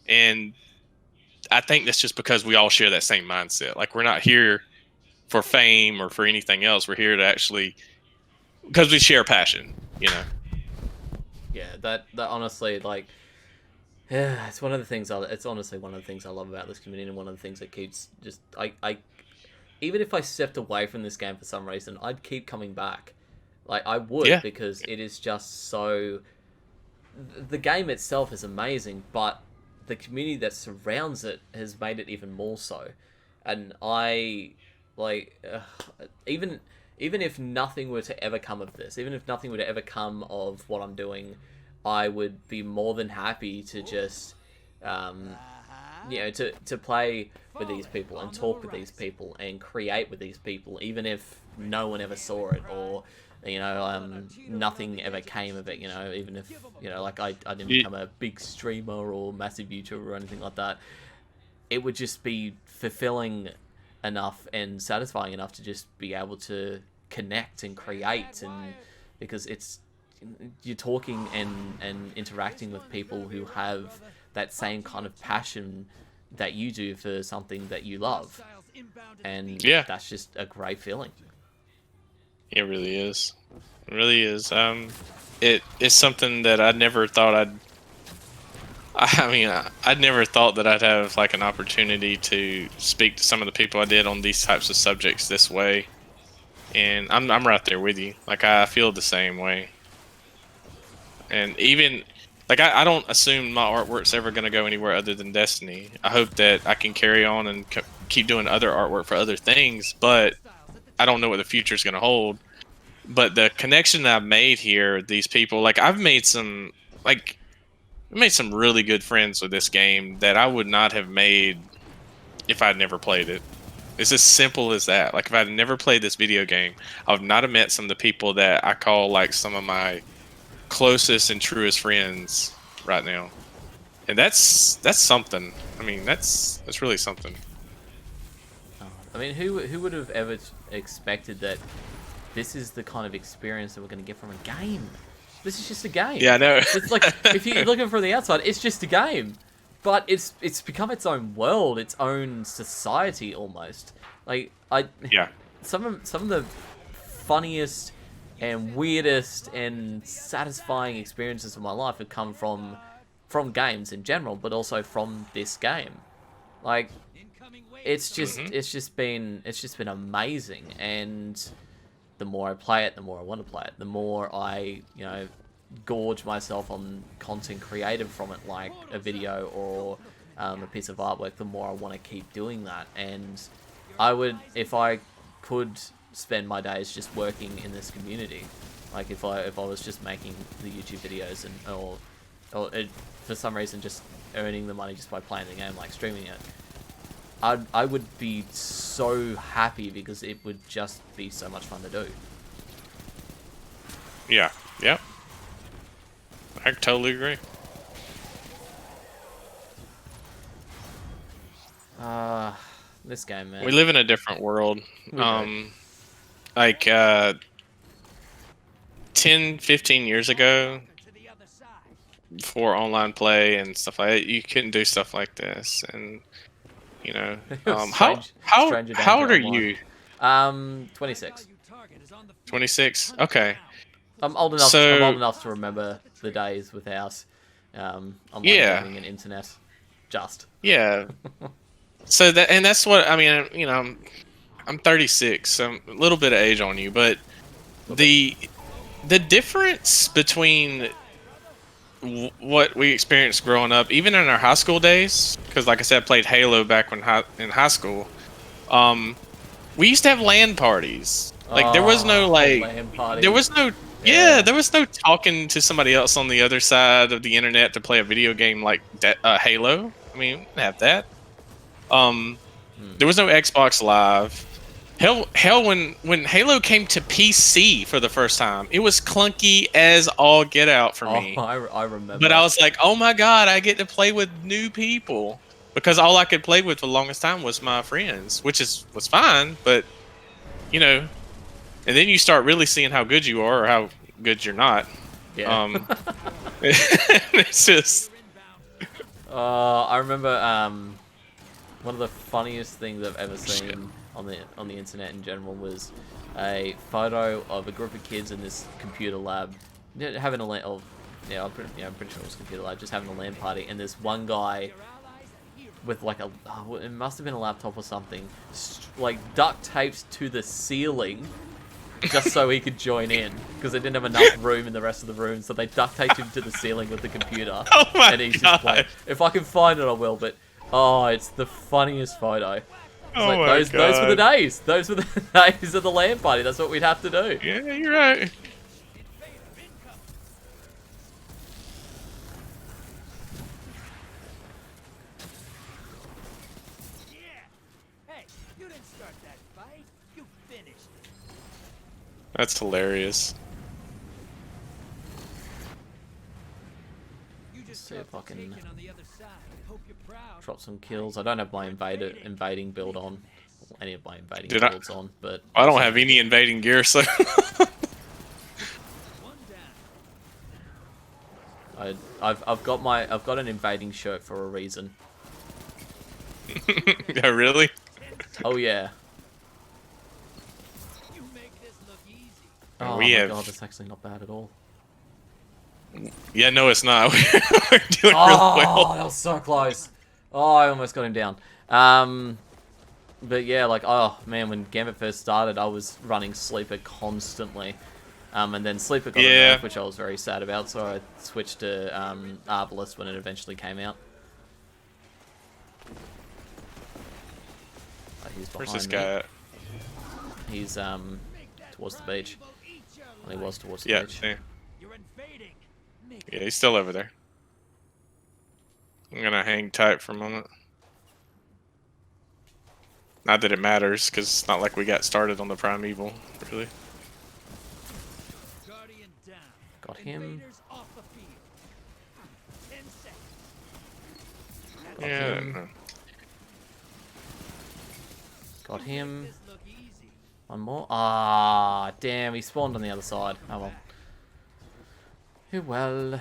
And I think that's just because we all share that same mindset. Like we're not here for fame or for anything else. We're here to actually because we share passion, you know. Yeah, that honestly, like, yeah, it's one of the things. It's honestly one of the things I love about this community, and one of the things that keeps just I even if I stepped away from this game for some reason, I'd keep coming back. Like I would, Yeah. because it is just so. The game itself is amazing, but the community that surrounds it has made it even more so. And I like even if nothing were to ever come of this, even if nothing were to ever come of what I'm doing, I would be more than happy to just to play with these people and talk with these people and create with these people, even if no one ever saw it, or nothing ever came of it, even if like I didn't become a big streamer or massive YouTuber or anything like that. It would just be fulfilling enough and satisfying enough to just be able to connect and create, and because you're talking and interacting with people who have that same kind of passion that you do for something that you love, and Yeah. that's just a great feeling. It really is. It really is. It's something that I never thought I'd never thought that I'd have like an opportunity to speak to some of the people I did on these types of subjects this way. And I'm right there with you. Like I feel the same way. And even like I don't assume my artwork's ever going to go anywhere other than Destiny. I hope that I can carry on and keep doing other artwork for other things, but I don't know what the future is going to hold. But the connection that I've made here, these people, like I made some really good friends with this game that I would not have made if I'd never played it. It's as simple as that. Like if I'd never played this video game, I would not have met some of the people that I call like some of my closest and truest friends right now. And that's something. I mean, that's really something. I mean, who would have ever expected that this is the kind of experience that we're going to get from a game? This is just a game. Yeah, I know. It's like, if you're looking from the outside, it's just a game. But it's become its own world, its own society almost. Like Yeah. some of the funniest and weirdest and satisfying experiences of my life have come from games in general, but also from this game. Like, it's just been amazing, and the more I play it, the more I want to play it. The more I, gorge myself on content created from it, like a video or a piece of artwork, the more I want to keep doing that. And I would, if I could spend my days just working in this community, like if I was just making the YouTube videos or for some reason just earning the money just by playing the game, like streaming it, I would be so happy because it would just be so much fun to do. Yeah. Yep. I totally agree. This game, man. We live in a different world. Like 10, 15 years ago, before online play and stuff like that, you couldn't do stuff like this. And how old are you? 26. 26. Okay. I'm old enough. So, I'm old enough to remember the days without online gaming and internet. Just. Yeah. So that's what I mean. I'm 36, so I'm a little bit of age on you, but the difference between what we experienced growing up, even in our high school days, because like I said, I played Halo back when in high school. We used to have LAN parties. Like there was no there was no there was no talking to somebody else on the other side of the internet to play a video game like that, Halo. I mean, we didn't have that. There was no Xbox Live. Hell, when Halo came to PC for the first time, it was clunky as all get out for me. I remember. But I was like, oh my god, I get to play with new people. Because all I could play with for the longest time was my friends, which was fine, but, and then you start really seeing how good you are or how good you're not. Yeah. It's just... I remember one of the funniest things I've ever seen on the internet in general was a photo of a group of kids in this computer lab having a LAN. I'm pretty sure it was a computer lab, just having a LAN party, and this one guy with like it must have been a laptop or something, like duct taped to the ceiling just so he could join in, because they didn't have enough room in the rest of the room, so they duct taped him to the ceiling with the computer. Oh my and he's god! Just playing. If I can find it, I will. But it's the funniest photo. It's those were the days. Those were the days of the LAN party. That's what we'd have to do. Yeah, you're right. That's hilarious. Let's see if I can drop some kills. I don't have my invading build on, any of my invading builds on, but I don't have any invading gear, so I've got an invading shirt for a reason. Yeah, really? Oh yeah. Oh my god, that's actually not bad at all. Yeah, no, it's not. We're doing really well. Oh, that was so close. Oh, I almost got him down. But yeah, like, oh man, when Gambit first started, I was running Sleeper constantly. And then Sleeper got a nerf, which I was very sad about, so I switched to Arbalest when it eventually came out. Oh, he's behind Where's this me. guy at? He's towards the beach. Well, he was towards the beach. Yeah. Yeah, he's still over there. I'm gonna hang tight for a moment. Not that it matters, because it's not like we got started on the Primeval, really. Got him. Got him. One more. Ah, damn, he spawned on the other side. Oh well. Well.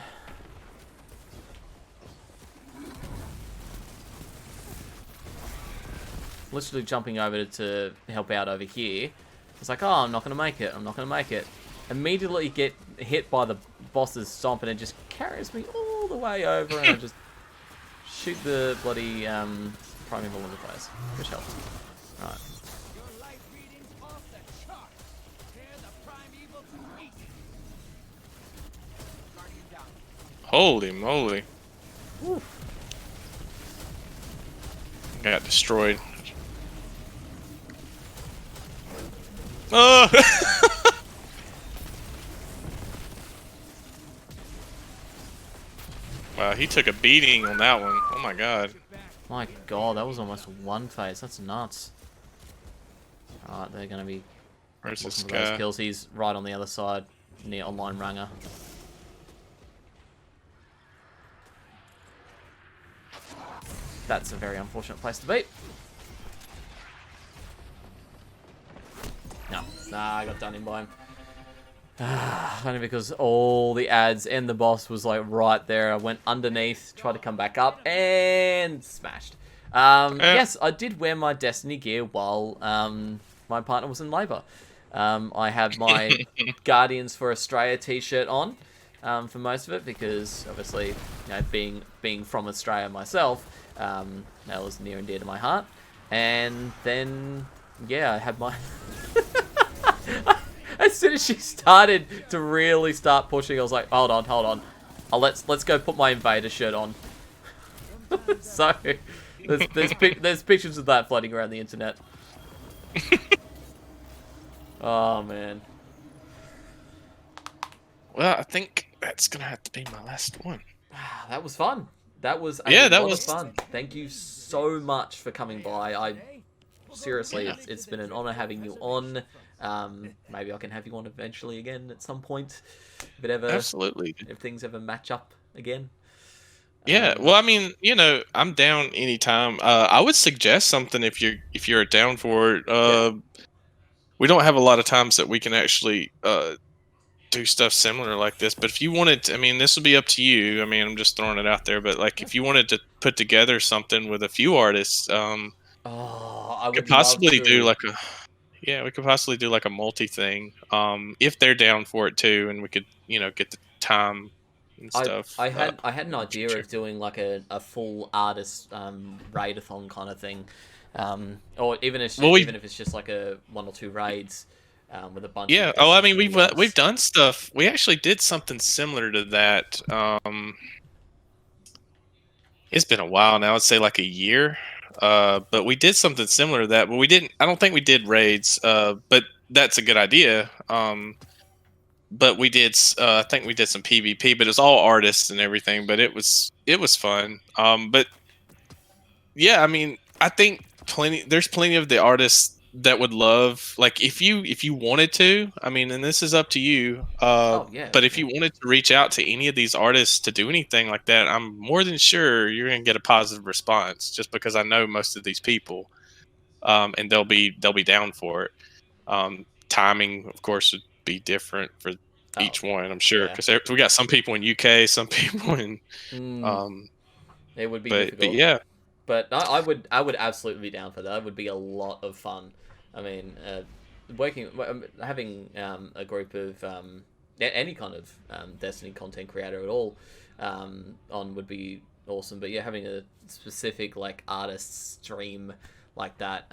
Literally jumping over to help out over here. It's like, oh, I'm not going to make it. I'm not going to make it. Immediately get hit by the boss's stomp and it just carries me all the way over and I just shoot the bloody primeval in the face, which helps. Right. Holy moly. Oof. Got destroyed. Oh! Wow, he took a beating on that one. Oh my god. My god, that was almost one phase. That's nuts. Alright, they're going to be Where's this looking for those guy? kills. He's right on the other side, near online Ranger. That's a very unfortunate place to be. No, nah, I got done in by him. Only because all the ads and the boss was like right there. I went underneath, tried to come back up, and smashed. Yes, I did wear my Destiny gear while my partner was in labour. I had my Guardians for Australia t-shirt on for most of it because obviously, you know, being from Australia myself, that was near and dear to my heart. And then, yeah, I had my... As soon as she started to really start pushing, I was like, hold on. Let's go put my Invader shirt on. So, there's pictures of that floating around the internet. Oh, man. Well, I think that's gonna have to be my last one. That was fun. That was Yeah, that lot was of fun. Thank you so much for coming by. Seriously, Yeah. it's been an honor having you on. Maybe I can have you on eventually again at some point. Absolutely. If things ever match up again. Yeah, well, I mean, you know, I'm down anytime. I would suggest something if you're down for it. We don't have a lot of times that we can actually do stuff similar like this, but if you wanted to, I mean, this would be up to you. I mean, I'm just throwing it out there, but like if you wanted to put together something with a few artists, Oh, I could would love possibly to. do like a yeah, we could possibly do like a multi thing. If they're down for it too, and we could, you know, get the time and stuff. I had an idea sure. of doing like a full artist raidathon kind of thing, or even if it's just like a 1 or 2 raids with a bunch. Yeah. Of Oh, I different mean, indie we've artists. done stuff. We actually did something similar to that. It's been a while now. I'd say like a year. But we did something similar to that. But we didn't. I don't think we did raids. But that's a good idea. But we did. I think we did some PvP. But it was all artists and everything. But it was fun. But yeah, I mean, I think there's plenty of the artists that would love, like, if you wanted to, I mean, and this is up to you, Oh yeah. but if you wanted to reach out to any of these artists to do anything like that, I'm more than sure you're going to get a positive response, just because I know most of these people, and they'll be down for it. Timing, of course, would be different for each one, I'm sure, yeah. because we got some people in UK, some people in It would be but difficult. yeah. But no, I would absolutely be down for that. It would be a lot of fun. I mean, having a group of any kind of Destiny content creator at all on would be awesome. But yeah, having a specific like artist stream like that,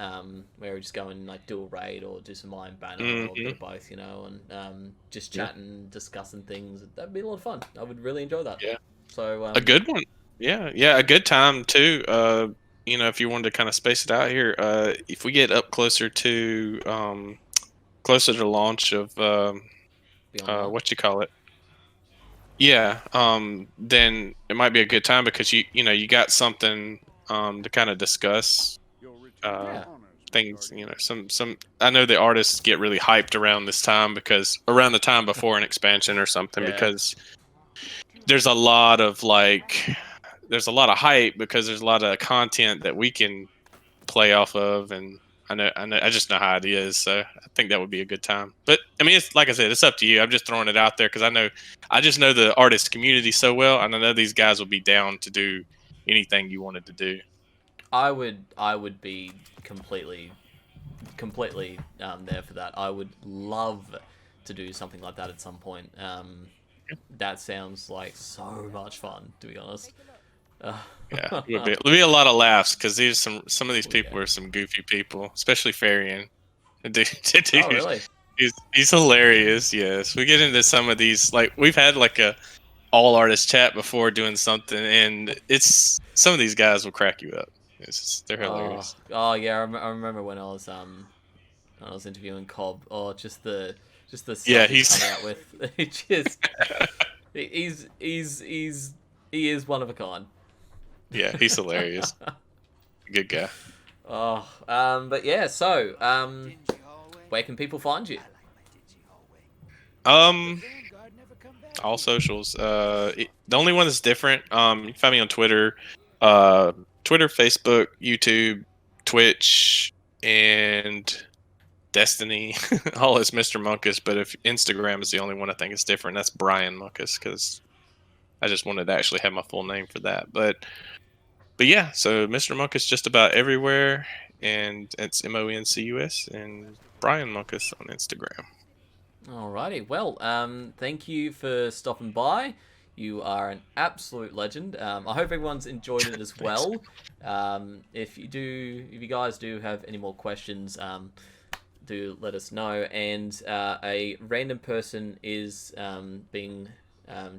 where we just go and like do a raid or do some Iron Banner or do both, you know, and just chatting, discussing things. That'd be a lot of fun. I would really enjoy that. Yeah. So A good one. Yeah, a good time too. You know, if you wanted to kind of space it out here, if we get up closer to launch of beyond what you call it, yeah, then it might be a good time because you know you got something to kind of discuss things. You know, some I know the artists get really hyped around this time because around the time before an expansion or something because there's a lot of hype because there's a lot of content that we can play off of, and I just know how it is, so I think that would be a good time. But I mean, it's like I said, it's up to you. I'm just throwing it out there because I just know the artist community so well, and I know these guys will be down to do anything you wanted to do. I would be completely there for that. I would love to do something like that at some point. That sounds like so much fun, to be honest. Yeah, it'll be a lot of laughs because these some of these people are some goofy people, especially Farian. Dude, Oh, really? he's hilarious. Yes, we get into some of these. Like we've had like a all artist chat before doing something, and it's some of these guys will crack you up. They're hilarious. Oh yeah, I remember when I was interviewing Cobb. Oh, just the stuff Yeah, he's he's coming out with. It just he is one of a kind. yeah, he's hilarious. Good guy. Oh, but yeah. So, where can people find you? All socials. The only one that's different. You can find me on Twitter, Facebook, YouTube, Twitch, and Destiny. All is Mr. Moncus, but if Instagram is the only one I think is different, that's Brian Moncus because I just wanted to actually have my full name for that. But yeah, so Mr. Moncus just about everywhere, and it's Moncus and Brian Moncus on Instagram. Alrighty. Well, thank you for stopping by. You are an absolute legend. I hope everyone's enjoyed it as well. If you guys do have any more questions, do let us know. And a random person is being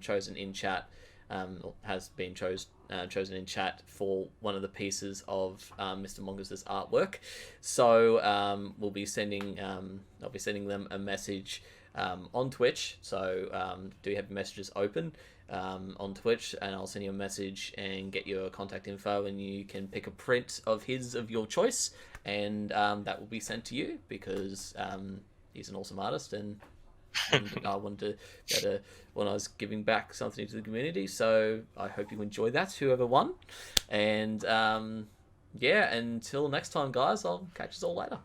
chosen in chat, or has been chosen in chat for one of the pieces of Mr. Moncus's artwork. So I'll be sending them a message on Twitch. So do you have messages open on Twitch, and I'll send you a message and get your contact info, and you can pick a print of your choice, and that will be sent to you because he's an awesome artist, and I wanted to when I was giving back something to the community. So I hope you enjoy that, whoever won. And yeah, until next time, guys, I'll catch you all later.